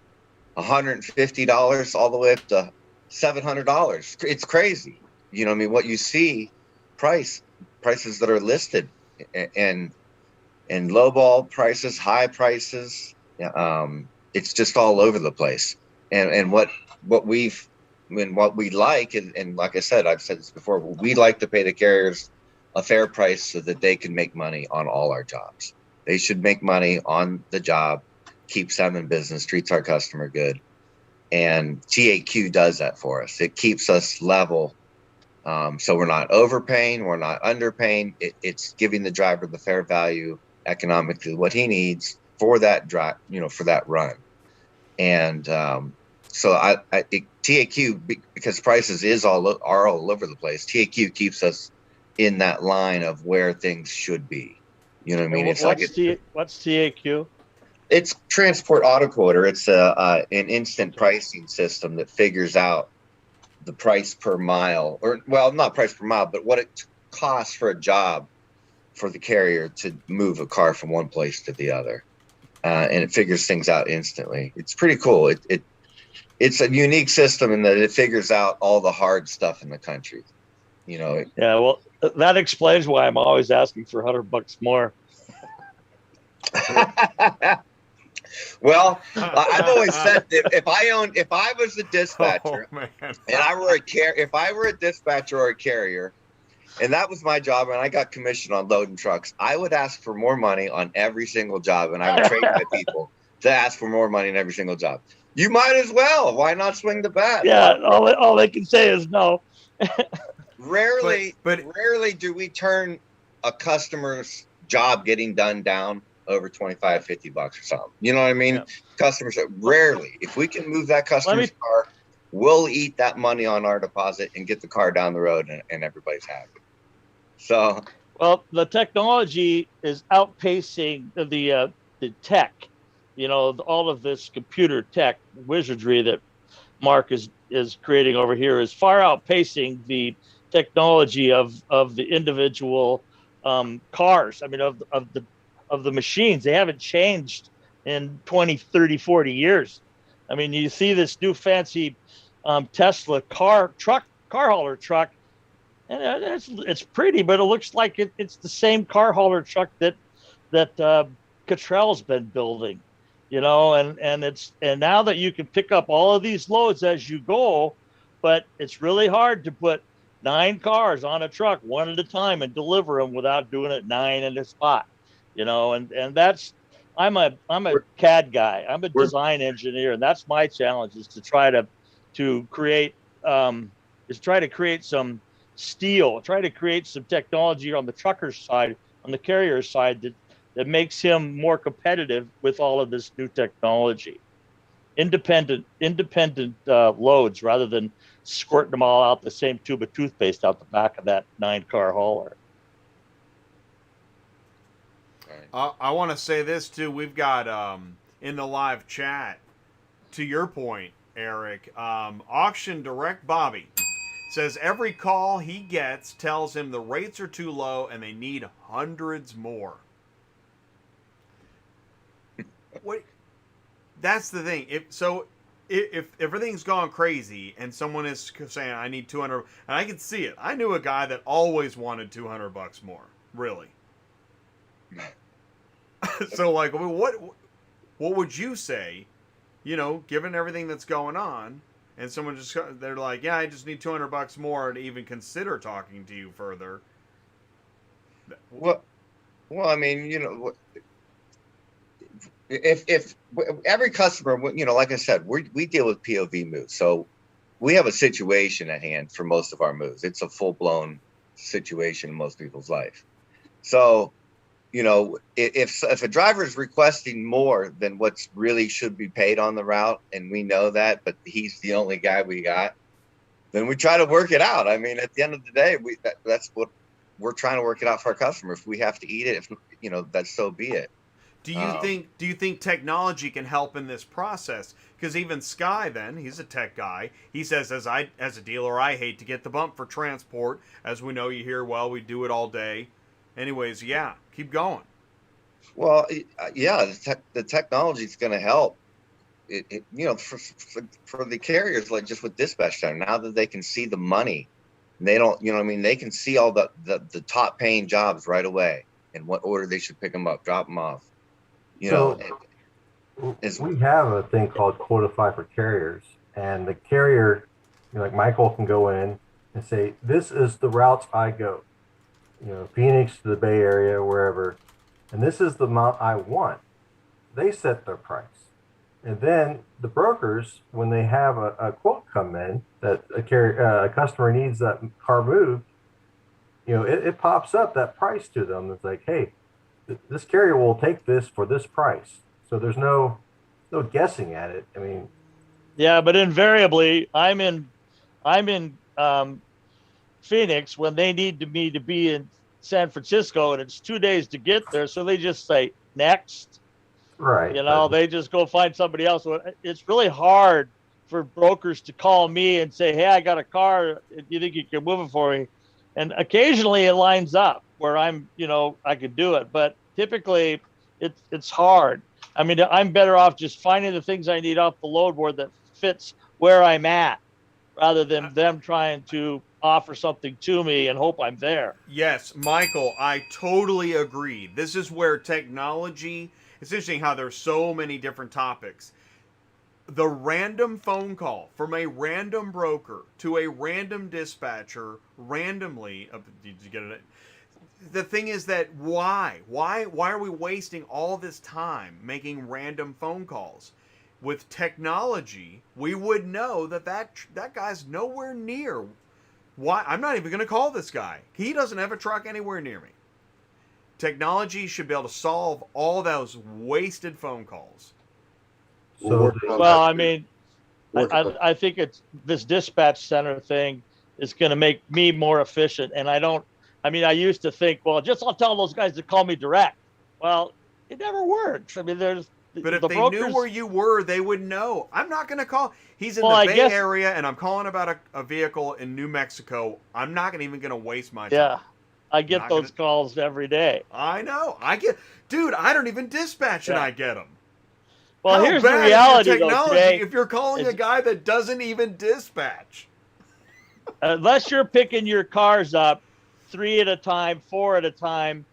$150 all the way up to $700. It's crazy. What you see prices that are listed, and lowball prices, high prices. It's just all over the place. And what we like, and like I said, I've said this before, we like to pay the carriers a fair price so that they can make money on all our jobs. They should make money on the job, keeps them in business, treats our customer good. And TAQ does that for us. It keeps us level. So we're not overpaying, we're not underpaying. It's giving the driver the fair value economically, what he needs for that drive, for that run. And so TAQ, because prices are all over the place, TAQ keeps us in that line of where things should be. You know what I mean? What's TAQ? It's Transport Auto Quoter. It's an instant pricing system that figures out the price per mile, not price per mile, but what it costs for a job for the carrier to move a car from one place to the other. And it figures things out instantly. It's pretty cool. It's a unique system in that it figures out all the hard stuff in the country. Yeah, well, that explains why I'm always asking for $100 more. Well, I've always said that if I was a dispatcher, and if I were a dispatcher or a carrier, And that was my job, and I got commission on loading trucks. I would ask for more money on every single job, and I would train my people to ask for more money on every single job. You might as well. Why not swing the bat? Yeah, all they can say is no. Rarely, but rarely do we turn a customer's job getting done down over 25, 50 bucks or something. You know what I mean? Yeah. Customers, rarely. If we can move that customer's car, we'll eat that money on our deposit and get the car down the road, and everybody's happy. So, well, the technology is outpacing the tech. You know, all of this computer tech wizardry that Mark is creating over here is far outpacing the technology of the individual cars. I mean, of the machines. They haven't changed in 20, 30, 40 years. I mean, you see this new fancy Tesla car hauler truck, and it's pretty, but it looks like it's the same car hauler truck that Cottrell's been building, you know, and now that you can pick up all of these loads as you go, but it's really hard to put 9 cars on a truck one at a time and deliver them without doing it 9 in a spot, you know, and that's, I'm a CAD guy. I'm a design engineer, and that's my challenge, is to try to create some steel, try to create some technology on the trucker's side, on the carrier's side, that makes him more competitive with all of this new technology. Independent loads, rather than squirting them all out the same tube of toothpaste out the back of that 9-car hauler. I want to say this too. We've got in the live chat, to your point, Eric, Auction Direct Bobby says every call he gets tells him the rates are too low and they need hundreds more. What? That's the thing. If everything's gone crazy and someone is saying I need 200, and I can see it. I knew a guy that always wanted $200 more. Really. So like, what would you say? You know, given everything that's going on, and someone they're like, yeah, I just need $200 more to even consider talking to you further. Well, I mean, you know, if every customer, you know, like I said, we deal with POV moves, so we have a situation at hand for most of our moves. It's a full-blown situation in most people's life. So, you know, if a driver is requesting more than what's really should be paid on the route, and we know that, but he's the only guy we got, then we try to work it out. I mean, at the end of the day, that's what we're trying to work it out for our customer. If we have to eat it, if you know, that's so be it. Do you think technology can help in this process? Because even Sky, then, he's a tech guy. He says, as a dealer, I hate to get the bump for transport. As we know, you hear, well, we do it all day. Anyways, yeah, keep going. Well, yeah, the technology is going to help. You know, for the carriers, like just with dispatch time, now that they can see the money, and they don't, you know what I mean, they can see all the top paying jobs right away and what order they should pick them up, drop them off. You know, we have a thing called Quotify for carriers, and the carrier, you know, like Michael can go in and say, this is the routes I go, you know, Phoenix to the Bay Area, wherever, and this is the amount I want. They set their price. And then the brokers, when they have a quote come in that a customer needs that car moved, you know, it pops up that price to them. It's like, hey, this carrier will take this for this price. So there's no guessing at it. I mean, yeah, but invariably, I'm in Phoenix when they need me to be in San Francisco, and it's 2 days to get there. So they just say next. Right. You know, they just go find somebody else. It's really hard for brokers to call me and say, hey, I got a car. Do you think you can move it for me? And occasionally it lines up where I'm, you know, I could do it. But typically it's hard. I mean, I'm better off just finding the things I need off the load board that fits where I'm at, rather than them trying to offer something to me and hope I'm there. Yes, Michael, I totally agree. This is where technology, it's interesting how there's so many different topics. the random phone call from a random broker to a random dispatcher randomly. Did you get it? The thing is that why are we wasting all this time making random phone calls? With technology, we would know that guy's nowhere near. Why? I'm not even going to call this guy. He doesn't have a truck anywhere near me. Technology should be able to solve all those wasted phone calls. So, well, I mean, I think it's this dispatch center thing is going to make me more efficient. And I used to think, well, I'll tell those guys to call me direct. Well, it never works. I mean, but if the they brokers knew where you were, they would know. I'm not going to call. He's in Well, the I Bay guess- Area, and I'm calling about a vehicle in New Mexico. I'm not even going to waste my time. Yeah, I get Not those calls every day. I know. Dude, I don't even dispatch and Yeah. I get them. Well, How here's the bad reality, is your though, technology Jay. if you're calling a guy that doesn't even dispatch? Unless you're picking your cars up 3 at a time, 4 at a time,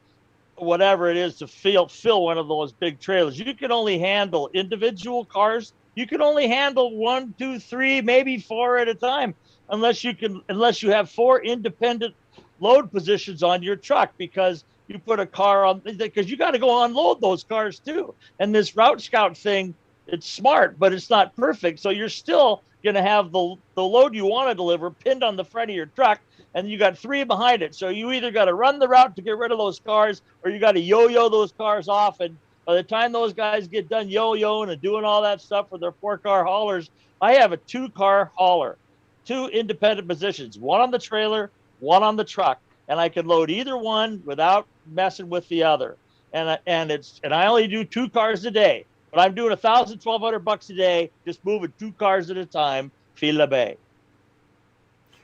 whatever it is to fill one of those big trailers. You can only handle individual cars. You can only handle 1, 2, 3, maybe 4 at a time, unless you have 4 independent load positions on your truck, because you put a car on, because you got to go unload those cars too. And this Route Scout thing, it's smart, but it's not perfect. So you're still going to have the load you want to deliver pinned on the front of your truck, and you got 3 behind it. So you either got to run the route to get rid of those cars, or you got to yo-yo those cars off. And by the time those guys get done yo-yoing and doing all that stuff for their 4-car haulers, I have a 2-car hauler, 2 independent positions, 1 on the trailer, 1 on the truck, and I can load either one without messing with the other. And I only do 2 cars a day, but I'm doing $1,200 a day, just moving 2 cars at a time. Feel the bay.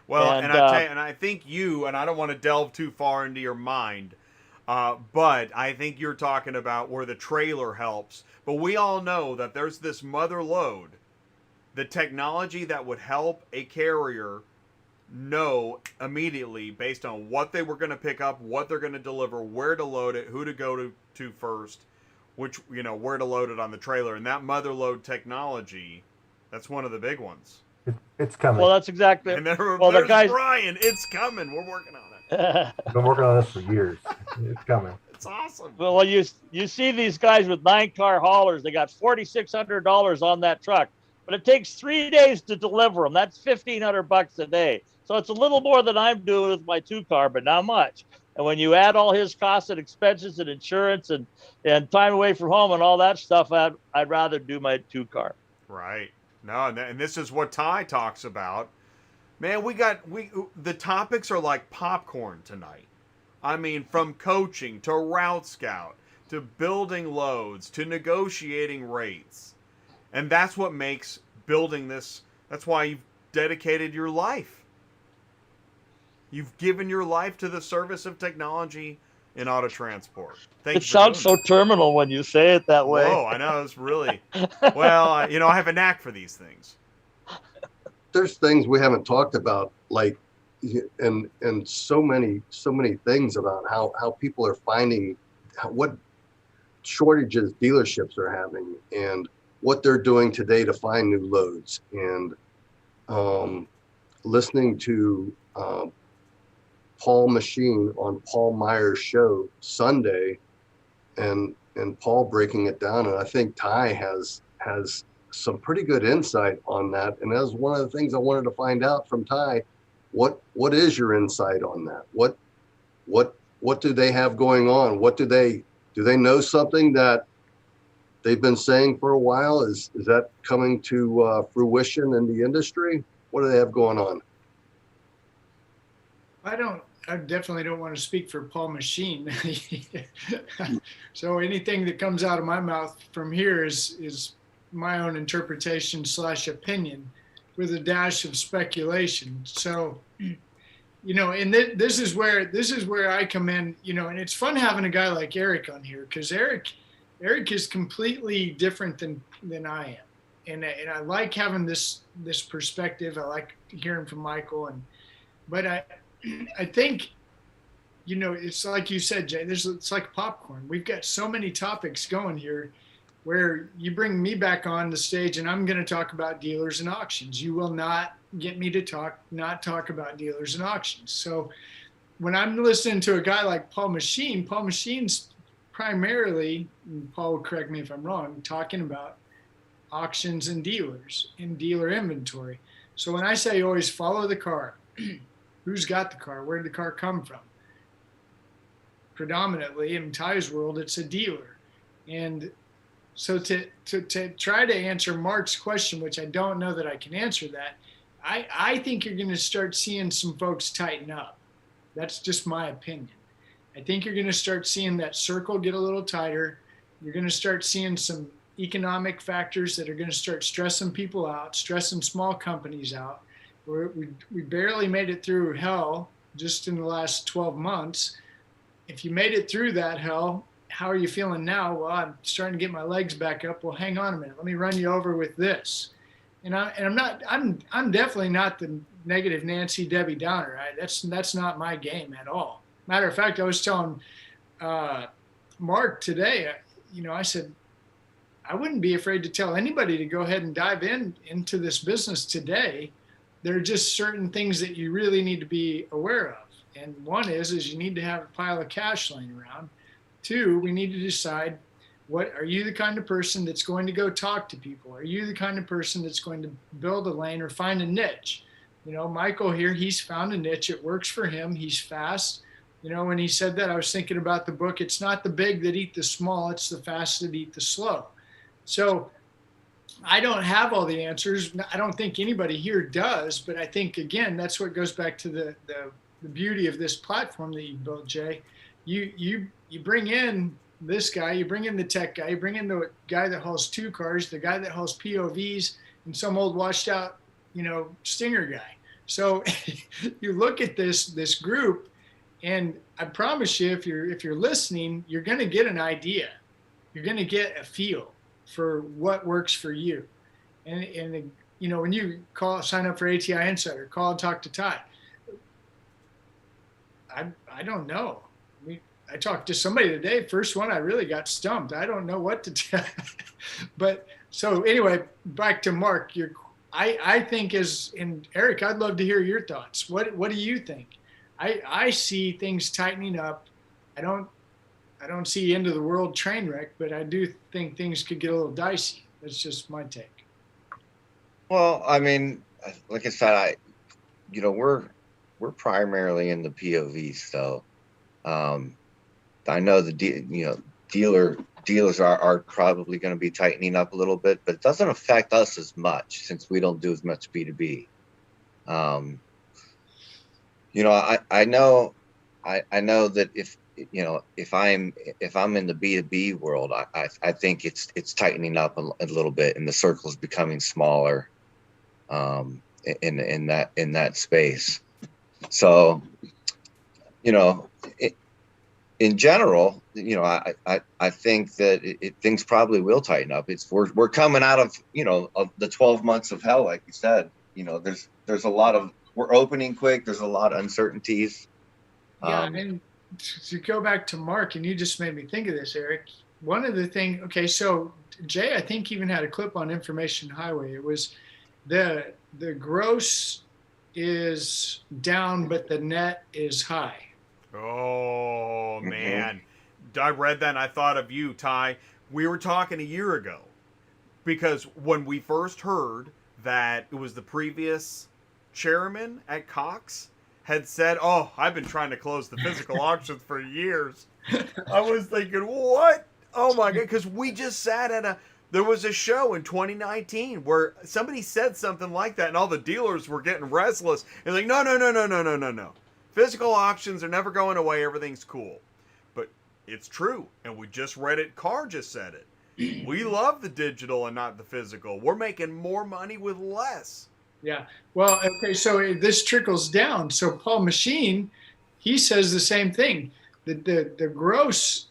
Well, and I think and I don't want to delve too far into your mind, but I think you're talking about where the trailer helps. But we all know that there's this mother load, the technology that would help a carrier know immediately based on what they were going to pick up, what they're going to deliver, where to load it, who to go to first, where to load it on the trailer. And that mother load technology, that's one of the big ones. It's coming. Well, that's exactly. And then there's the guys, Brian. It's coming. We're working on it. I've been working on this for years. It's coming. It's awesome. Well, you see these guys with 9-car haulers. They got $4,600 on that truck, but it takes 3 days to deliver them. That's $1,500 a day. So it's a little more than I'm doing with my 2-car, but not much. And when you add all his costs and expenses and insurance and time away from home and all that stuff, I'd rather do my 2-car. Right. No, and this is what Ty talks about. Man, the topics are like popcorn tonight. I mean, from coaching to Route Scout to building loads to negotiating rates. And that's what makes building this, that's why you've dedicated your life. You've given your life to the service of technology in auto transport. It sounds so terminal when you say it that way. Oh, I know. It's really, well, I have a knack for these things. There's things we haven't talked about, like, and so many things about how people are finding, what shortages dealerships are having, and what they're doing today to find new loads. And listening to Paul Machine on Paul Meyer's show Sunday, and Paul breaking it down, and I think Ty has some pretty good insight on that. And that was one of the things I wanted to find out from Ty. What is your insight on that? What do they have going on? Do they know something that they've been saying for a while? Is that coming to fruition in the industry? What do they have going on? I definitely don't want to speak for Paul Machine. So anything that comes out of my mouth from here is my own interpretation / opinion with a dash of speculation. So, and this is where I come in, and it's fun having a guy like Eric on here, because Eric is completely different than I am. And I like having this perspective. I like hearing from Michael, but I think, it's like you said, Jay, it's like popcorn. We've got so many topics going here where you bring me back on the stage and I'm going to talk about dealers and auctions. You will not get me to not talk about dealers and auctions. So when I'm listening to a guy like Paul Machine's primarily, and Paul will correct me if I'm wrong, talking about auctions and dealers and dealer inventory. So when I say always follow the car, who's got the car? Where did the car come from? Predominantly in Ty's world, it's a dealer. And so to try to answer Mark's question, which I don't know that I can answer that, I think you're going to start seeing some folks tighten up. That's just my opinion. I think you're going to start seeing that circle get a little tighter. You're going to start seeing some economic factors that are going to start stressing people out, stressing small companies out. We barely made it through hell just in the last 12 months. If you made it through that hell, how are you feeling now? Well, I'm starting to get my legs back up. Well, hang on a minute. Let me run you over with this. I'm definitely not the negative Nancy Debbie Downer. That's not my game at all. Matter of fact, I was telling Mark today, I said, I wouldn't be afraid to tell anybody to go ahead and dive into this business today. There are just certain things that you really need to be aware of. And one is you need to have a pile of cash laying around. Two, we need to decide, are you the kind of person that's going to go talk to people? Are you the kind of person that's going to build a lane or find a niche? Michael here, he's found a niche. It works for him. He's fast. When he said that, I was thinking about the book. It's not the big that eat the small. It's the fast that eat the slow. So I don't have all the answers. I don't think anybody here does. But I think, again, that's what goes back to the beauty of this platform that you built, Jay. You bring in this guy, you bring in the tech guy, you bring in the guy that hauls 2 cars, the guy that hauls POVs, and some old washed out, stinger guy. So you look at this group, and I promise you, if you're listening, you're going to get an idea. You're going to get a feel for what works for you. And when you sign up for ATI Insider, call and talk to Ty. I don't know. I talked to somebody today, first one, I really got stumped. I don't know what to tell. But so anyway, back to Mark. I think and Eric, I'd love to hear your thoughts. What do you think? I see things tightening up. I don't see end of the world train wreck, but I do think things could get a little dicey. That's just my take. Well, I mean, like I said, we're primarily in the POVs, so I know dealers are probably going to be tightening up a little bit, but it doesn't affect us as much since we don't do as much B2B. I know that if I'm in the B2B world, I think it's tightening up a little bit, and the circle is becoming smaller in that space. So, in general, I think that things probably will tighten up. We're coming out of the 12 months of hell, like you said. There's a lot of, we're opening quick. There's a lot of uncertainties. Yeah, and to go back to Mark, and you just made me think of this, Eric. One of the things, okay, so Jay, I think even had a clip on Information Highway. It was the gross is down, but the net is high. Oh, man. I read that and I thought of you, Ty. We were talking a year ago because when we first heard that it was the previous chairman at Cox had said, oh, I've been trying to close the physical auctions for years. I was thinking, what? Oh, my God. Because we just sat there was a show in 2019 where somebody said something like that and all the dealers were getting restless. And like, no. Physical auctions are never going away. Everything's cool. But it's true. And we just read it. Carr just said it. We love the digital and not the physical. We're making more money with less. Yeah. Well, okay. So this trickles down. So Paul Machine, he says the same thing. The gross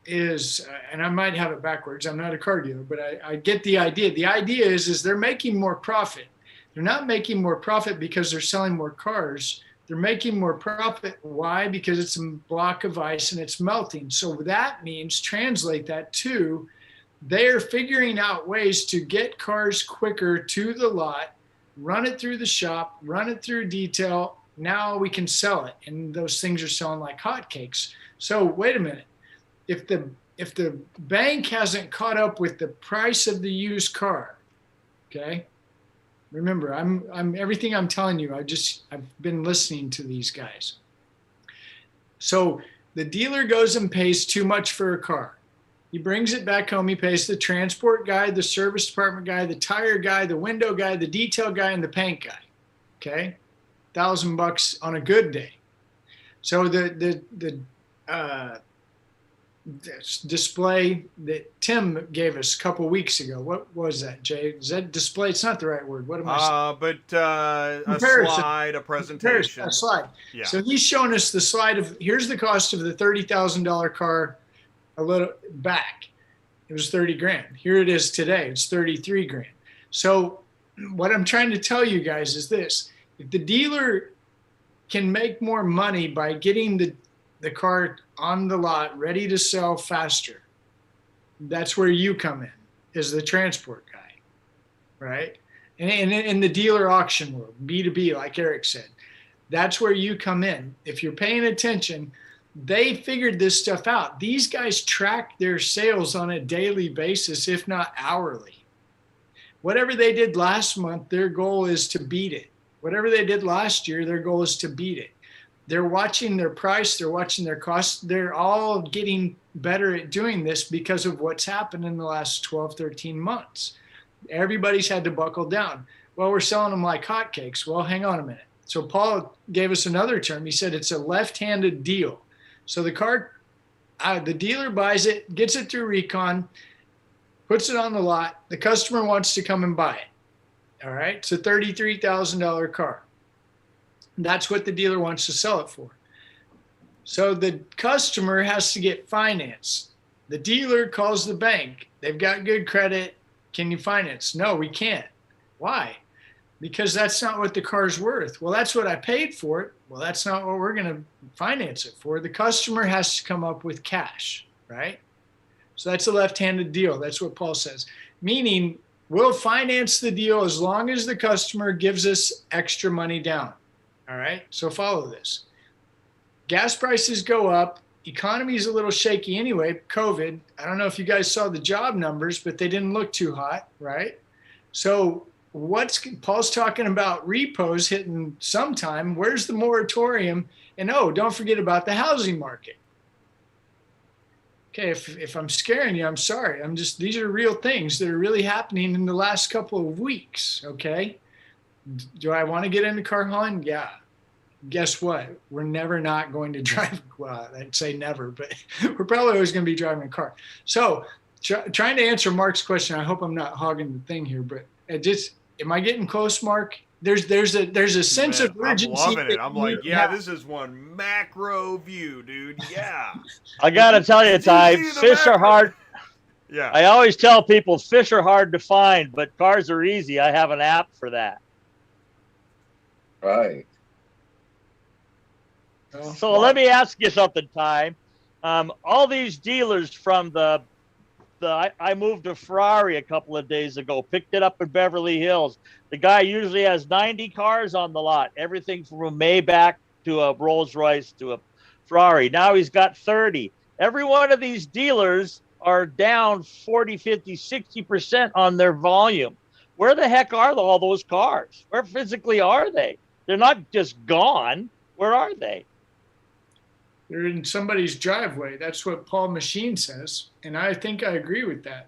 is, and I might have it backwards. I'm not a car dealer, but I get the idea. The idea is they're making more profit. They're not making more profit because they're selling more cars. They're making more profit. Why? Because it's a block of ice and it's melting. So that means, translate that to they are figuring out ways to get cars quicker to the lot, run it through the shop, run it through detail. Now we can sell it, and those things are selling like hotcakes. So wait a minute, if the bank hasn't caught up with the price of the used car, okay? Remember, I'm everything I'm telling you, I've been listening to these guys. So the dealer goes and pays too much for a car. He brings it back home. He pays the transport guy, the service department guy, the tire guy, the window guy, the detail guy, and the paint guy. Okay, $1,000 on a good day. So the display that Tim gave us a couple weeks ago. What was that, Jay? Is that display? It's not the right word. What am I saying? But a slide, a presentation. A slide. Yeah. So he's showing us the slide of, here's the cost of the $30,000 car a little back. It was 30 grand. Here it is today. It's 33 grand. So what I'm trying to tell you guys is this. If the dealer can make more money by getting the car on the lot ready to sell faster, that's where you come in, is the transport guy, right? And in the dealer auction world, B2B, like Eric said, that's where you come in. If you're paying attention, they figured this stuff out. These guys track their sales on a daily basis, if not hourly. Whatever they did last month, their goal is to beat it. Whatever they did last year, their goal is to beat it. They're watching their price, they're watching their costs. They're all getting better at doing this because of what's happened in the last 12, 13 months. Everybody's had to buckle down. Well, we're selling them like hotcakes. Well, hang on a minute. So Paul gave us another term. He said it's a left-handed deal. So the car, the dealer buys it, gets it through recon, puts it on the lot. The customer wants to come and buy it. All right. It's a $33,000 car. That's what the dealer wants to sell it for. So the customer has to get finance. The dealer calls the bank. They've got good credit. Can you finance? No, we can't. Why? Because that's not what the car's worth. Well, that's what I paid for it. Well, that's not what we're going to finance it for. The customer has to come up with cash, right? So that's a left-handed deal. That's what Paul says. Meaning we'll finance the deal as long as the customer gives us extra money down. All right, so follow this. Gas prices go up. Economy is a little shaky anyway, COVID. I don't know if you guys saw the job numbers, but they didn't look too hot, right? So Paul's talking about repos hitting sometime. Where's the moratorium? And oh, don't forget about the housing market. Okay, if I'm scaring you, I'm sorry. These are real things that are really happening in the last couple of weeks, okay? Do I want to get into car hauling? Yeah. Guess what? We're never not going to drive. Well, I'd say never, but we're probably always going to be driving a car. So trying to answer Mark's question, I hope I'm not hogging the thing here, but am I getting close, Mark? There's a sense of urgency. I'm loving it. I'm like, yeah, this is one macro view, dude. Yeah. I got to tell you, Ty, fish are hard. Yeah. I always tell people fish are hard to find, but cars are easy. I have an app for that. Right. So let me ask you something, Ty. All these dealers from I moved a Ferrari a couple of days ago, picked it up in Beverly Hills. The guy usually has 90 cars on the lot, everything from a Maybach to a Rolls Royce to a Ferrari. Now he's got 30. Every one of these dealers are down 40, 50, 60% on their volume. Where the heck are all those cars? Where physically are they? They're not just gone. Where are they? They're in somebody's driveway. That's what Paul Machine says. And I think I agree with that.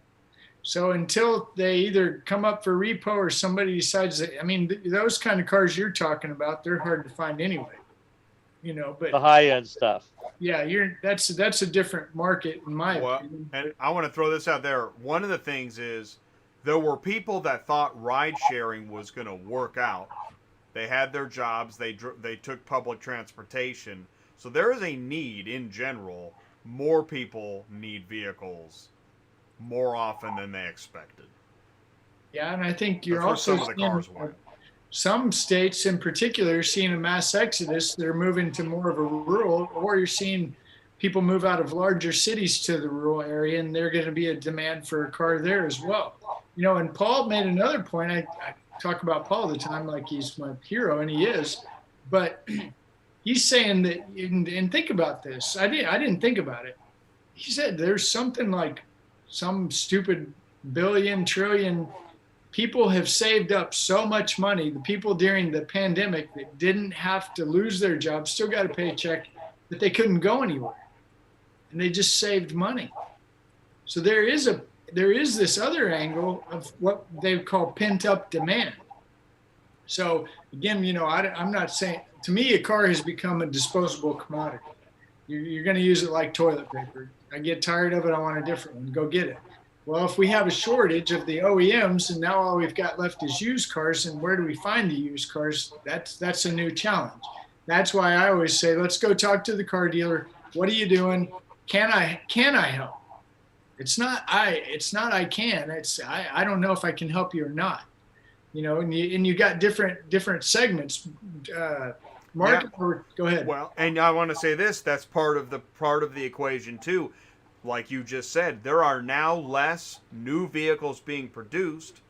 So until they either come up for repo or somebody decides that, I mean, those kind of cars you're talking about, they're hard to find anyway. You know, but the high end stuff. Yeah, that's a different market in my opinion. And I want to throw this out there. One of the things is there were people that thought ride sharing was going to work out. They had their jobs. They took public transportation. So there is a need in general. More people need vehicles more often than they expected. Yeah, and I think you're That's also where some of the cars went. Some states in particular are seeing a mass exodus. They're moving to more of a rural, or you're seeing people move out of larger cities to the rural area, and they're going to be a demand for a car there as well. You know, and Paul made another point. I talk about Paul all the time like he's my hero, and he is. But he's saying that, and think about this. I didn't think about it. He said there's something like some stupid billion, trillion people have saved up so much money. The people during the pandemic that didn't have to lose their jobs, still got a paycheck, that they couldn't go anywhere. And they just saved money. So there is this other angle of what they call pent up demand. So again, you know, I'm not saying, to me, a car has become a disposable commodity. You're going to use it like toilet paper. I get tired of it, I want a different one. Go get it. Well, if we have a shortage of the OEMs and now all we've got left is used cars, and where do we find the used cars? That's a new challenge. That's why I always say, let's go talk to the car dealer. What are you doing? Can I help? It's not I can. It's I don't know if I can help you or not. You know, and you got different segments. Mark, yeah. Go ahead. Well, and I want to say this, that's part of the equation too. Like you just said, there are now less new vehicles being produced.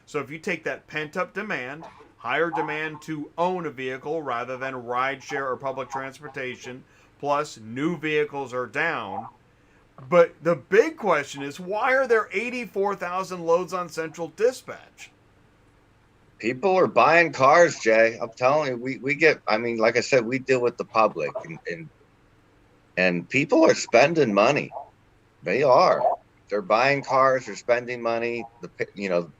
So if you take that pent-up demand, higher demand to own a vehicle rather than rideshare or public transportation, plus new vehicles are down. But the big question is, why are there 84,000 loads on Central Dispatch? People are buying cars, Jay. I'm telling you, we get, I mean, like I said, we deal with the public, and people are spending money. They are. They're buying cars. They're spending money. You know,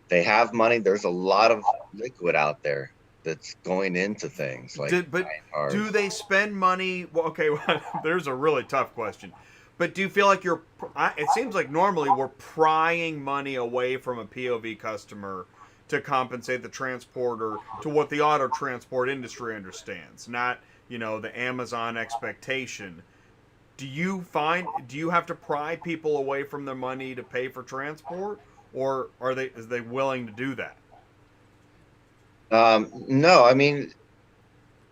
they have money. There's a lot of liquid out there that's going into things like. But do they spend money? Well, okay, well, there's a really tough question. But do you feel like it seems like normally we're prying money away from a POV customer to compensate the transporter to what the auto transport industry understands, not, you know, the Amazon expectation. Do you have to pry people away from their money to pay for transport, or is they willing to do that? No, I mean,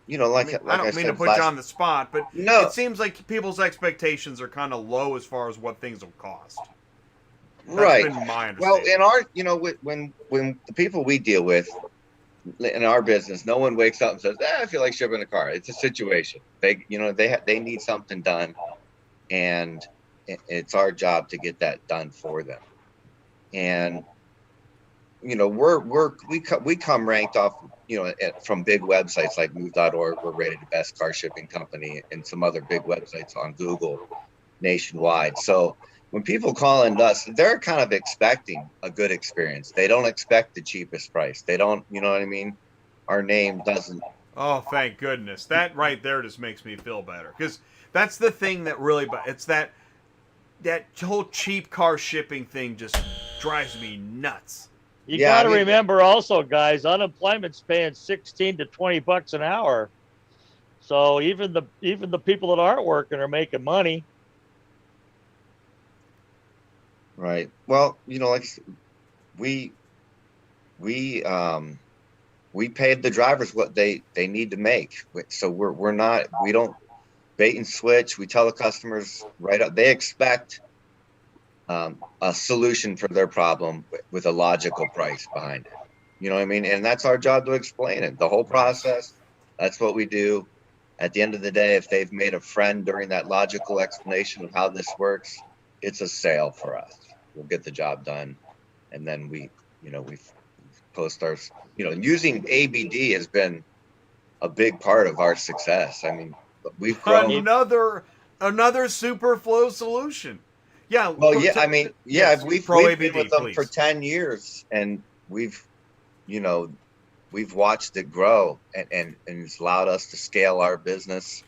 you know, I don't mean to put you on the spot, but no, it seems like people's expectations are kind of low as far as what things will cost. That's right. been my understanding. Well, in our, you know, when the people we deal with in our business, no one wakes up and says, I feel like shipping a car. It's a situation. They need something done, and it's our job to get that done for them. And you know, we come ranked off, you know, from big websites like move.org. We're rated the best car shipping company, and some other big websites on Google nationwide. So when people call in us, they're kind of expecting a good experience. They don't expect the cheapest price. They don't, you know what I mean? Our name doesn't. Oh, thank goodness. That right there just makes me feel better. Because that's the thing that really, it's that whole cheap car shipping thing just drives me nuts. You got to remember also, guys, unemployment's paying $16 to $20 an hour. So even the people that aren't working are making money. Right. Well, you know, like we paid the drivers what they need to make. So we don't bait and switch. We tell the customers right up. They expect a solution for their problem with a logical price behind it. You know what I mean? And that's our job to explain it. The whole process, that's what we do. At the end of the day, if they've made a friend during that logical explanation of how this works, it's a sale for us. We'll get the job done. And then we post our, you know, using ABD has been a big part of our success. I mean, we've grown. Another SuperFlo solution. Yeah. Well, yeah. I mean, yeah. Yes, we've ABD, been with them please. for 10 years, and we've watched it grow, and it's allowed us to scale our business.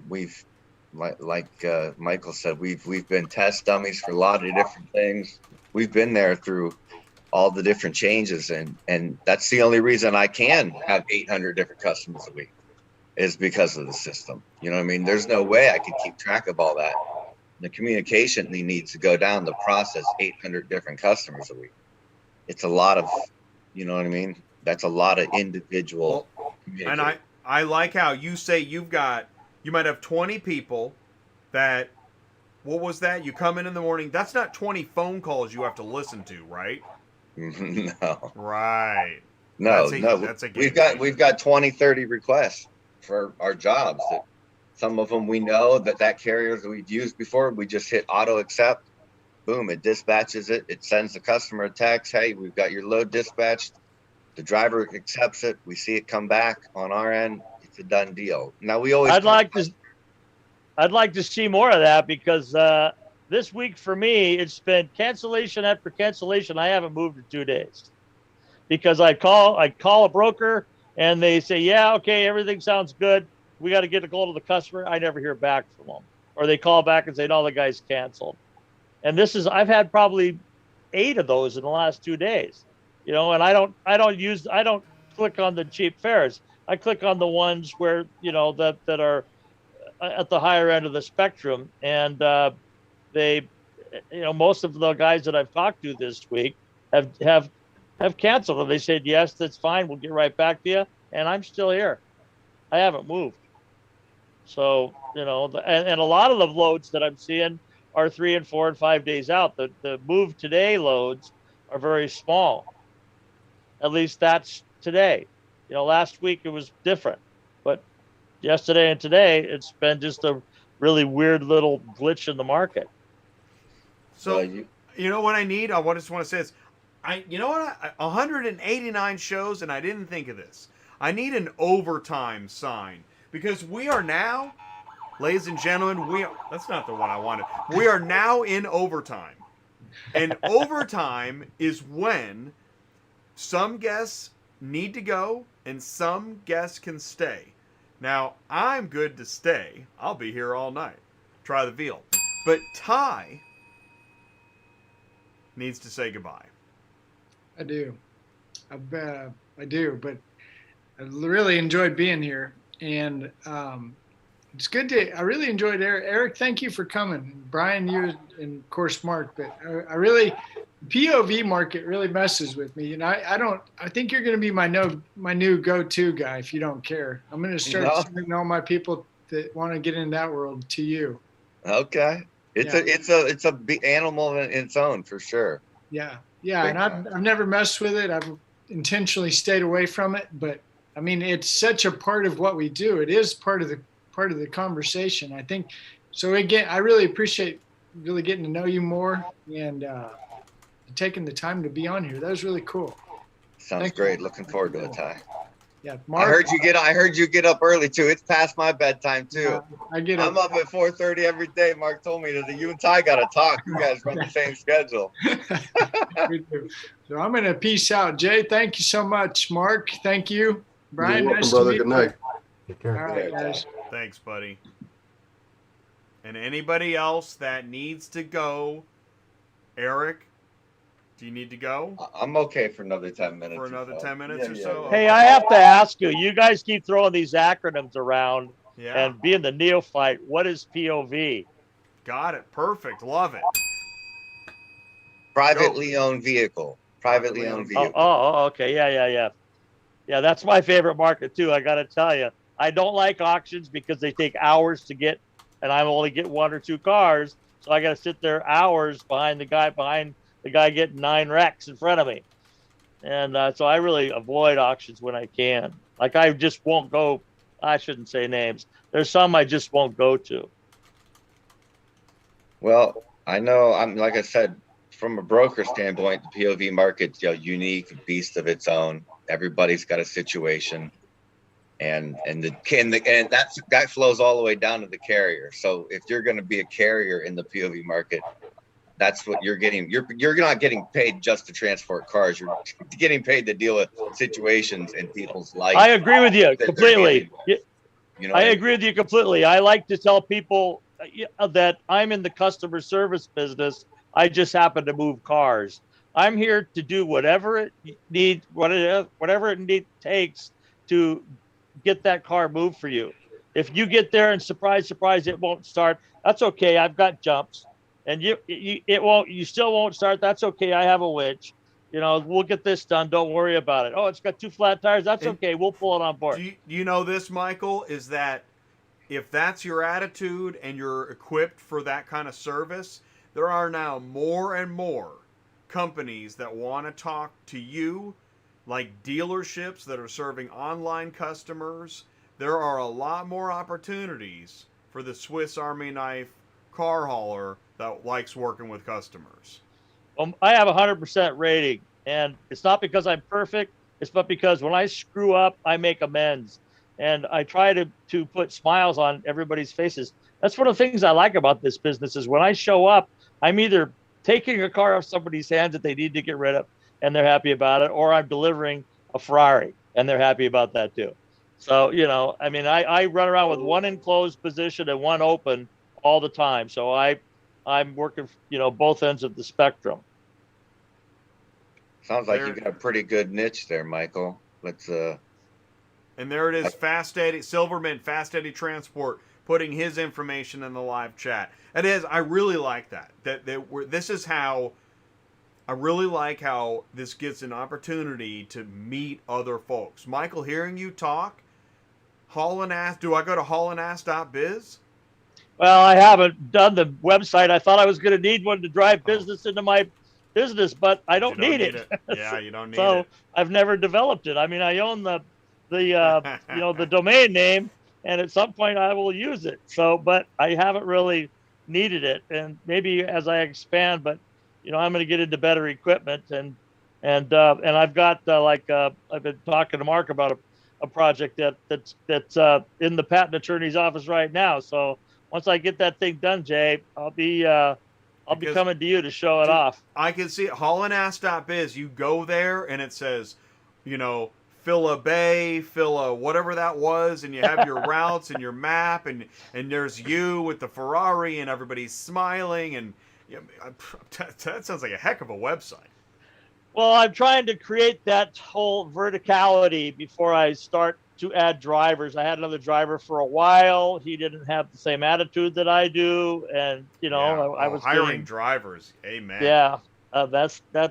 We've, like Michael said, we've been test dummies for a lot of different things. We've been there through all the different changes, and that's the only reason I can have 800 different customers a week, is because of the system. You know what I mean? There's no way I could keep track of all that. The communication needs to go down to process 800 different customers a week. It's a lot of, you know what I mean? That's a lot of individual communication. And I like how you say you've got You might have 20 people that, what was that? You come in the morning. That's not 20 phone calls you have to listen to, right? No. Right. No, That's a we've got 20, 30 requests for our jobs. That some of them we know that carriers that we've used before, we just hit auto accept. Boom, it dispatches it. It sends the customer a text. Hey, we've got your load dispatched. The driver accepts it. We see it come back on our end. It's a done deal. Now we always. I'd like to see more of that because this week for me, it's been cancellation after cancellation. I haven't moved in 2 days because I call a broker and they say, yeah, okay, everything sounds good. We got to get a hold of the customer. I never hear back from them, or they call back and say, no, the guy's canceled. And I've had probably 8 of those in the last 2 days, and I don't click on the cheap fares. I click on the ones where, that are at the higher end of the spectrum. And they, most of the guys that I've talked to this week have canceled, and they said, yes, that's fine. We'll get right back to you. And I'm still here. I haven't moved. So, and a lot of the loads that I'm seeing are 3 and 4 and 5 days out. The move today loads are very small. At least that's today. Last week it was different, but yesterday and today it's been just a really weird little glitch in the market. So, you know what I need? I just want to say this. 189 shows, and I didn't think of this. I need an overtime sign because we are now, ladies and gentlemen, that's not the one I wanted. We are now in overtime. And overtime is when some guests need to go and some guests can stay. Now, I'm good to stay. I'll be here all night. Try the veal. But Ty needs to say goodbye. I do. I do, but I really enjoyed being here. And it's good I really enjoyed Eric. Eric, thank you for coming. Brian, you, and of course, Mark. But I really, POV market really messes with me. I think you're going to be my new go-to guy if you don't care. I'm going to start sending all my people that want to get in that world to you. Okay. It's a big animal in its own for sure. Yeah. Yeah. And I've never messed with it. I've intentionally stayed away from it, but I mean, it's such a part of what we do. It is part of the conversation, I think. So again, I really appreciate really getting to know you more and taking the time to be on here. That was really cool. Sounds great. Looking forward to it, Ty. Yeah, Mark, I heard you get up early too. It's past my bedtime too. I'm up at 4:30 every day. Mark told me that you and Ty got to talk. You guys run the same schedule. We do. So I'm going to peace out. Jay, thank you so much. Mark, thank you. Brian, you're welcome, nice brother. to meet Good night. Take care. All right, guys. Thanks, buddy. And anybody else that needs to go, Eric, do you need to go? I'm okay for another 10 minutes. For another 10 minutes or so? Hey, I have to ask you. You guys keep throwing these acronyms around and being the neophyte. What is POV? Got it. Perfect. Love it. Privately owned vehicle. Privately owned vehicle. Oh, okay. Yeah. Yeah, that's my favorite market too. I got to tell you, I don't like auctions because they take hours to get, and I only get 1 or 2 cars, so I got to sit there hours behind the guy getting 9 wrecks in front of me, and so I really avoid auctions when I can. Like I just won't go. I shouldn't say names. There's some I just won't go to. Well, I know. Like I said, from a broker standpoint, the POV market's a unique beast of its own. Everybody's got a situation, and that flows all the way down to the carrier. So if you're going to be a carrier in the POV market, that's what you're getting. You're not getting paid just to transport cars. You're getting paid to deal with situations in people's life. I agree with you completely. I agree with you completely. I like to tell people that I'm in the customer service business. I just happen to move cars. I'm here to do whatever it takes to get that car moved for you. If you get there and surprise, it won't start, that's okay. I've got jumps. And you still won't start. That's okay. I have a winch. We'll get this done. Don't worry about it. Oh, it's got 2 flat tires. That's okay. We'll pull it on board. Do you know this, Michael, is that if that's your attitude and you're equipped for that kind of service, there are now more and more companies that want to talk to you, like dealerships that are serving online customers. There are a lot more opportunities for the Swiss Army knife car hauler that likes working with customers. I have a 100% rating, and it's not because I'm perfect. It's but because when I screw up, I make amends, and I try to put smiles on everybody's faces. That's one of the things I like about this business is when I show up, I'm either taking a car off somebody's hands that they need to get rid of, and they're happy about it, or I'm delivering a Ferrari, and they're happy about that too. So, you know, I mean, I run around with one enclosed position and one open all the time. So I'm working, you know, both ends of the spectrum. Sounds like you got a pretty good niche there, Michael. Let's And there it is, Fast Eddie, Silverman, Fast Eddie Transport, putting his information in the live chat. It is, I really like that. This is how, I really like how this gets an opportunity to meet other folks. Michael, hearing you talk, Haulinass, do I go to haulinass.biz? Well, I haven't done the website. I thought I was going to need one to drive business into my business, but I don't need it. Yeah, you don't need so it. I've never developed it. I mean, I own the you know, the domain name, and at some point I will use it. So, but I haven't really needed it, and maybe as I expand, but you know, I'm going to get into better equipment, and I've got I've been talking to Mark about a project that's in the patent attorney's office right now. So once I get that thing done, Jay, I'll be coming to you to show it off. I can see it. Haulinass.biz. You go there and it says, you know, fill a bay, fill a whatever that was, and you have your routes and your map, and there's you with the Ferrari, and everybody's smiling, and you know, that sounds like a heck of a website. Well, I'm trying to create that whole verticality before I start to add drivers. I had another driver for a while. He didn't have the same attitude that I do, and you know, I was hiring drivers. Amen. Yeah, that's an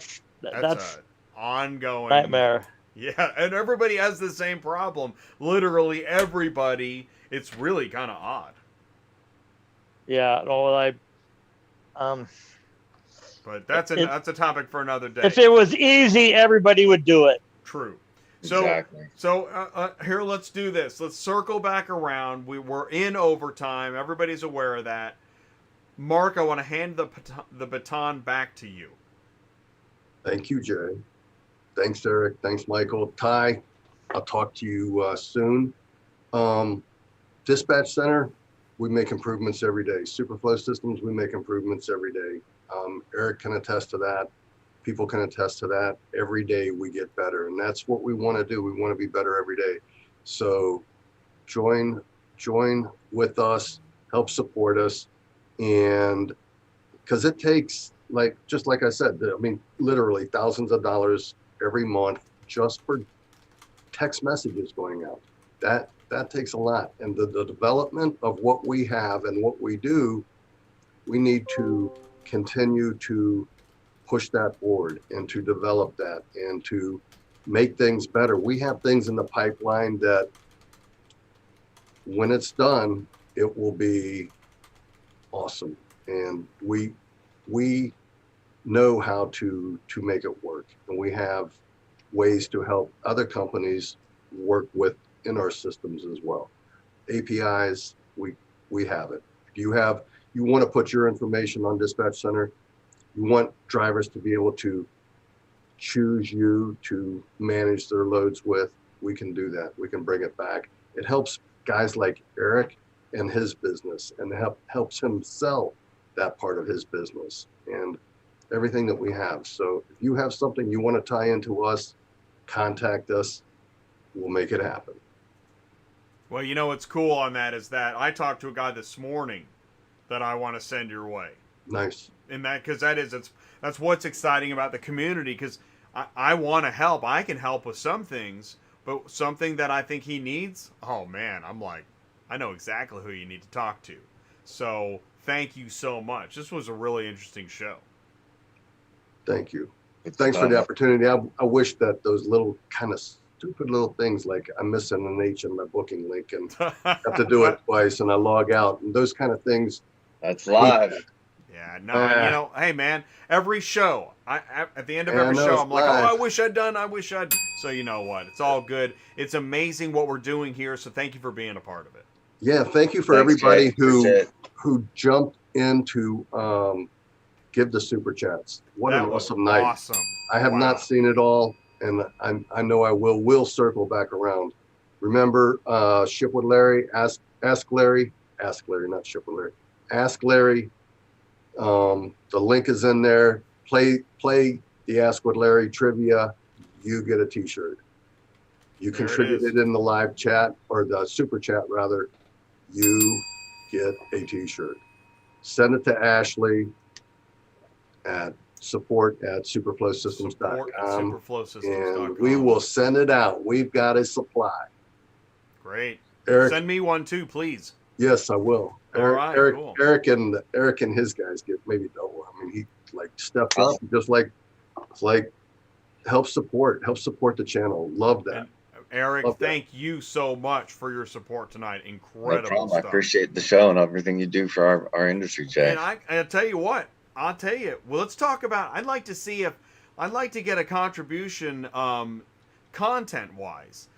ongoing nightmare. Yeah, and everybody has the same problem. Literally everybody. It's really kind of odd. Yeah, no, but that's a topic for another day. If it was easy, everybody would do it. True. So, exactly. So here, let's do this. Let's circle back around. We're in overtime. Everybody's aware of that. Mark, I want to hand the baton back to you. Thank you, Jay. Thanks, Eric. Thanks, Michael. Ty, I'll talk to you soon. Dispatch Center, we make improvements every day. SuperFlo Systems, we make improvements every day. Eric can attest to that. People can attest to that. Every day we get better, and that's what we want to do. We want to be better every day. So join with us, help support us, and because it takes, just like I said, I mean, literally thousands of dollars every month just for text messages going out. That takes a lot, and the development of what we have and what we do, we need to continue to push that forward and to develop that and to make things better. We have things in the pipeline that when it's done, it will be awesome. And we know how to make it work. And we have ways to help other companies work within our systems as well. APIs, we have it. If you want to put your information on Dispatch Center, you want drivers to be able to choose you to manage their loads with, we can do that. We can bring it back. It helps guys like Eric and his business, and helps him sell that part of his business and everything that we have. So if you have something you want to tie into us, contact us. We'll make it happen. Well, you know what's cool on that is that I talked to a guy this morning that I want to send your way. Nice. And because that's what's exciting about the community, because I want to help. I can help with some things, but something that I think he needs, oh man, I'm like, I know exactly who you need to talk to. So thank you so much. This was a really interesting show. Thank you. Thanks for the opportunity. I wish that those little kind of stupid little things like I'm missing an H in my booking link and have to do it twice and I log out and those kind of things. That's live. Yeah, no, you know, hey man, every show, at the end of every show, I'm like, live. oh, I wish I'd. So you know what? It's all good. It's amazing what we're doing here. So thank you for being a part of it. Yeah, thank you for everybody who jumped in to give the super chats. What an awesome night! Awesome. I have not seen it all, and I know I will. We'll circle back around. Remember, Ship with Larry, ask Larry, not Ship with Larry, ask Larry. The link is in there. Play the Ask with Larry trivia. You get a T-shirt. You contributed in the live chat or the super chat rather. You get a T-shirt. Send it to Ashley at support@superflowsystems.com, and we will send it out. We've got a supply. Great. Eric, send me one too, please. Yes, I will. Eric, cool. Eric and his guys get maybe double. I mean, he like stepped up, just like help support the channel. Love that. And Eric, thank you so much for your support tonight. Incredible stuff. I appreciate the show and everything you do for our industry, Jay. And I'll tell you what. Well, let's talk about. I'd like to get a contribution, content wise,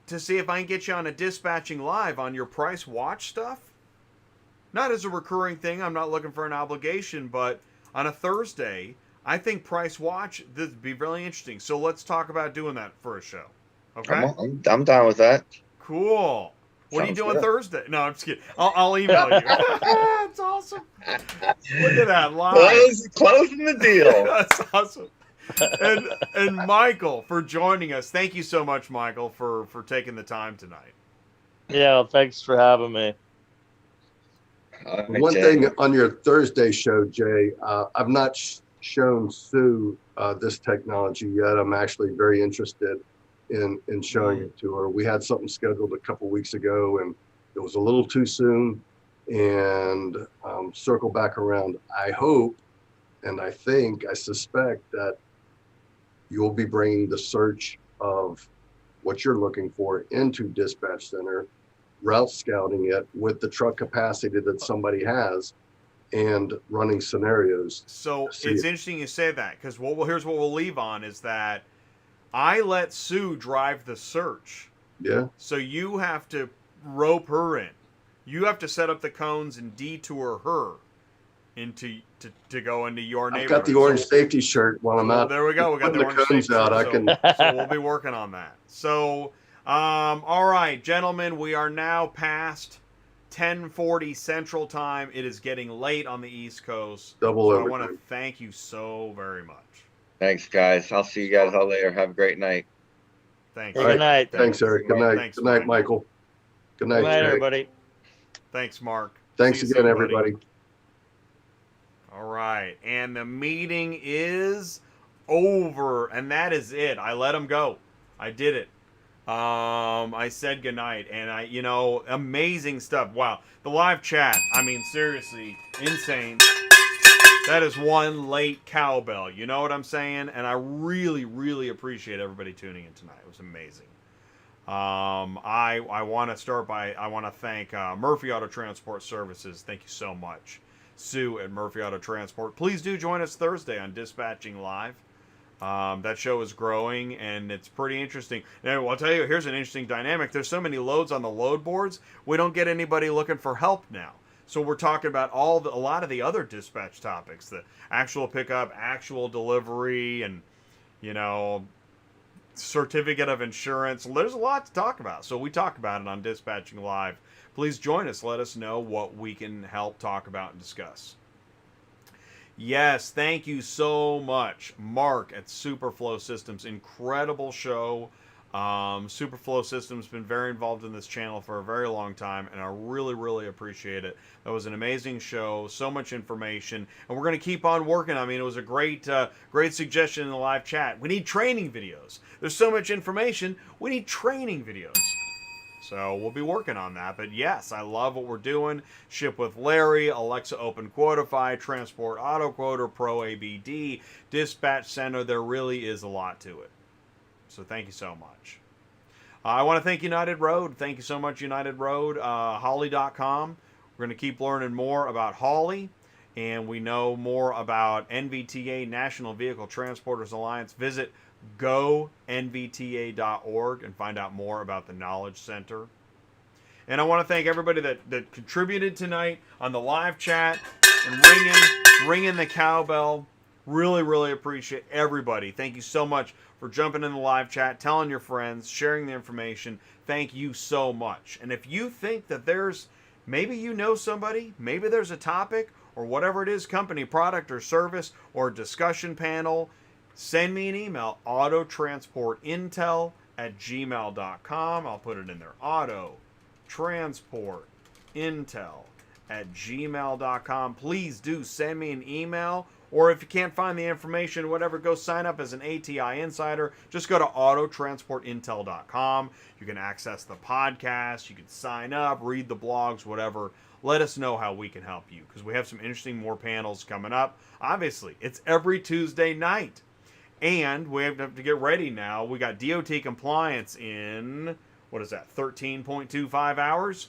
to see if I can get you on a dispatching live on your price watch stuff. Not as a recurring thing. I'm not looking for an obligation, but on a Thursday, I think price watch, this would be really interesting. So let's talk about doing that for a show. Okay. I'm down with that. Cool. What are you doing good. Thursday? No, I'm just kidding. I'll email you. That's awesome. Look at that live. Closing the deal. That's awesome. And Michael, for joining us. Thank you so much, Michael, for taking the time tonight. Yeah, thanks for having me. One thing on your Thursday show, Jay, I've not shown Sue this technology yet. I'm actually very interested in showing it to her. We had something scheduled a couple weeks ago and it was a little too soon, and circle back around. I hope, and I suspect that you'll be bringing the search of what you're looking for into Dispatch Center, route scouting it with the truck capacity that somebody has, and running scenarios. So it's interesting you say that, because here's what we'll leave on is that I let Sue drive the search. Yeah. So you have to rope her in. You have to set up the cones and detour her to go into your neighborhood. I've got the orange safety shirt while I'm out. There we go. We got the orange cones safety out. shirt. So we'll be working on that. So, all right, gentlemen, we are now past 10:40 Central Time. It is getting late on the East Coast. I want to thank you so very much. Thanks, guys. I'll see you guys all later. Have a great night. Thanks. Good night. Thanks, Eric. Good night. Thanks, Good night, Michael. Good night, Good night, Jay. everybody. Thanks, Mark. Thanks See you again, soon, everybody. All right, and the meeting is over, and that is it. I let him go. I did it. I said goodnight, and amazing stuff. Wow, the live chat. I mean, seriously, insane. That is one late cowbell. You know what I'm saying? And I really, really appreciate everybody tuning in tonight. It was amazing. I want to thank Murphy Auto Transport Services. Thank you so much, Sue at Murphy Auto Transport. Please do join us Thursday on Dispatching Live. That show is growing and it's pretty interesting. Now, I'll tell you, here's an interesting dynamic. There's so many loads on the load boards, we don't get anybody looking for help now. So we're talking about a lot of the other dispatch topics, the actual pickup, actual delivery, and certificate of insurance. There's a lot to talk about. So we talk about it on Dispatching Live. Please join us. Let us know what we can help talk about and discuss. Yes, thank you so much, Mark at SuperFlo Systems. Incredible show. SuperFlo Systems has been very involved in this channel for a very long time, and I really, really appreciate it. That was an amazing show, so much information, and we're going to keep on working. I mean, it was a great suggestion in the live chat. We need training videos. There's so much information, we need training videos. So we'll be working on that. But yes, I love what we're doing. Ship with Larry, Alexa Open Quotify, Transport Auto Quoter, Pro ABD, Dispatch Center. There really is a lot to it. So thank you so much. I want to thank United Road. Thank you so much, United Road. Holly.com. We're going to keep learning more about Holly, and we know more about NVTA, National Vehicle Transporters Alliance. Visit gonvta.org and find out more about the Knowledge Center. And I want to thank everybody that contributed tonight on the live chat and ringing the cowbell. Really, really appreciate everybody. Thank you so much for jumping in the live chat, telling your friends, sharing the information. Thank you so much. And if you think that maybe you know somebody, maybe there's a topic or whatever it is, company, product, or service, or discussion panel, send me an email, autotransportintel@gmail.com. I'll put it in there, autotransportintel@gmail.com. Please do send me an email. Or if you can't find the information, whatever, go sign up as an ATI insider. Just go to autotransportintel.com. You can access the podcast. You can sign up, read the blogs, whatever. Let us know how we can help you, because we have some interesting more panels coming up. Obviously, it's every Tuesday night. And we have to get ready now. We got DOT compliance in, 13.25 hours?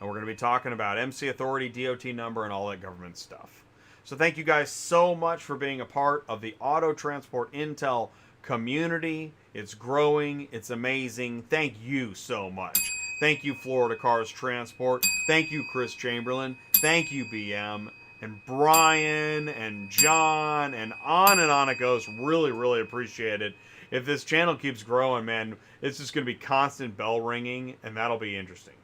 And we're going to be talking about MC authority, DOT number, and all that government stuff. So thank you guys so much for being a part of the Auto Transport Intel community. It's growing. It's amazing. Thank you so much. Thank you, Florida Cars Transport. Thank you, Chris Chamberlain. Thank you, BM. And Brian and John, and on it goes. Really, really appreciate it. If this channel keeps growing, man, it's just going to be constant bell ringing, and that'll be interesting.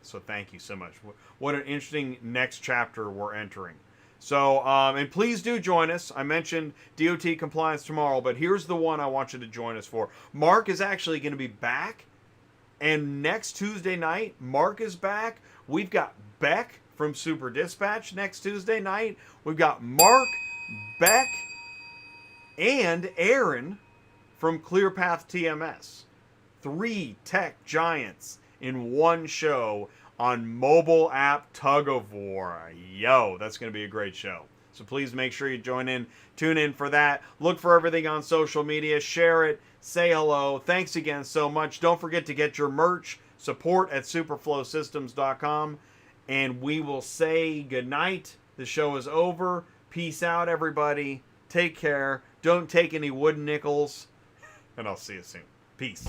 So thank you so much. What an interesting next chapter we're entering. So, and please do join us. I mentioned DOT compliance tomorrow, but here's the one I want you to join us for. Mark is actually going to be back, and next Tuesday night, Mark is back. We've got Beck from Super Dispatch next Tuesday night. We've got Mark, Beck, and Aaron from ClearPath TMS. 3 tech giants in one show on mobile app tug of war. Yo, that's going to be a great show. So please make sure you tune in for that. Look for everything on social media, share it, say hello. Thanks again so much. Don't forget to get your merch, support at superflowsystems.com, and we will say goodnight. The show is over. Peace out, everybody. Take care. Don't take any wooden nickels, and I'll see you soon. Peace.